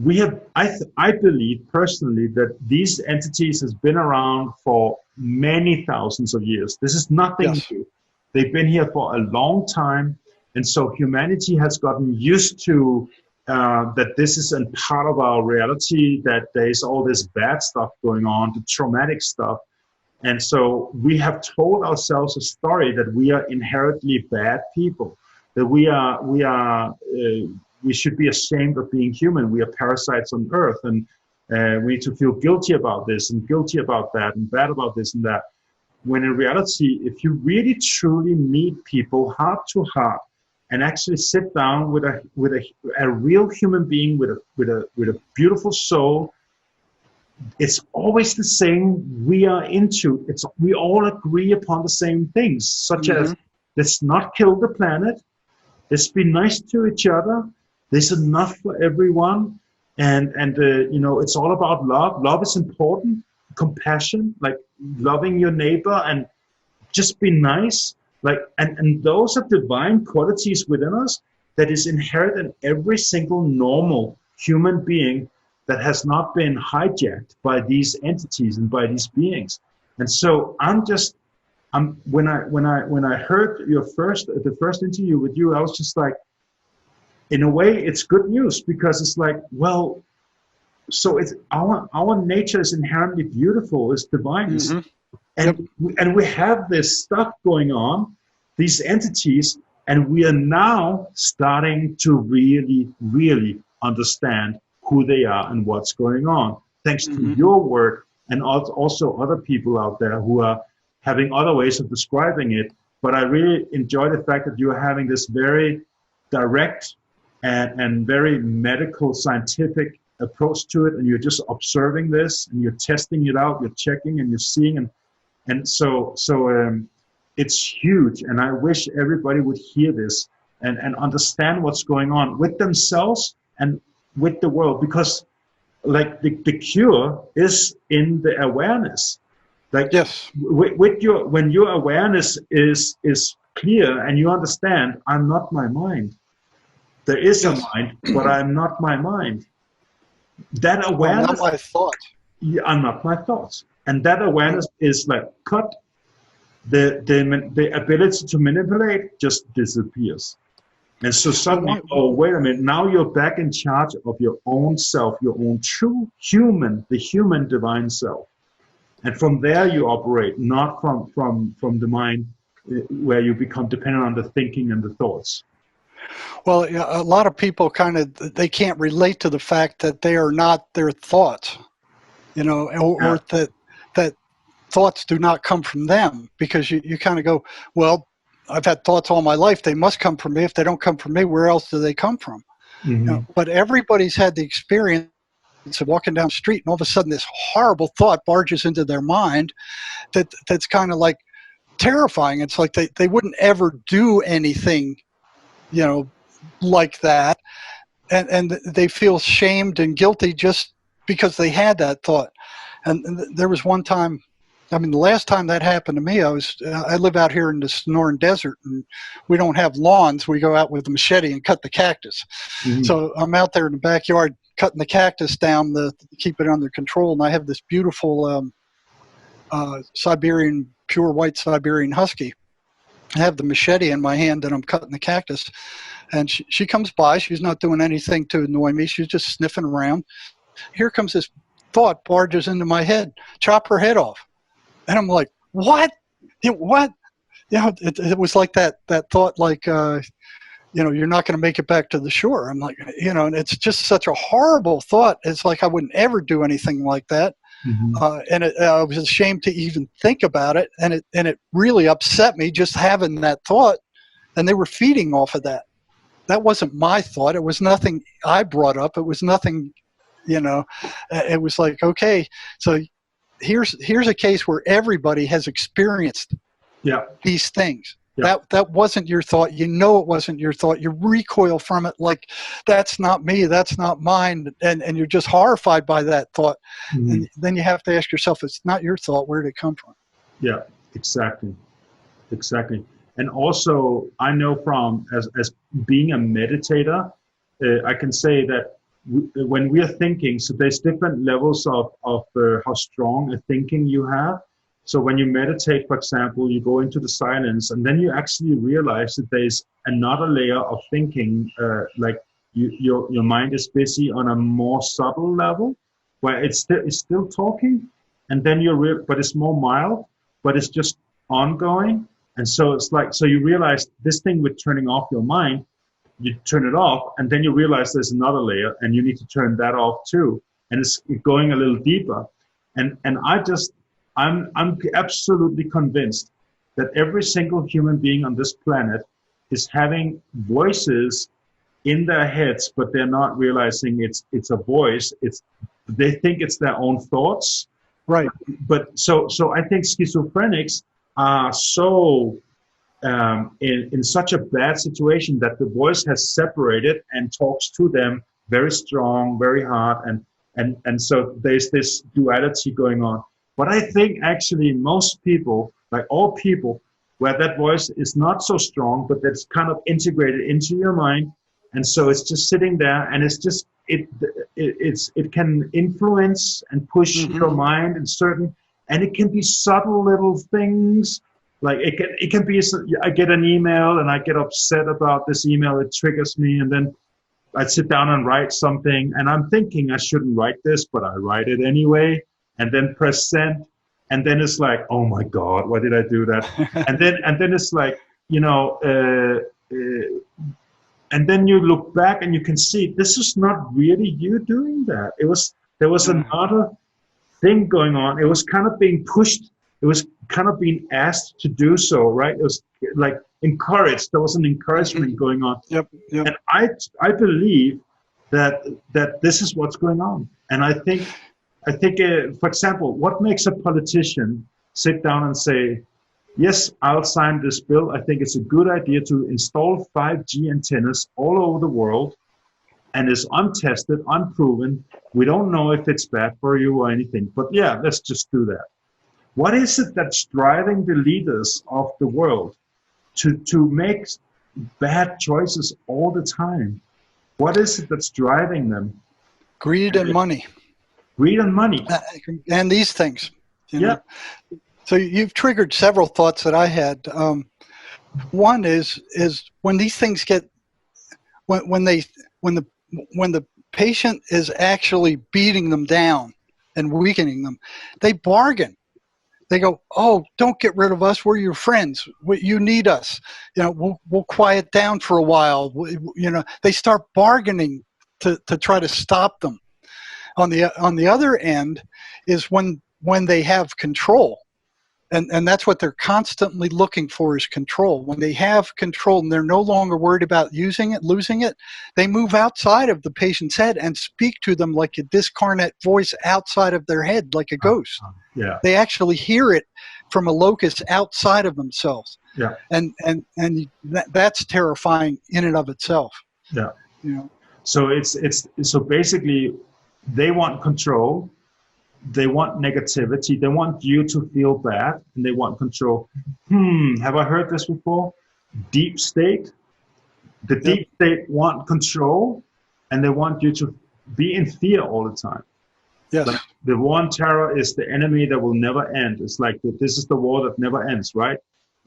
we have, I believe personally that these entities has been around for many thousands of years. This is nothing new. They've been here for a long time. And so humanity has gotten used to that this is a part of our reality, that there's all this bad stuff going on, the traumatic stuff. And so we have told ourselves a story that we are inherently bad people, that we should be ashamed of being human. We are parasites on Earth, and we need to feel guilty about this and guilty about that and bad about this and that. When in reality, if you really truly meet people heart to heart and actually sit down with a real human being with a beautiful soul, it's always the same. We all agree upon the same things, such as let's not kill the planet, let's be nice to each other. There's enough for everyone, and it's all about love. Love is important. Compassion, like loving your neighbor, and just be nice. Like and those are divine qualities within us that is inherent in every single normal human being that has not been hijacked by these entities and by these beings. And so when I heard the first interview with you, I was just like, in a way, it's good news, because it's like, well, so it's our nature is inherently beautiful, it's divine, and we have this stuff going on, these entities, and we are now starting to really, really understand who they are and what's going on, thanks to your work and also other people out there who are having other ways of describing it. But I really enjoy the fact that you are having this very direct and very medical, scientific approach to it, and you're just observing this and you're testing it out, you're checking and you're seeing, and so it's huge, and I wish everybody would hear this and understand what's going on with themselves and with the world, because like the cure is in the awareness. Like Yes. with your, when your awareness is clear and you understand, I'm not my mind. There is a mind, but I'm not my mind. That awareness, I'm not my thoughts. Yeah, I'm not my thoughts, and that awareness is like cut. The ability to manipulate just disappears. And so suddenly, oh, wait a minute, now you're back in charge of your own self, your own true human, the human divine self. And from there you operate, not from the mind where you become dependent on the thinking and the thoughts. Well, a lot of people they can't relate to the fact that they are not their thoughts, or that thoughts do not come from them, because you kind of go, well, I've had thoughts all my life. They must come from me. If they don't come from me, where else do they come from? Mm-hmm. But everybody's had the experience of walking down the street, and all of a sudden this horrible thought barges into their mind that's kind of like terrifying. It's like they wouldn't ever do anything, like that. And they feel shamed and guilty just because they had that thought. And there was one time, the last time that happened to me, I live out here in the Sonoran Desert, and we don't have lawns. We go out with a machete and cut the cactus. Mm-hmm. So I'm out there in the backyard cutting the cactus down to keep it under control, and I have this beautiful pure white Siberian husky. I have the machete in my hand, and I'm cutting the cactus, and she comes by. She's not doing anything to annoy me. She's just sniffing around. Here comes this thought, barges into my head: chop her head off. And I'm like, what? What? It was like that thought, like, you're not going to make it back to the shore. I'm like, and it's just such a horrible thought. It's like I wouldn't ever do anything like that. Mm-hmm. And I was ashamed to even think about it. And it really upset me just having that thought. And they were feeding off of that. That wasn't my thought. It was nothing I brought up. It was nothing, it was like, okay, so here's a case where everybody has experienced these things. Yeah. That wasn't your thought. It wasn't your thought. You recoil from it like, that's not me, that's not mine, and you're just horrified by that thought. Mm-hmm. And then you have to ask yourself, it's not your thought, where did it come from? Yeah, exactly. And also, I know from as being a meditator, I can say that when we are thinking, so there's different levels of how strong a thinking you have. So when you meditate, for example, you go into the silence, and then you actually realize that there's another layer of thinking, like your mind is busy on a more subtle level, where it's still talking, and then but it's more mild, but it's just ongoing. And so it's like, so you realize this thing with turning off your mind, you turn it off, and then you realize there's another layer, and you need to turn that off too. And it's going a little deeper. And I'm absolutely convinced that every single human being on this planet is having voices in their heads, but they're not realizing it's a voice. They think it's their own thoughts. Right. But so I think schizophrenics are so in such a bad situation that the voice has separated and talks to them very strong, very hard, and so there's this duality going on. But I think actually most people, like all people, where that voice is not so strong, but that's kind of integrated into your mind, and so it's just sitting there, and it's just it can influence and push your mind in certain, and it can be subtle little things. Like it can be, I get an email and I get upset about this email, it triggers me, and then I sit down and write something, and I'm thinking I shouldn't write this, but I write it anyway, and then press send, and then it's like, oh my God, why did I do that? and then it's like, and then you look back and you can see this is not really you doing that. There was another thing going on. It was kind of being pushed. It was kind of being asked to do so, right? It was like encouraged. There was an encouragement going on. Yep. And I believe that this is what's going on. And I think, for example, what makes a politician sit down and say, Yes, I'll sign this bill. I think it's a good idea to install 5G antennas all over the world, and it's untested, unproven. We don't know if it's bad for you or anything, but yeah, let's just do that. What is it that's driving the leaders of the world to make bad choices all the time? What is it that's driving them? Greed and money. Greed and money. And these things. Yeah. So you've triggered several thoughts that I had. One is when these things get, when the patient is actually beating them down and weakening them, they bargain. They go, oh, don't get rid of us. We're your friends. You need us. We'll quiet down for a while. They start bargaining to try to stop them. On the other end is when they have control, and that's what they're constantly looking for, is control. When they have control and they're no longer worried about losing it, they move outside of the patient's head and speak to them like a discarnate voice outside of their head, like a ghost. Yeah. They actually hear it from a locus outside of themselves. Yeah. And that's terrifying in and of itself. Yeah. So so basically they want control. They want negativity. They want you to feel bad, and they want control. Have I heard this before? Deep state. The deep state want control, and they want you to be in fear all the time. Yes. Like the war on terror is the enemy that will never end. It's like this is the war that never ends, right?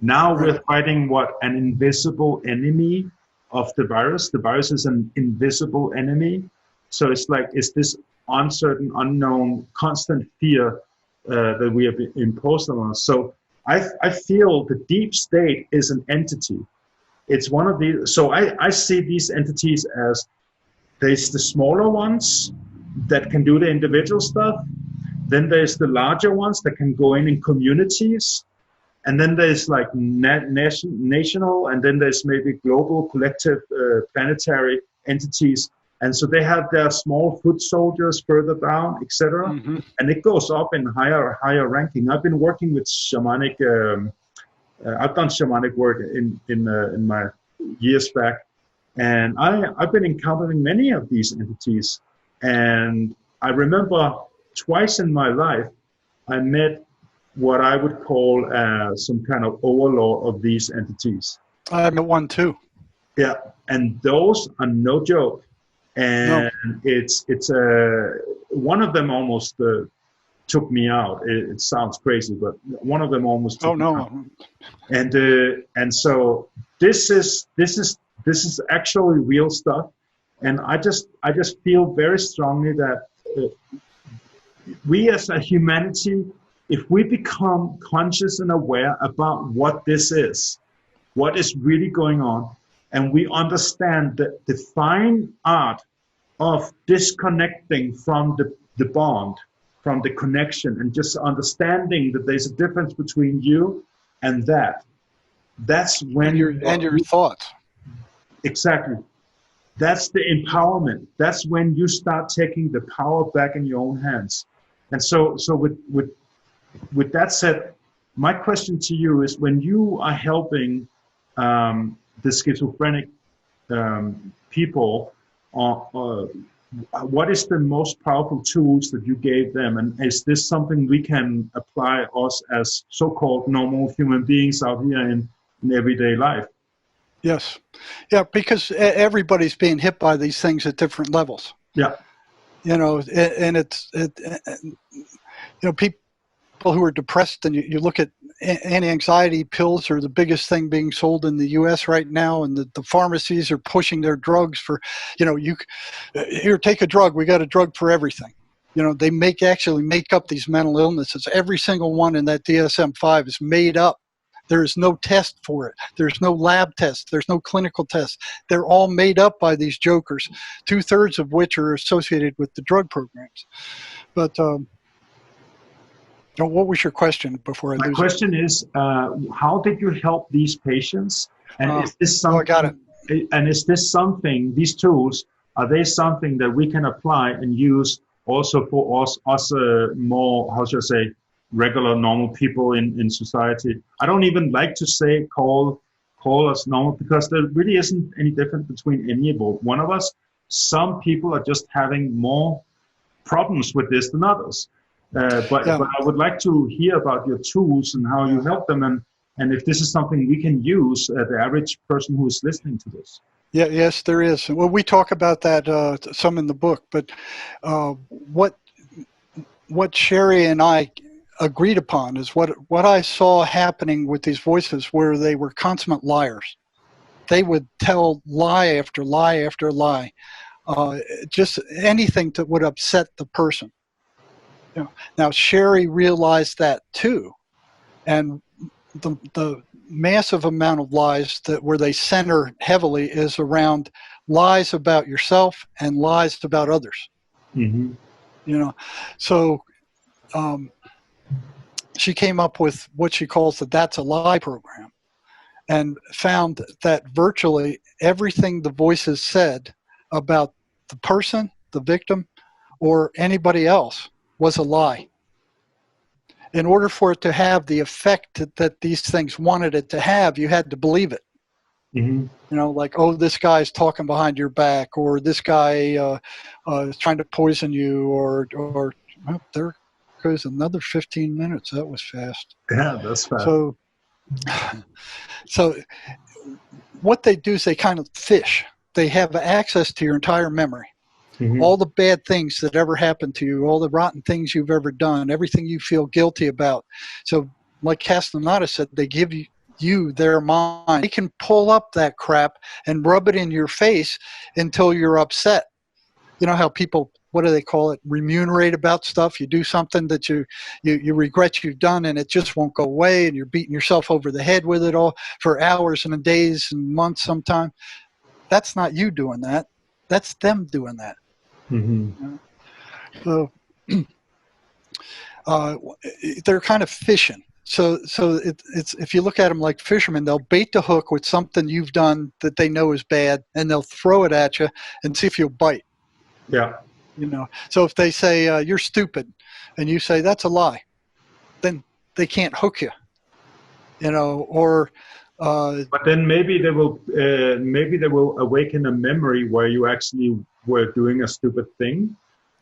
Now we're fighting an invisible enemy of the virus. The virus is an invisible enemy. So it's this uncertain, unknown, constant fear that we have imposed on us. So I feel the deep state is an entity. It's one of these. So I see these entities as there's the smaller ones that can do the individual stuff. Then there's the larger ones that can go in communities. And then there's like national, and then there's maybe global, collective, planetary entities. And so they have their small foot soldiers further down, etc. Mm-hmm. And it goes up in higher ranking. I've been working with shamanic. I've done shamanic work in my years back, and I've been encountering many of these entities. And I remember twice in my life, I met what I would call some kind of overlord of these entities. I met one too. Yeah, and those are no joke. And it's one of them almost took me out. It sounds crazy, but one of them almost took me out. And so this is actually real stuff. And I just feel very strongly that we as a humanity, if we become conscious and aware about what this is, what is really going on, and we understand the fine art of disconnecting from the bond, from the connection, and just understanding that there's a difference between you and that's when your thoughts. Exactly. That's the empowerment. That's when you start taking the power back in your own hands. And so with that said, my question to you is, when you are helping the schizophrenic people, what is the most powerful tools that you gave them? And is this something we can apply us as so-called normal human beings out here in everyday life? Yes. Yeah, because everybody's being hit by these things at different levels. Yeah. And people who are depressed, and you look at anti-anxiety pills are the biggest thing being sold in the U.S. right now, and the pharmacies are pushing their drugs for, here, take a drug. We got a drug for everything. They actually make up these mental illnesses. Every single one in that DSM-5 is made up. There is no test for it. There's no lab test. There's no clinical test. They're all made up by these jokers, 2/3 of which are associated with the drug programs. But what was your question before I lose it? My question is, how did you help these patients? And is this something? I got it. And is this something? These tools, are they something that we can apply and use also for us more? How should I say? regular, normal people in society. I don't even like to say call us normal, because there really isn't any difference between any one of us. Some people are just having more problems with this than others. But I would like to hear about your tools and how you help them, and if this is something we can use, the average person who is listening to this. Yeah, yes, there is. Well, we talk about that some in the book, but what Gerry and I agreed upon is what I saw happening with these voices, where they were consummate liars. They would tell lie after lie after lie, just anything that would upset the person. You know, now, Gerry realized that too, and the massive amount of lies where they center heavily is around lies about yourself and lies about others. Mm-hmm. You know, so she came up with what she calls the "That's a Lie" program, and found that virtually everything the voices said about the person, the victim, or anybody else was a lie. In order for it to have the effect that these things wanted it to have, you had to believe it. Mm-hmm. You know, like, oh, this guy's talking behind your back, or this guy is trying to poison you, or well, there goes another 15 minutes. That was fast. Yeah, that's fast. So what they do is they kind of fish. They have access to your entire memory. Mm-hmm. All the bad things that ever happened to you, all the rotten things you've ever done, everything you feel guilty about. So like Castaneda said, they give you their mind. They can pull up that crap and rub it in your face until you're upset. You know how people, what do they call it, remunerate about stuff? You do something that you regret you've done, and it just won't go away, and you're beating yourself over the head with it all for hours and days and months sometimes. That's not you doing that. That's them doing that. Mm-hmm. So they're kind of fishing. So it's if you look at them like fishermen, they'll bait the hook with something you've done that they know is bad, and they'll throw it at you and see if you'll bite. Yeah. You know. So if they say you're stupid, and you say that's a lie, then they can't hook you. You know, or. But then maybe they will awaken a memory where you actually were doing a stupid thing,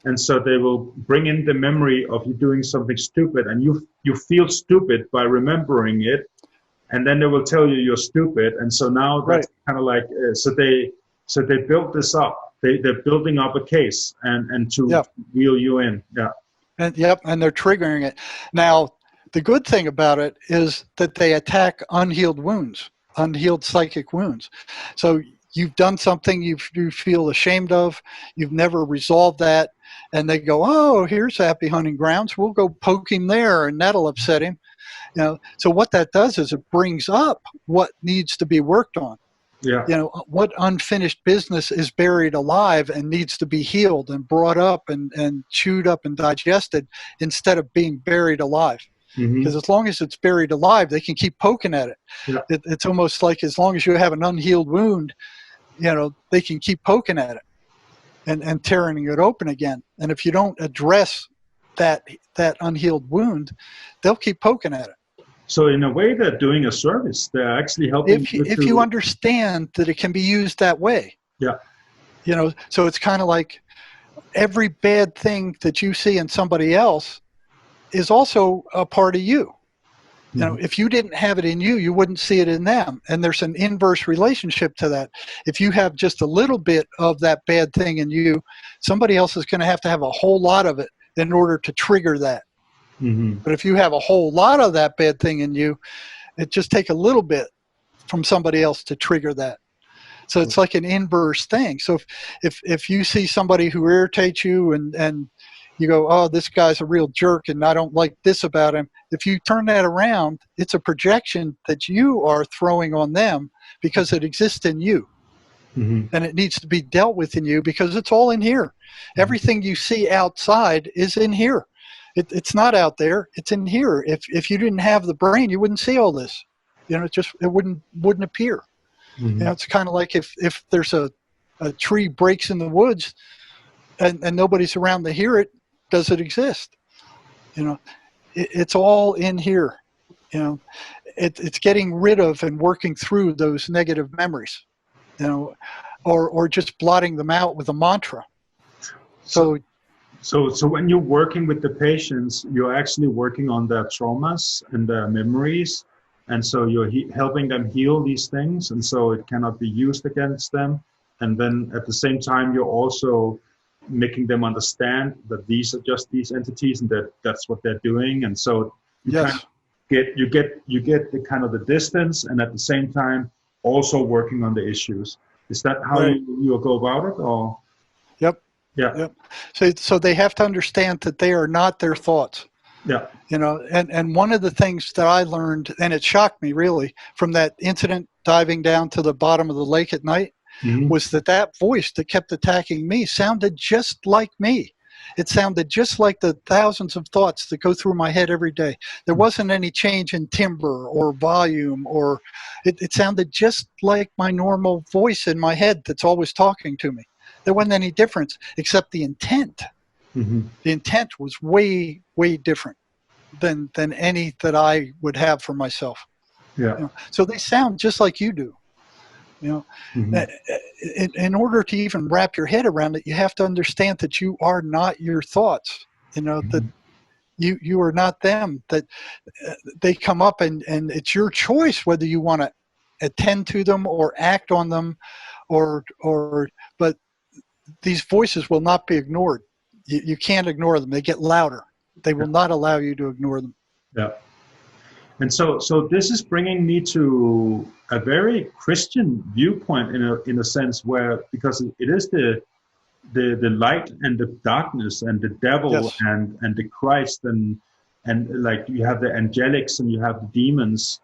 and so they will bring in the memory of you doing something stupid, and you feel stupid by remembering it, and then they will tell you you're stupid, and so now that's kind of like so they built this up. They're building up a case and to reel you in. Yeah. And they're triggering it now. The good thing about it is that they attack unhealed wounds, unhealed psychic wounds. So you've done something you feel ashamed of, you've never resolved that, and they go, oh, here's Happy Hunting Grounds, we'll go poke him there, and that'll upset him. You know, so what that does is it brings up what needs to be worked on. Yeah. You know, what unfinished business is buried alive and needs to be healed and brought up and chewed up and digested instead of being buried alive. Because as long as it's buried alive, they can keep poking at it. Yeah. It's almost like as long as you have an unhealed wound, you know, they can keep poking at it and tearing it open again. And if you don't address that unhealed wound, they'll keep poking at it. So in a way, they're doing a service. They're actually helping. If you understand that it can be used that way. Yeah. You know, so it's kind of like every bad thing that you see in somebody else is also a part of you. You know, if you didn't have it in you, you wouldn't see it in them. And there's an inverse relationship to that. If you have just a little bit of that bad thing in you, somebody else is going to have a whole lot of it in order to trigger that. But if you have a whole lot of that bad thing in you, it just takes a little bit from somebody else to trigger that. So it's like an inverse thing. So if you see somebody who irritates you and you go, oh, this guy's a real jerk and I don't like this about him. If you turn that around, it's a projection that you are throwing on them because it exists in you. And it needs to be dealt with in you because it's all in here. Everything you see outside is in here. It's not out there. It's in here. If you didn't have the brain, you wouldn't see all this. You know, it wouldn't appear. You know, it's kind of like if there's a tree breaks in the woods and nobody's around to hear it, does it exist? You know, it's all in here. You know, it's getting rid of and working through those negative memories, you know, or just blotting them out with a mantra. So when you're working with the patients, you're actually working on their traumas and their memories, and so you're helping them heal these things, and so it cannot be used against them. And then at the same time, you're also making them understand that these are just these entities, and that's what they're doing. And so you kind of you get the kind of the distance, and at the same time also working on the issues. Is that how you go about it, or? Yep. Yeah. Yep. So they have to understand that they are not their thoughts. Yeah. You know, and one of the things that I learned, and it shocked me really, from that incident diving down to the bottom of the lake at night, was that voice that kept attacking me sounded just like me. It sounded just like the thousands of thoughts that go through my head every day. There wasn't any change in timbre or volume, or it sounded just like my normal voice in my head that's always talking to me. There wasn't any difference except the intent. The intent was way, way different than any that I would have for myself. Yeah. You know? So they sound just like you do. You know, in order to even wrap your head around it, you have to understand that you are not your thoughts. You know, that you are not them. That they come up and it's your choice whether you want to attend to them or act on them, but these voices will not be ignored. You can't ignore them. They get louder. They will not allow you to ignore them. Yeah. And so this is bringing me to a very Christian viewpoint in a sense, where because it is the light and the darkness and the devil and the Christ and like you have the angelics and you have the demons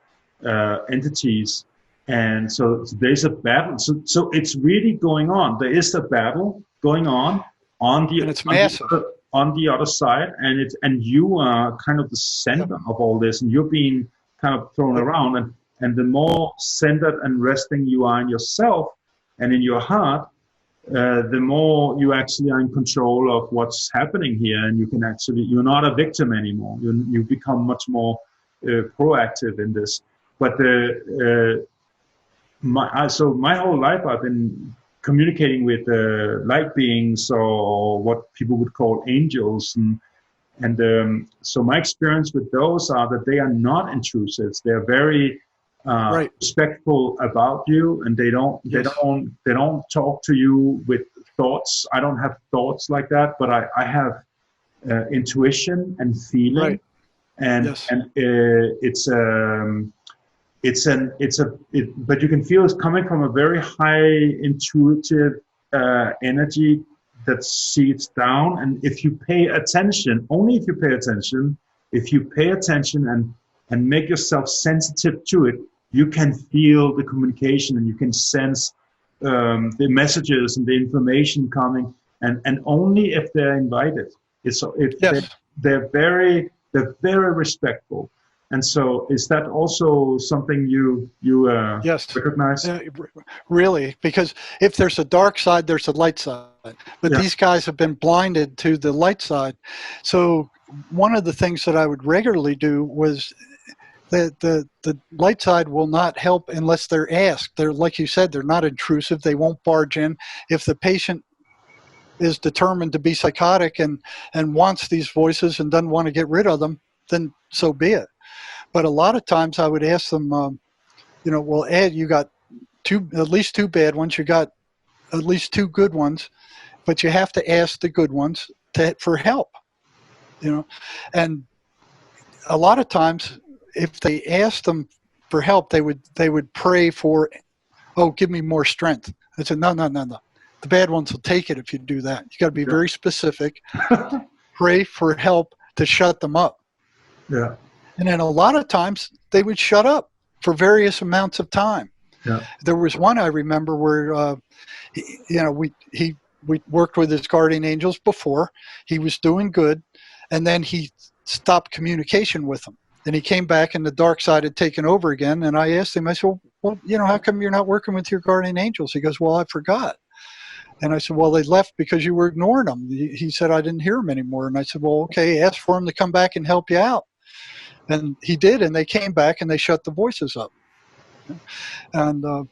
entities, and so there's a battle. So it's really going on. There is a battle going on the and it's massive. On the other side, and you are kind of the center of all this, and you're being kind of thrown around, and the more centered and resting you are in yourself and in your heart, the more you actually are in control of what's happening here, and you can actually, you're not a victim anymore. You become much more proactive in this. But so my whole life I've been communicating with light beings, or what people would call angels, and so my experience with those are that they are not intrusive. They're very respectful about you, and they don't talk to you with thoughts. I don't have thoughts like that, but I have intuition and feeling, and but you can feel it's coming from a very high intuitive energy that seeds down. And if you pay attention, only if you pay attention and make yourself sensitive to it, you can feel the communication and you can sense the messages and the information coming, and only if they're invited. They're very respectful. And so, is that also something you recognize? Really, because if there's a dark side, there's a light side. But these guys have been blinded to the light side. So one of the things that I would regularly do was that the light side will not help unless they're asked. They're, like you said, they're not intrusive. They won't barge in. If the patient is determined to be psychotic and wants these voices and doesn't want to get rid of them, then so be it. But a lot of times I would ask them, well, Ed, you got at least two bad ones. You got at least two good ones, but you have to ask the good ones for help, And a lot of times, if they asked them for help, they would pray for, oh, give me more strength. I said, no. The bad ones will take it if you do that. You got to be very specific. Pray for help to shut them up. Yeah. And then a lot of times they would shut up for various amounts of time. Yeah. There was one I remember where, we worked with his guardian angels before. He was doing good, and then he stopped communication with them. And he came back, and the dark side had taken over again. And I asked him, I said, well, how come you're not working with your guardian angels? He goes, well, I forgot. And I said, well, they left because you were ignoring them. He said, I didn't hear them anymore. And I said, well, okay, ask for them to come back and help you out. And he did, and they came back and they shut the voices up. And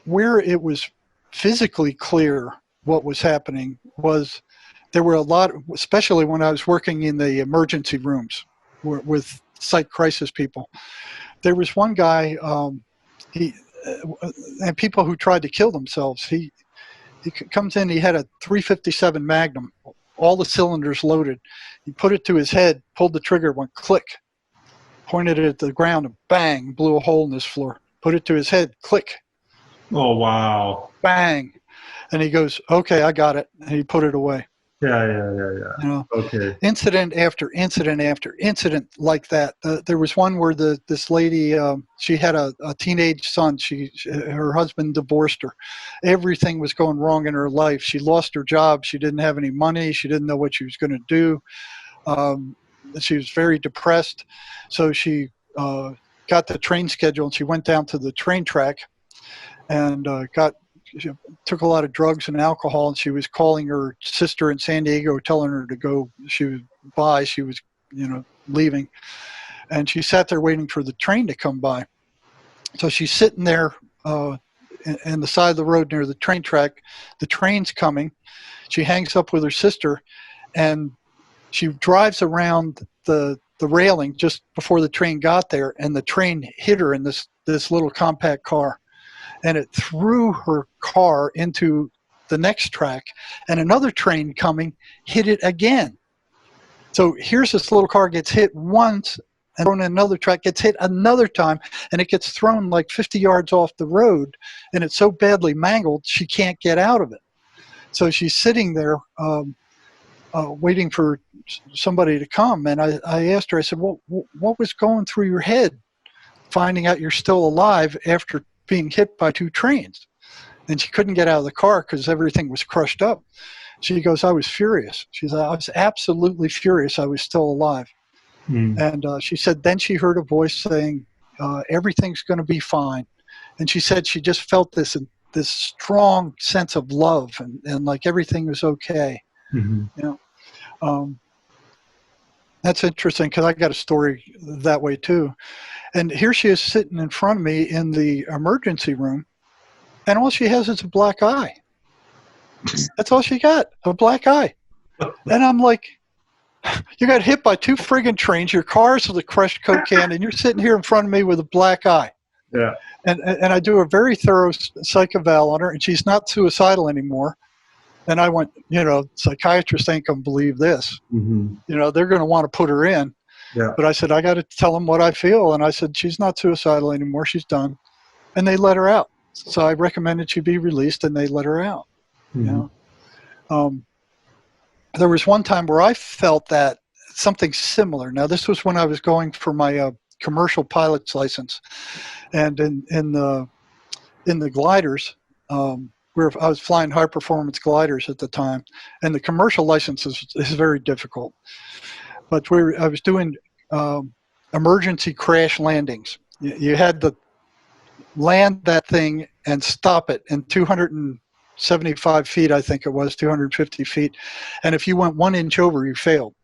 where it was physically clear what was happening was there were a lot, especially when I was working in the emergency rooms with psych crisis people. There was one guy, and people who tried to kill themselves. He comes in, he had a .357 Magnum, all the cylinders loaded. He put it to his head, pulled the trigger, went click, pointed it at the ground, and bang, blew a hole in his floor. Put it to his head, click. Oh, wow. Bang. And he goes, okay, I got it. And he put it away. Yeah. You know, Okay. incident after incident after incident like that. There was one where this lady, she had a teenage son. Her husband divorced her. Everything was going wrong in her life. She lost her job. She didn't have any money. She didn't know what she was going to do. She was very depressed. So she got the train schedule, and she went down to the train track and she took a lot of drugs and alcohol, and she was calling her sister in San Diego, telling her to go. She was leaving, and she sat there waiting for the train to come by. So she's sitting there in the side of the road near the train track. The train's coming. She hangs up with her sister, and she drives around the railing just before the train got there, and the train hit her in this little compact car. And it threw her car into the next track, and another train coming hit it again. So here's this little car gets hit once, and thrown in another track, gets hit another time, and it gets thrown like 50 yards off the road, and it's so badly mangled she can't get out of it. So she's sitting there waiting for somebody to come, and I asked her, I said, well, what was going through your head finding out you're still alive after being hit by two trains? And she couldn't get out of the car because everything was crushed up. She goes, I was furious. She said, I was absolutely furious I was still alive. And she said, then she heard a voice saying, everything's going to be fine. And she said she just felt this strong sense of love and like everything was okay. You know, that's interesting because I got a story that way too. And here she is sitting in front of me in the emergency room, and all she has is a black eye. That's all she got, a black eye. And I'm like, you got hit by two friggin' trains, your car's with a crushed Coke can, and you're sitting here in front of me with a black eye. Yeah. And I do a very thorough psych eval on her, and she's not suicidal anymore. And I went, psychiatrists ain't going to believe this. They're going to want to put her in. Yeah. But I said, I got to tell them what I feel. And I said, she's not suicidal anymore. She's done. And they let her out. So I recommended she be released, and they let her out. There was one time where I felt that something similar. Now, this was when I was going for my commercial pilot's license. And in the gliders, where I was flying high-performance gliders at the time, and the commercial license is very difficult. But I was doing emergency crash landings. You had to land that thing and stop it in 275 feet, I think it was, 250 feet. And if you went 1 inch over, you failed.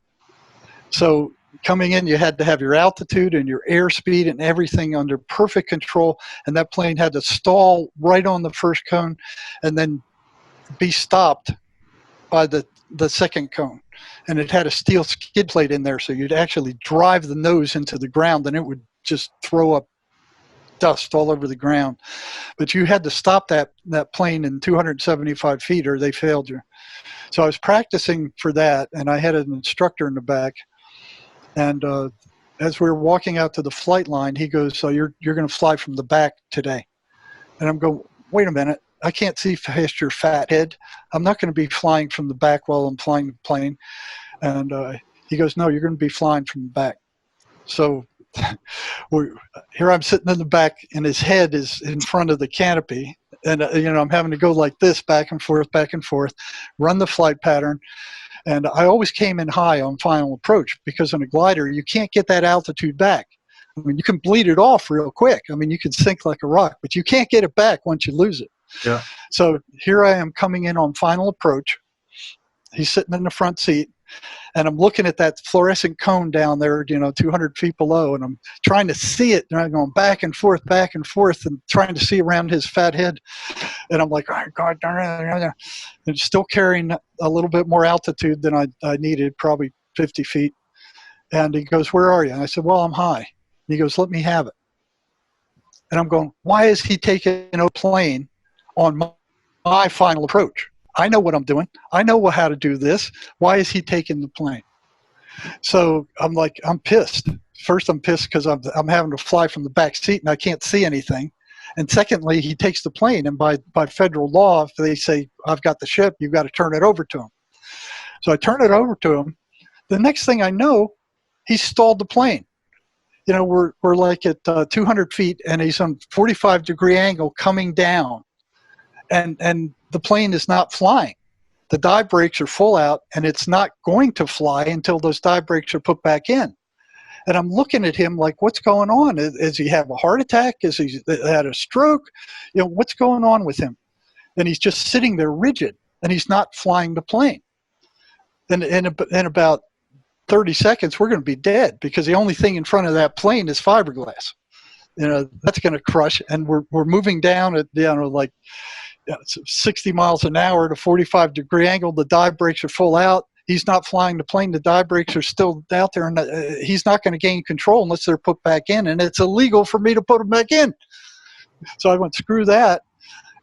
So coming in, you had to have your altitude and your airspeed and everything under perfect control. And that plane had to stall right on the first cone and then be stopped by the second cone. And it had a steel skid plate in there, so you'd actually drive the nose into the ground and it would just throw up dust all over the ground. But you had to stop that plane in 275 feet or they failed you. So I was practicing for that, and I had an instructor in the back. And as we were walking out to the flight line, he goes, so you're going to fly from the back today. And I'm going, wait a minute. I can't see past your fat head. I'm not going to be flying from the back while I'm flying the plane. And he goes, no, you're going to be flying from the back. So here I'm sitting in the back, and his head is in front of the canopy. And, I'm having to go like this, back and forth, run the flight pattern. And I always came in high on final approach because on a glider, you can't get that altitude back. I mean, you can bleed it off real quick. I mean, you can sink like a rock, but you can't get it back once you lose it. Yeah. So here I am coming in on final approach. He's sitting in the front seat, and I'm looking at that fluorescent cone down there, 200 feet below, and I'm trying to see it, and I'm going back and forth, and trying to see around his fat head. And I'm like, oh, God darn it. And still carrying a little bit more altitude than I needed, probably 50 feet. And he goes, where are you? And I said, well, I'm high. And he goes, let me have it. And I'm going, why is he taking a plane on my final approach? I know what I'm doing. I know how to do this. Why is he taking the plane? So I'm like, I'm pissed. First, I'm pissed because I'm having to fly from the back seat and I can't see anything. And secondly, he takes the plane, and by federal law, if they say, I've got the ship, you've got to turn it over to him. So I turn it over to him. The next thing I know, he stalled the plane. We're like at 200 feet, and he's on 45-degree angle coming down. And the plane is not flying. The dive brakes are full out, and it's not going to fly until those dive brakes are put back in. And I'm looking at him like, what's going on? Is he have a heart attack? Is he had a stroke? What's going on with him? And he's just sitting there rigid, and he's not flying the plane. And in about 30 seconds, we're going to be dead, because the only thing in front of that plane is fiberglass. That's going to crush. And we're moving down at, like 60 miles an hour at a 45-degree angle. The dive brakes are full out. He's not flying the plane. The dive brakes are still out there, and he's not going to gain control unless they're put back in, and it's illegal for me to put them back in. So I went, screw that,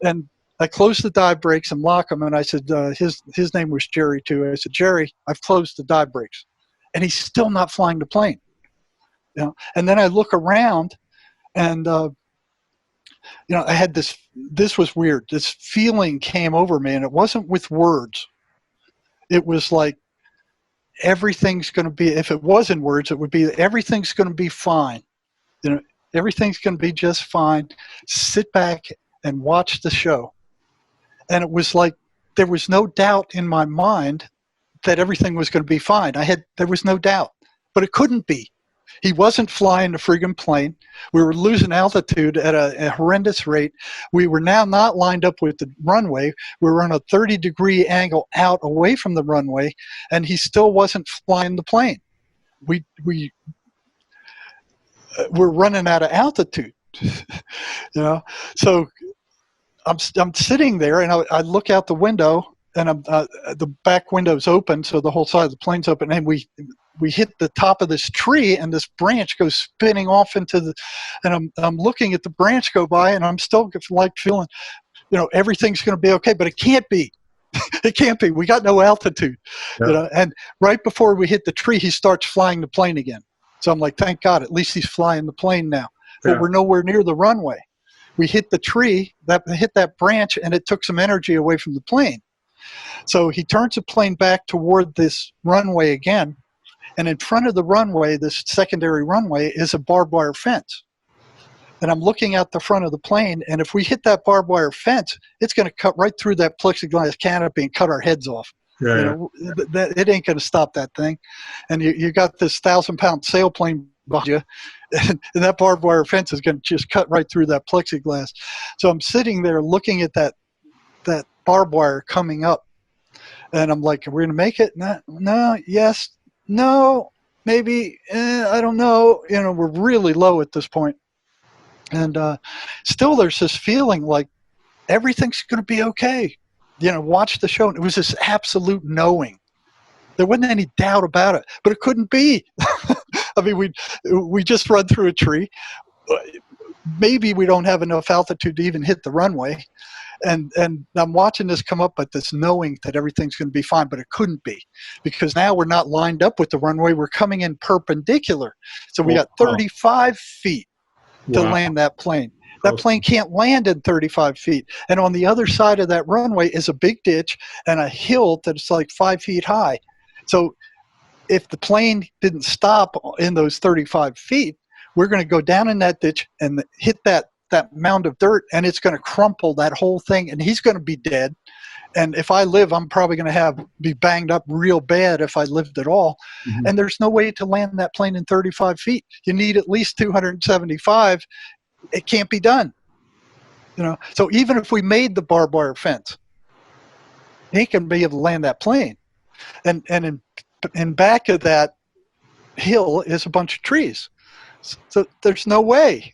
and I closed the dive brakes and locked them, and I said, his name was Gerry too. I said, Gerry, I've closed the dive brakes, and he's still not flying the plane. And then I look around, and I had this was weird. This feeling came over me, and it wasn't with words. It was like everything's going to be, if it was in words, it would be everything's going to be fine. Everything's going to be just fine. Sit back and watch the show. And it was like there was no doubt in my mind that everything was going to be fine. There was no doubt, but it couldn't be. He wasn't flying the friggin' plane. We were losing altitude at a horrendous rate. We were now not lined up with the runway. We were on a 30-degree angle out away from the runway, and he still wasn't flying the plane. We're running out of altitude, So I'm sitting there, and I look out the window, and the back window's open, so the whole side of the plane's open, and we hit the top of this tree, and this branch goes spinning off into and I'm looking at the branch go by, and I'm still like feeling, everything's going to be okay, but it can't be. It can't be. We got no altitude, and right before we hit the tree, he starts flying the plane again. So I'm like, thank God, at least he's flying the plane now. But we're nowhere near the runway. We hit the tree, hit that branch, and it took some energy away from the plane. So he turns the plane back toward this runway again. And in front of the runway, this secondary runway, is a barbed wire fence. And I'm looking out the front of the plane, and if we hit that barbed wire fence, it's going to cut right through that plexiglass canopy and cut our heads off. It ain't going to stop that thing. And you got this 1,000-pound sailplane behind you, and that barbed wire fence is going to just cut right through that plexiglass. So I'm sitting there looking at that barbed wire coming up, and I'm like, are we going to make it? No, yes. No, maybe, I don't know. We're really low at this point. And still there's this feeling like everything's going to be okay. Watch the show. And it was this absolute knowing. There wasn't any doubt about it, but it couldn't be. I mean, we just run through a tree. Maybe we don't have enough altitude to even hit the runway. And I'm watching this come up, but this knowing that everything's going to be fine, but it couldn't be, because now we're not lined up with the runway. We're coming in perpendicular. So we got 35 feet to land that plane. That plane can't land in 35 feet. And on the other side of that runway is a big ditch and a hill that's like 5 feet high. So if the plane didn't stop in those 35 feet, we're going to go down in that ditch and hit that mound of dirt, and it's going to crumple that whole thing, and he's going to be dead. And if I live, I'm probably going to be banged up real bad if I lived at all. Mm-hmm. And there's no way to land that plane in 35 feet. You need at least 275. It can't be done. So even if we made the barbed wire fence, he ain't going to be able to land that plane. And in in back of that hill is a bunch of trees. So there's no way.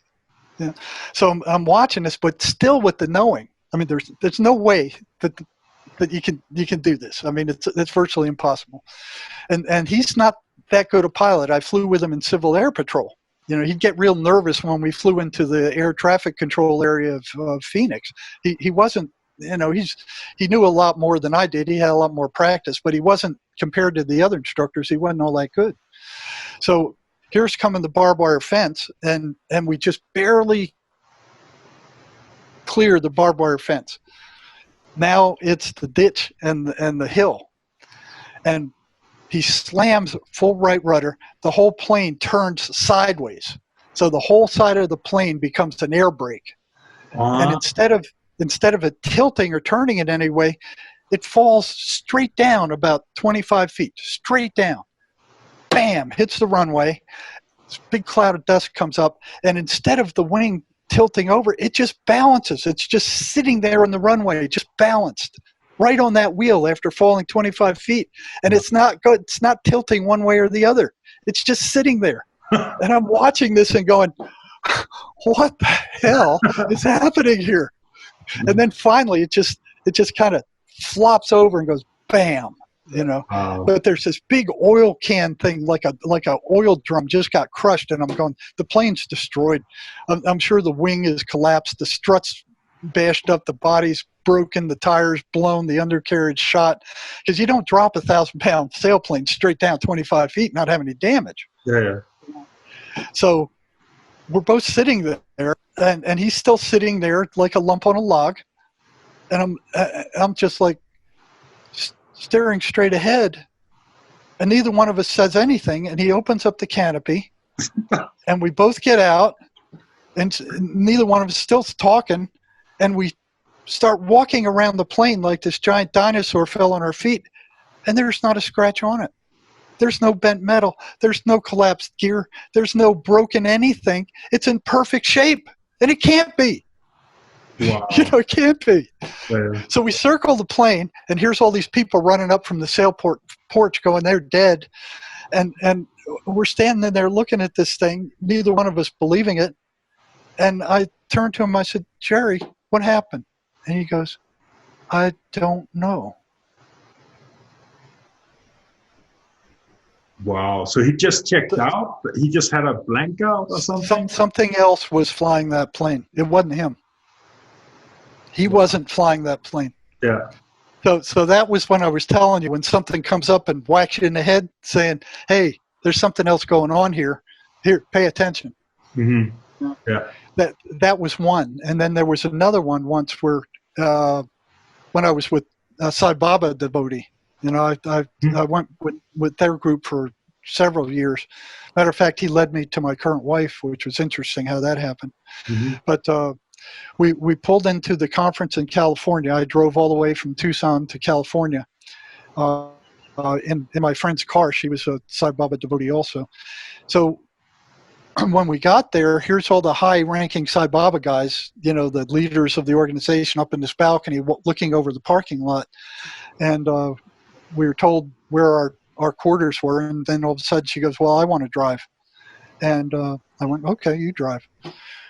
Yeah. So I'm watching this, but still with the knowing. I mean, there's no way that you can do this. I mean, it's virtually impossible. And he's not that good a pilot. I flew with him in Civil Air Patrol. You know, he'd get real nervous when we flew into the air traffic control area of Phoenix. He wasn't, you know, he knew a lot more than I did. He had a lot more practice, but he wasn't, compared to the other instructors, he wasn't all that good. So here's coming the barbed wire fence, and we just barely clear the barbed wire fence. Now it's the ditch and the hill. And he slams full right rudder. The whole plane turns sideways. So the whole side of the plane becomes an air brake. And instead of it tilting or turning in any way, it falls straight down about 25 feet, straight down. Bam, hits the runway. This big cloud of dust comes up. And instead of the wing tilting over, it just balances. It's just sitting there on the runway, just balanced right on that wheel after falling 25 feet. And it's not good. It's not tilting one way or the other. It's just sitting there. And I'm watching this and going, what the hell is happening here? And then finally it just kind of flops over and goes bam, you know. But there's this big oil can thing, like a oil drum, just got crushed, and I'm going, the plane's destroyed. I'm sure the wing is collapsed, the struts bashed up, the body's broken, the tires blown, the undercarriage shot, because you don't drop 1,000-pound sailplane straight down 25 feet and not have any damage. Yeah. So we're both sitting there, and he's still sitting there like a lump on a log, and I'm just like staring straight ahead, and neither one of us says anything. And he opens up the canopy, and we both get out, and neither one of us still talking, and we start walking around the plane like this giant dinosaur fell on our feet, and there's not a scratch on it. There's no bent metal. There's no collapsed gear. There's no broken anything. It's in perfect shape, and it can't be. Wow. You know, it can't be. Yeah. So we circle the plane, and here's all these people running up from the sail porch going, they're dead. And we're standing there looking at this thing, neither one of us believing it. And I turned to him, I said, Gerry, what happened? And he goes, I don't know. Wow. So he just checked out? He just had a blank out or something? Something else was flying that plane. It wasn't him. He wasn't flying that plane. Yeah. So that was when I was telling you, when something comes up and whacks you in the head saying, hey, there's something else going on here. Here, pay attention. Mm-hmm. Yeah. That was one. And then there was another one once where when I was with Sai Baba devotee, you know, I went with their group for several years. Matter of fact, he led me to my current wife, which was interesting how that happened. Mm-hmm. But we pulled into the conference in California. I drove all the way from Tucson to California in my friend's car. She was a Sai Baba devotee also. So when we got there, here's all the high-ranking Sai Baba guys, you know, the leaders of the organization up in this balcony looking over the parking lot. And we were told where our quarters were. And then all of a sudden she goes, well, I want to drive. And I went, okay, you drive.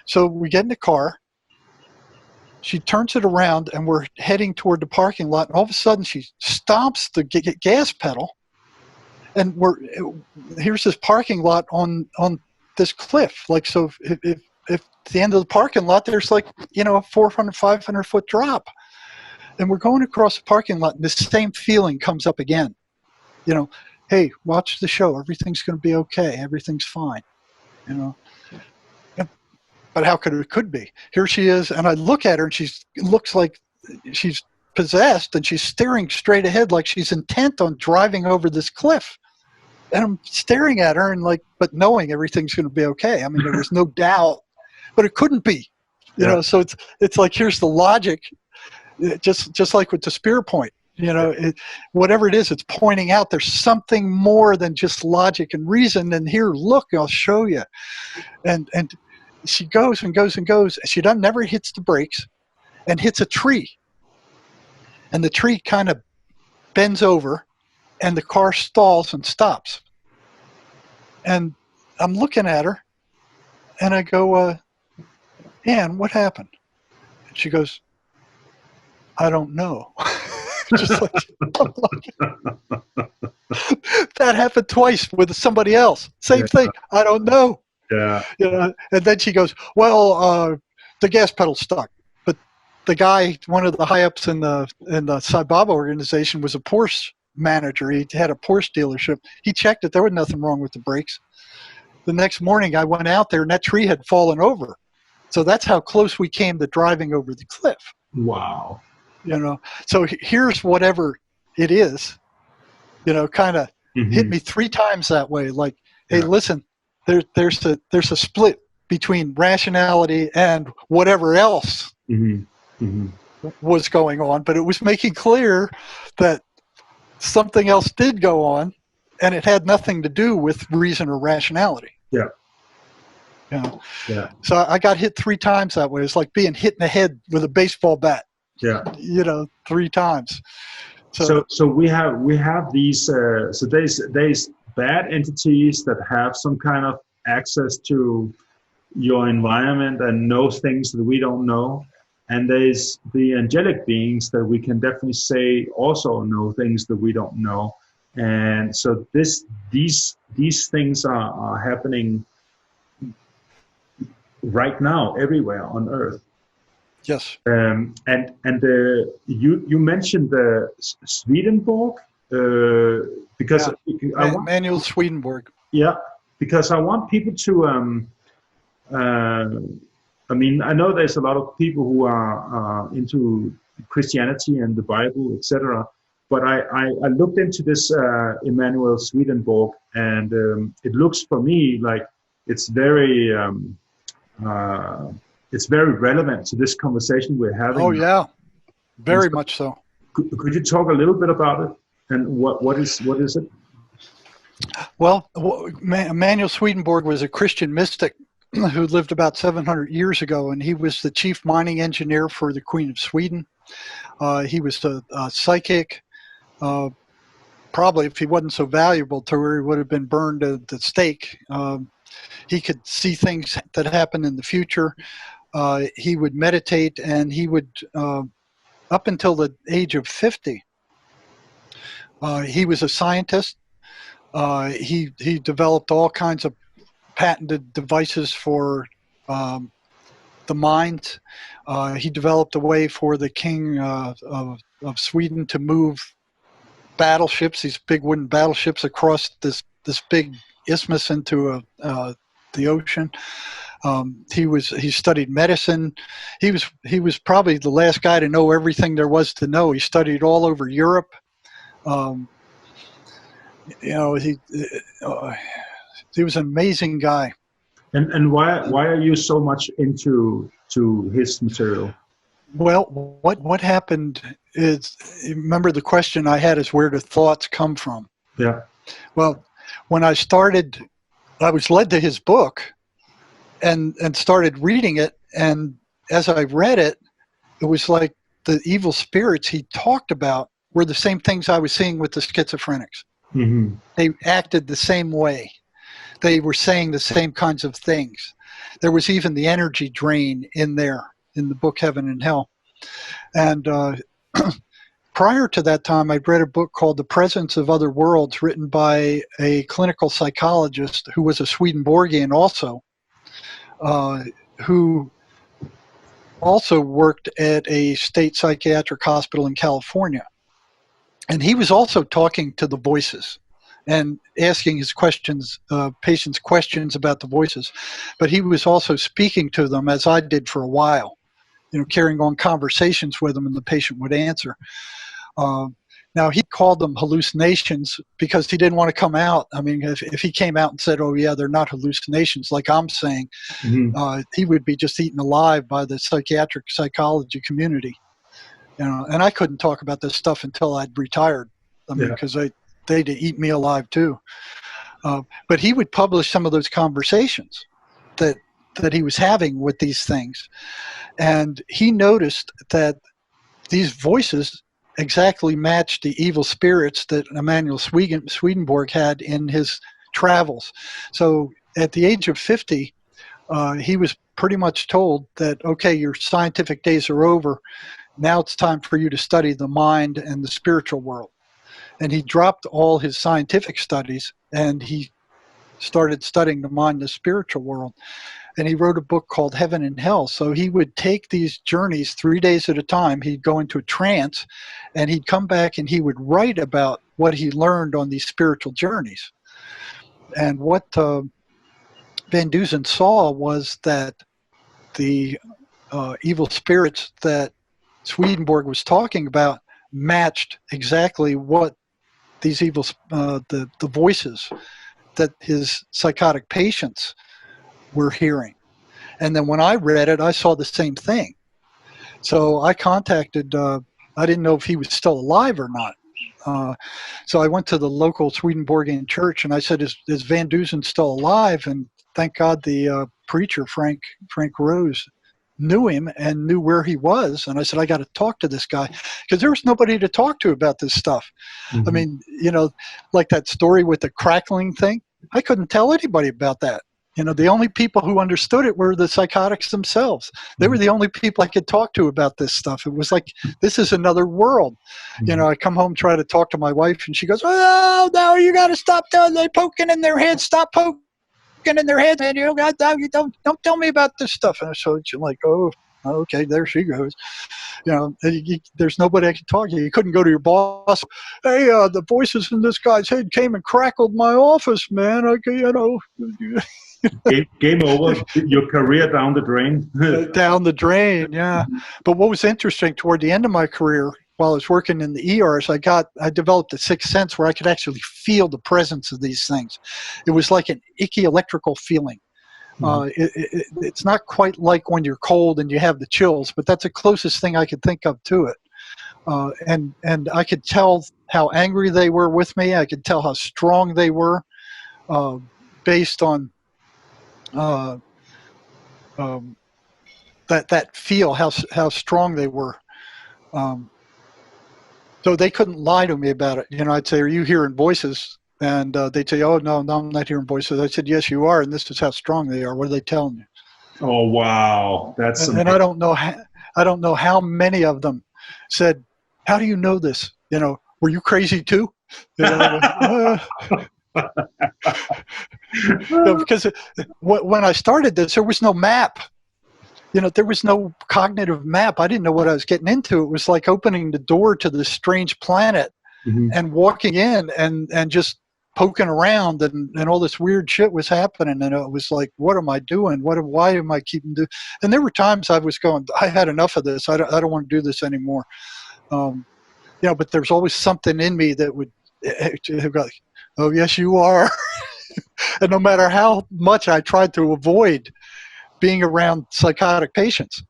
So we get in the car. She turns it around, and we're heading toward the parking lot. And all of a sudden she stomps the gas pedal. And here's this parking lot on this cliff. Like, so if at the end of the parking lot, there's like, you know, a 400, 500 foot drop. And we're going across the parking lot, and this same feeling comes up again. You know, hey, watch the show. Everything's going to be okay. Everything's fine. You know. But how could be? Here she is, and I look at her, and looks like she's possessed, and she's staring straight ahead like she's intent on driving over this cliff. And I'm staring at her, and but knowing everything's going to be okay. I mean, there was no doubt, but it couldn't be. You know, so it's like, here's the logic. Just like with the spear point, you know, whatever it is, it's pointing out there's something more than just logic and reason. And here, look, I'll show you. And she goes and goes and goes. She never hits the brakes and hits a tree. And the tree kind of bends over, and the car stalls and stops. And I'm looking at her, and I go, Ann, what happened? And she goes, I don't know. Just like, that happened twice with somebody else. Same thing. I don't know. Yeah. You know, and then she goes, well, the gas pedal's stuck. But the guy, one of the high ups in the Sai Baba organization, was a Porsche manager. He had a Porsche dealership. He checked it. There was nothing wrong with the brakes. The next morning, I went out there, and that tree had fallen over. So that's how close we came to driving over the cliff. Wow. You know, so here's whatever it is, you know, kind of hit me 3 times that way. Like, hey, listen, there's a split between rationality and whatever else was going on, but it was making clear that something else did go on, and it had nothing to do with reason or rationality. Yeah. You know? Yeah. So I got hit 3 times that way. It's like being hit in the head with a baseball bat. Yeah. You know, 3 times. So we have these. So there's bad entities that have some kind of access to your environment and know things that we don't know, and there's the angelic beings that we can definitely say also know things that we don't know, and so these things are happening right now everywhere on Earth. Yes. And you mentioned the Swedenborg because Manuel Swedenborg. Yeah, because I want people to. I mean, I know there's a lot of people who are into Christianity and the Bible, etc. But I looked into this Emanuel Swedenborg, and it looks for me like it's very relevant to this conversation we're having. Oh yeah, very much so. Could you talk a little bit about it and what is it? Well, Emanuel Swedenborg was a Christian mystic who lived about 700 years ago, and he was the chief mining engineer for the Queen of Sweden. He was a psychic. Probably if he wasn't so valuable to her, he would have been burned at the stake. He could see things that happen in the future. He would meditate, and he would, up until the age of 50, he was a scientist. He developed all kinds of patented devices for the mind. He developed a way for the king of Sweden to move battleships, these big wooden battleships, across this big isthmus into the ocean. He studied medicine. He was probably the last guy to know everything there was to know. He studied all over Europe. You know, he was an amazing guy. And why are you so much into his material? Well, what happened is, remember the question I had is, where do thoughts come from? Yeah. Well, when I started, I was led to his book and started reading it. And as I read it, it was like the evil spirits he talked about were the same things I was seeing with the schizophrenics. Mm-hmm. They acted the same way. They were saying the same kinds of things. There was even the energy drain in there, in the book Heaven and Hell. And prior to that time, I'd read a book called The Presence of Other Worlds, written by a clinical psychologist who was a Swedenborgian also, who also worked at a state psychiatric hospital in California. And he was also talking to the voices and asking his patients questions about the voices. But he was also speaking to them, as I did for a while, you know, carrying on conversations with them, and the patient would answer. Now, he called them hallucinations because he didn't want to come out. I mean, if he came out and said, oh, yeah, they're not hallucinations, like I'm saying, he would be just eaten alive by the psychiatric psychology community. You know, and I couldn't talk about this stuff until I'd retired. I mean, because they'd eat me alive too. But he would publish some of those conversations that he was having with these things. And he noticed that these voices exactly matched the evil spirits that Emanuel Swedenborg had in his travels. So at the age of 50, he was pretty much told that, okay, your scientific days are over. Now it's time for you to study the mind and the spiritual world. And he dropped all his scientific studies and he started studying the mind and the spiritual world. And he wrote a book called Heaven and Hell. So he would take these journeys 3 days at a time. He'd go into a trance and he'd come back and he would write about what he learned on these spiritual journeys. And what Van Dusen saw was that the evil spirits that Swedenborg was talking about matched exactly what these evil, the voices that his psychotic patients were hearing. And then when I read it, I saw the same thing. So I contacted, I didn't know if he was still alive or not. So I went to the local Swedenborgian church and I said, is Van Dusen still alive? And thank God the preacher, Frank Rose, knew him and knew where he was. And I said, I got to talk to this guy, because there was nobody to talk to about this stuff. I mean, you know, like that story with the crackling thing, I couldn't tell anybody about that. You know, the only people who understood it were the psychotics themselves. They were the only people I could talk to about this stuff. It was like, this is another world. You know, I come home, try to talk to my wife, and she goes, oh, no, you got to stop doing that, poking in their heads. Stop poking in their heads, and you don't tell me about this stuff. And so it's like, oh, okay, there she goes. You know, there's nobody I can talk to. You couldn't go to your boss. Hey, the voices in this guy's head came and crackled my office, man. You know. Game over. Your career down the drain. Down the drain, yeah. But what was interesting toward the end of my career, while I was working in the ERs, I developed a sixth sense where I could actually feel the presence of these things. It was like an icky electrical feeling. It's not quite like when you're cold and you have the chills, but that's the closest thing I could think of to it. And I could tell how angry they were with me. I could tell how strong they were, based on that feel, how strong they were. So they couldn't lie to me about it. You know, I'd say, "Are you hearing voices?" And they'd say, "Oh, no, I'm not hearing voices." I said, "Yes, you are, and this is how strong they are. What are they telling you?" Oh, wow, that's and I don't know how many of them said, "How do you know this? You know, were you crazy too?" You know, because when I started this, there was no map. You know, there was no cognitive map. I didn't know what I was getting into. It was like opening the door to this strange planet and walking in and just poking around, and all this weird shit was happening. And it was like, what am I doing? Why am I keeping doing? And there were times I was going, I had enough of this. I don't want to do this anymore. You know, but there's always something in me that would go, oh, yes, you are. And no matter how much I tried to avoid being around psychotic patients,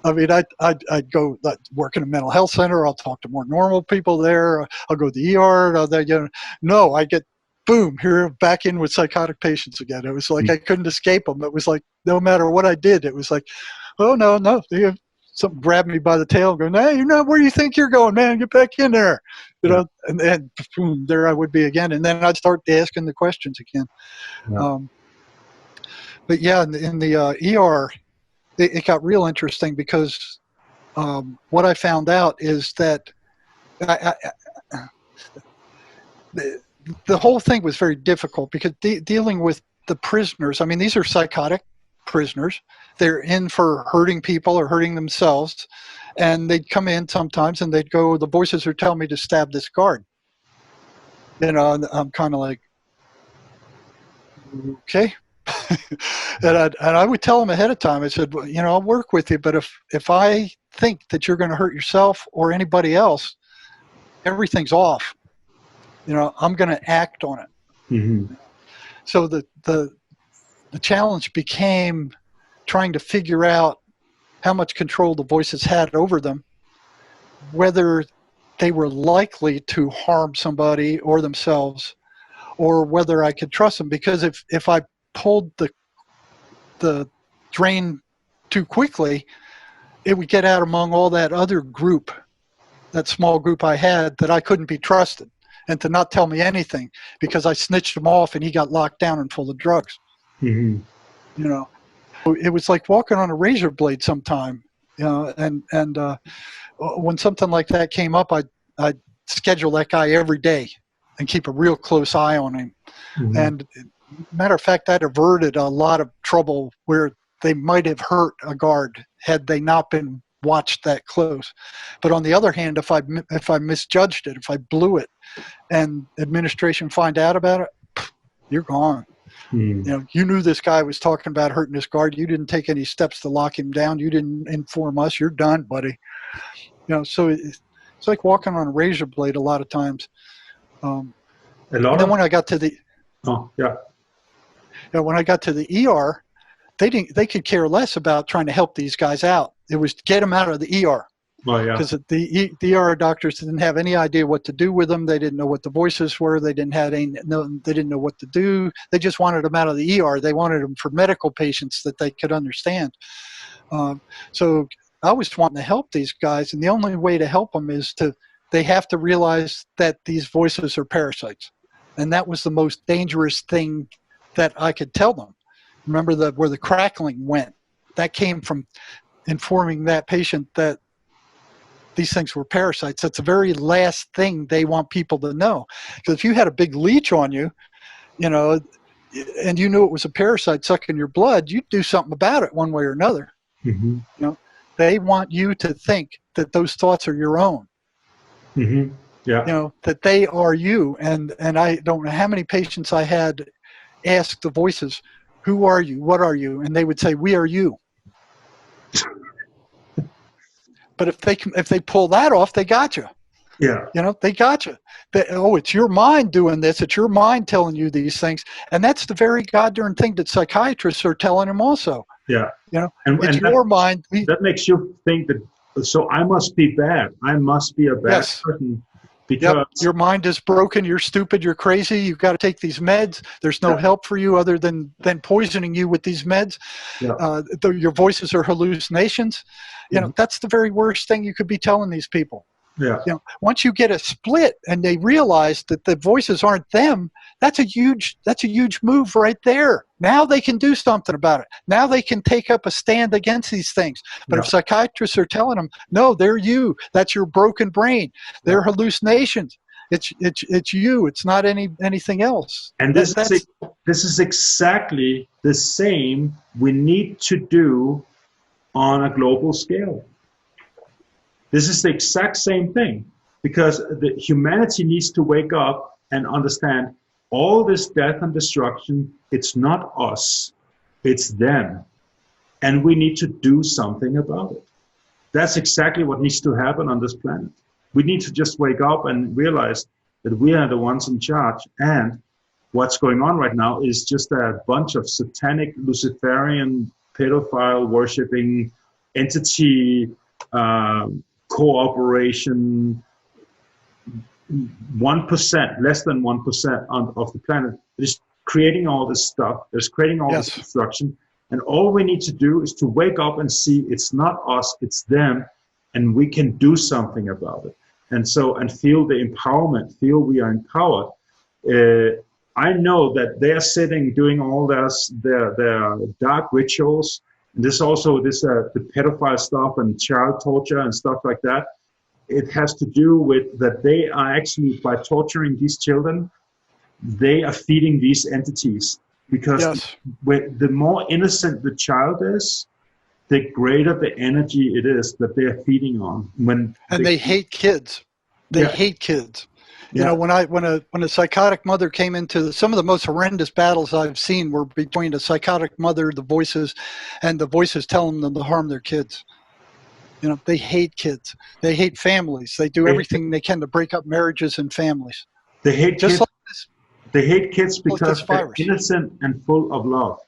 I mean, I'd go work in a mental health center. I'll talk to more normal people there. I'll go to the ER. No, I get, boom, here back in with psychotic patients again. It was like I couldn't escape them. It was like no matter what I did, it was like, oh, no. Something grabbed me by the tail going, hey, you're not where you think you're going, man. Get back in there. You know, and boom, there I would be again. And then I'd start asking the questions again. Yeah. But yeah, in the ER, it got real interesting because what I found out is that the whole thing was very difficult because dealing with the prisoners, I mean, these are psychotic prisoners. They're in for hurting people or hurting themselves. And they'd come in sometimes and they'd go, the voices are telling me to stab this guard. You know, and I'm kind of like, okay. And I would tell them ahead of time. I said, well, you know, I'll work with you, but if I think that you're going to hurt yourself or anybody else, everything's off. You know, I'm going to act on it. So the challenge became trying to figure out how much control the voices had over them, whether they were likely to harm somebody or themselves, or whether I could trust them. Because if I pulled the drain too quickly, it would get out among all that other group that small group I had that I couldn't be trusted, and to not tell me anything because I snitched him off and he got locked down and full of drugs. Mm-hmm. You know, it was like walking on a razor blade sometime. You know, and when something like that came up, I'd schedule that guy every day and keep a real close eye on him. Mm-hmm. And matter of fact, that averted a lot of trouble where they might have hurt a guard had they not been watched that close. But on the other hand, if I misjudged it, if I blew it, and administration find out about it, you're gone. Mm-hmm. You know, you knew this guy was talking about hurting this guard. You didn't take any steps to lock him down. You didn't inform us. You're done, buddy. You know, so it's like walking on a razor blade a lot of times. And then when I got to the when I got to the ER, they could care less about trying to help these guys out. It was to get them out of the ER. Well, yeah. Because the ER doctors didn't have any idea what to do with them. They didn't know what the voices were. They didn't know what to do. They just wanted them out of the ER. They wanted them for medical patients that they could understand. So I was wanting to help these guys, and the only way to help them is they have to realize that these voices are parasites. And that was the most dangerous thing that I could tell them. Remember where the crackling went. That came from informing that patient that these things were parasites. That's the very last thing they want people to know. Because if you had a big leech on you, you know, and you knew it was a parasite sucking your blood, you'd do something about it one way or another. Mm-hmm. You know, they want you to think that those thoughts are your own. Mm-hmm. Yeah. You know, that they are you. And I don't know how many patients I had ask the voices, who are you? What are you? And they would say, we are you. But if they pull that off, they got you. Yeah. You know, they got you. It's your mind doing this. It's your mind telling you these things. And that's the very goddamn thing that psychiatrists are telling them also. Yeah. You know, and your mind. That makes you think that, so I must be bad. I must be a bad person. Because your mind is broken. You're stupid. You're crazy. You've got to take these meds. There's no help for you other than poisoning you with these meds. Yeah. Your voices are hallucinations. You know, that's the very worst thing you could be telling these people. Yeah. You know, once you get a split and they realize that the voices aren't them, that's a huge move right there. Now they can do something about it. Now they can take up a stand against these things. But if psychiatrists are telling them, no, they're you. That's your broken brain. They're hallucinations. It's you. It's not anything else. And this is exactly the same we need to do on a global scale. This is the exact same thing, because the humanity needs to wake up and understand all this death and destruction, it's not us, it's them. And we need to do something about it. That's exactly what needs to happen on this planet. We need to just wake up and realize that we are the ones in charge. And what's going on right now is just a bunch of satanic, Luciferian, pedophile worshipping entity, cooperation, 1%, less than 1% of the planet is creating all this stuff. There's creating all this destruction. And all we need to do is to wake up and see it's not us, it's them, and we can do something about it. And feel the empowerment, feel we are empowered. I know that they're sitting doing all their dark rituals. And this also, the pedophile stuff and child torture and stuff like that. It has to do with that they are actually, by torturing these children, they are feeding these entities. Because the more innocent the child is, the greater the energy it is that they are feeding on. They hate kids. They hate kids. You know, when a psychotic mother came into some of the most horrendous battles I've seen were between a psychotic mother, the voices, and the voices telling them to harm their kids. You know, they hate kids. They hate families. They do everything they can to break up marriages and families. They hate just kids. Like this, they hate kids because like they're innocent and full of love.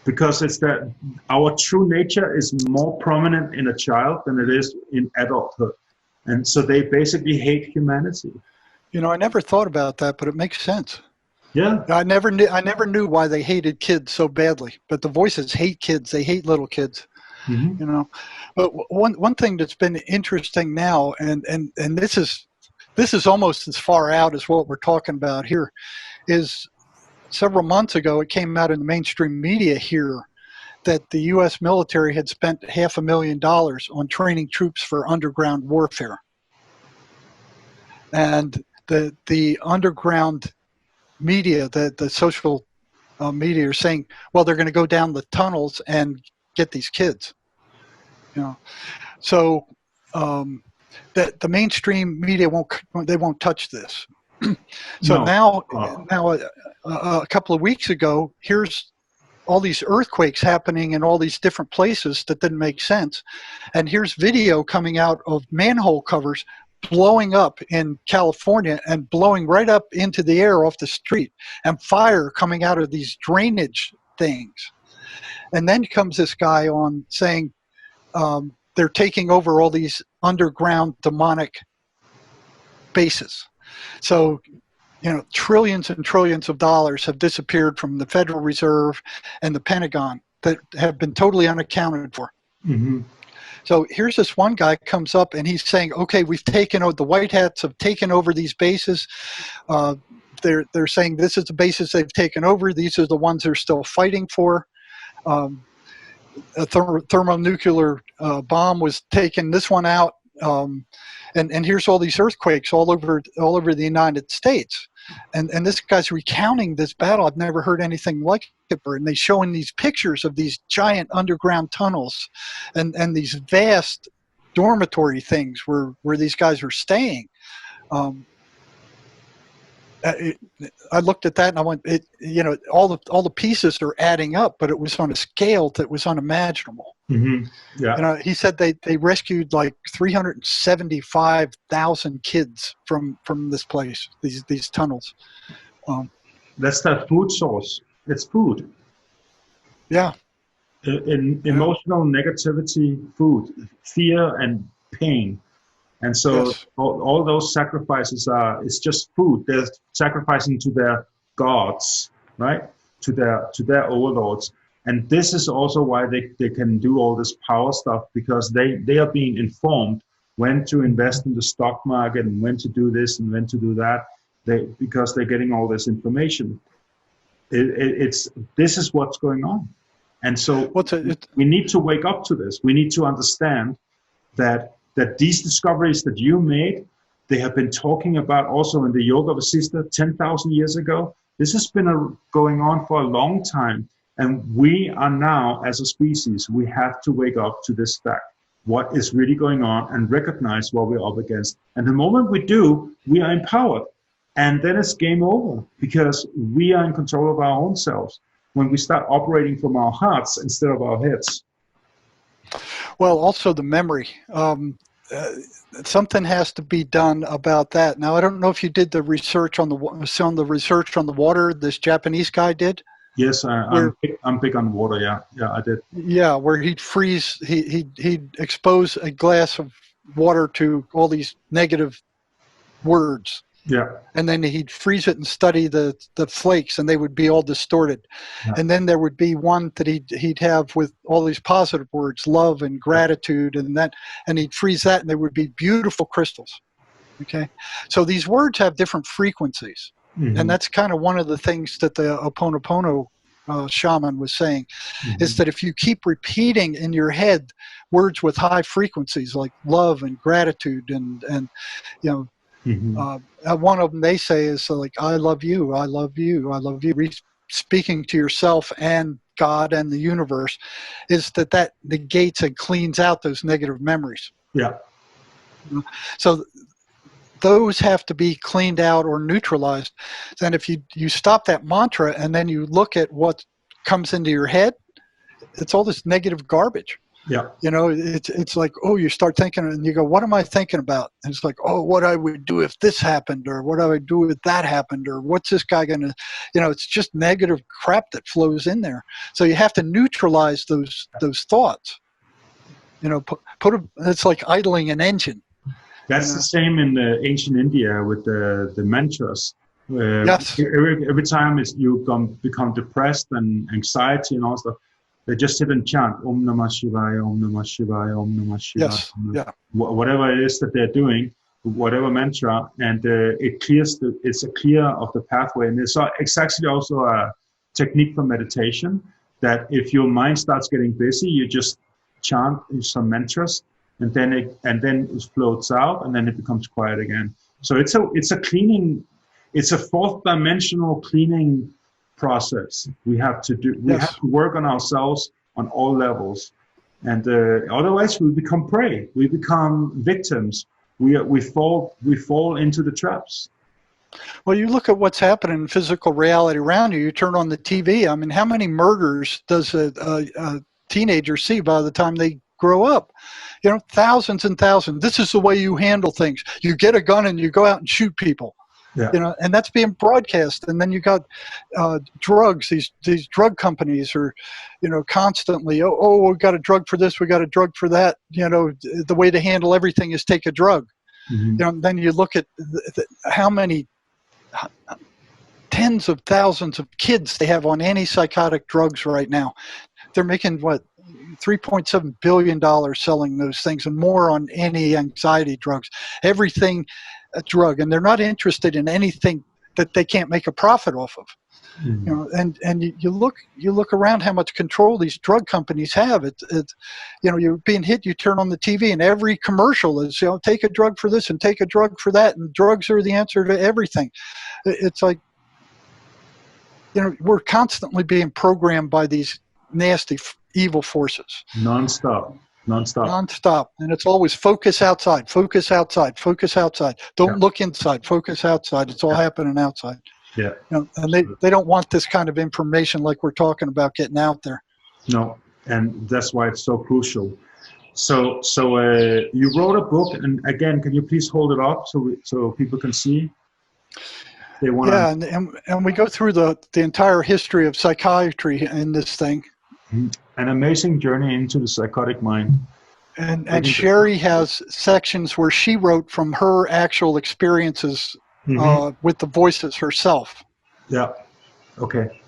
Because it's that our true nature is more prominent in a child than it is in adulthood. And so they basically hate humanity. You know, I never thought about that, but it makes sense. Yeah. I never knew why they hated kids so badly. But the voices hate kids. They hate little kids. Mm-hmm. You know, but one thing that's been interesting now, and this is almost as far out as what we're talking about here, is several months ago it came out in the mainstream media here that the U.S. military had spent $500,000 on training troops for underground warfare, and the underground media, the social media, are saying, well, they're going to go down the tunnels and get these kids. You know, so that the mainstream media won't touch this. So No. now a couple of weeks ago, here's all these earthquakes happening in all these different places that didn't make sense, and here's video coming out of manhole covers blowing up in California and blowing right up into the air off the street, and fire coming out of these drainage things. And then comes this guy on saying they're taking over all these underground demonic bases. So, you know, trillions and trillions of dollars have disappeared from the Federal Reserve and the Pentagon that have been totally unaccounted for. Mm-hmm. So here's this one guy comes up and he's saying, okay, we've taken over, the White Hats have taken over these bases. They're saying this is the bases they've taken over. These are the ones they're still fighting for. A thermonuclear bomb was taking this one out. And here's all these earthquakes all over the United States. And this guy's recounting this battle. I've never heard anything like it. And they showing these pictures of these giant underground tunnels and these vast dormitory things where these guys were staying. I looked at that and I went, all the pieces are adding up, but it was on a scale that was unimaginable. Mm-hmm. Yeah. He said they rescued like 375,000 kids from this place, these tunnels. That's their food source. It's food. Yeah. Emotional negativity, food, fear and pain. And so yes. all those sacrifices it's just food. They're sacrificing to their gods, right? To their overlords. And this is also why they can do all this power stuff, because they are being informed when to invest in the stock market and when to do this and when to do that. Because they're getting all this information. This is what's going on. And so we need to wake up to this. We need to understand that these discoveries that you made, they have been talking about also in the Yoga Vasista 10,000 years ago. This has been going on for a long time. And we are now, as a species, we have to wake up to this fact, what is really going on, and recognize what we're up against. And the moment we do, we are empowered. And then it's game over, because we are in control of our own selves when we start operating from our hearts instead of our heads. Well, also the memory. Something has to be done about that. Now, I don't know if you did the research on the water this Japanese guy did. Yes, I'm big on water. Yeah, I did. Yeah, where he'd expose a glass of water to all these negative words. Yeah. And then he'd freeze it and study the flakes, and they would be all distorted. Yeah. And then there would be one that he'd have with all these positive words, love and gratitude, and he'd freeze that, and there would be beautiful crystals. Okay, so these words have different frequencies, and that's kind of one of the things that the Ho'oponopono shaman was saying, is that if you keep repeating in your head words with high frequencies like love and gratitude and one of them they say is like, I love you, I love you, I love you. Speaking to yourself and God and the universe, is that negates and cleans out those negative memories. Yeah. So those have to be cleaned out or neutralized. And if you stop that mantra and then you look at what comes into your head, it's all this negative garbage. Yeah. It's like, oh, you start thinking and you go, what am I thinking about? And it's like, oh, what I would do if this happened, or what I would do if that happened, or what's this guy going to, it's just negative crap that flows in there. So you have to neutralize those thoughts. It's like idling an engine. That's the same in ancient India with the mantras. Yes. Every time you become depressed and anxiety and all stuff, They just sit and chant Om Namah Shivaya, Om Namah Shivaya, Om Namah Shivaya. Yes. Yeah. Whatever it is that they're doing, whatever mantra, and it clears it's a clear of the pathway. And it's actually also a technique for meditation, that if your mind starts getting busy, you just chant some mantras, and then it floats out, and then it becomes quiet again. So it's a cleaning, it's a fourth dimensional cleaning process we have to do. We have to work on ourselves on all levels, and otherwise we become prey, we become victims, we fall into the traps. Well, you look at what's happening in physical reality around you. You turn on the TV. I mean, how many murders does a teenager see by the time they grow up? You know, thousands and thousands. This is the way you handle things. You get a gun and you go out and shoot people. Yeah. You know, and that's being broadcast. And then you got drugs. These drug companies are, you know, constantly, oh, we got a drug for this, we got a drug for that. You know, the way to handle everything is take a drug. Mm-hmm. You know, then you look at how many tens of thousands of kids they have on antipsychotic drugs right now. They're making what, $3.7 billion selling those things, and more on anti-anxiety drugs. Everything a drug, and they're not interested in anything that they can't make a profit off of. Mm-hmm. You know, and you look around how much control these drug companies have. It's you know, you're being hit, you turn on the TV, and every commercial is, you know, take a drug for this and take a drug for that, and drugs are the answer to everything. It's like, you know, we're constantly being programmed by these nasty, evil forces. Non-stop. And it's always focus outside, focus outside, focus outside. Don't look inside, focus outside. It's all happening outside. Yeah. You know, and they don't want this kind of information like we're talking about getting out there. No, and that's why it's so crucial. So you wrote a book, and again, can you please hold it up so people can see? They want. Yeah, and we go through the entire history of psychiatry in this thing. An amazing journey into the psychotic mind. And Gerry has sections where she wrote from her actual experiences with the voices herself. Yeah. Okay.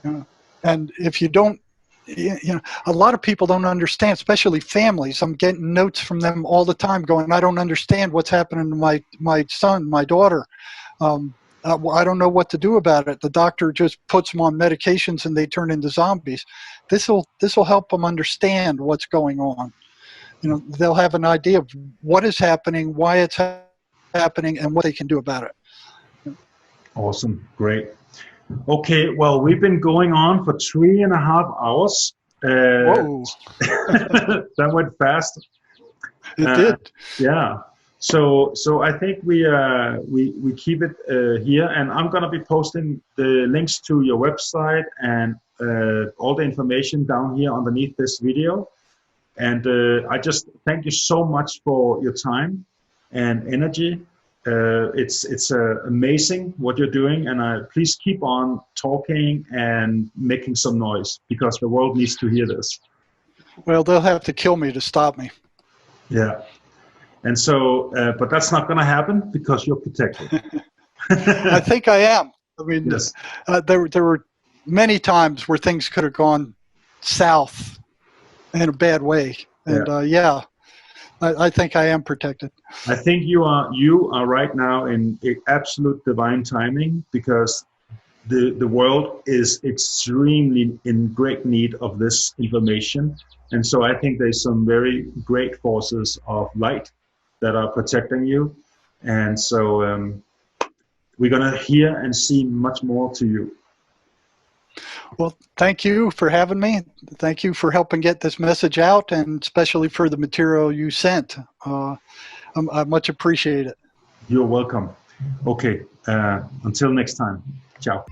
And if you don't, you know, a lot of people don't understand, especially families. I'm getting notes from them all the time going, I don't understand what's happening to my son, my daughter. I don't know what to do about it. The doctor just puts them on medications and they turn into zombies. This will help them understand what's going on. You know, they'll have an idea of what is happening, why it's happening, and what they can do about it. Awesome. Great. Okay. Well, we've been going on for 3.5 hours. Whoa. That went fast. It did. Yeah. So I think we keep it here, and I'm gonna be posting the links to your website and all the information down here underneath this video. And I just thank you so much for your time and energy. It's amazing what you're doing, and please keep on talking and making some noise, because the world needs to hear this. Well, they'll have to kill me to stop me. Yeah. And so, but that's not going to happen because you're protected. I think I am. I mean, yes. There were many times where things could have gone south in a bad way. And I think I am protected. I think you are right now in absolute divine timing, because the world is extremely in great need of this information. And so I think there's some very great forces of light that are protecting you, and so we're gonna hear and see much more to you. Well, thank you for having me. Thank you for helping get this message out, and especially for the material you sent. I much appreciate it. You're welcome. Okay, until next time. Ciao.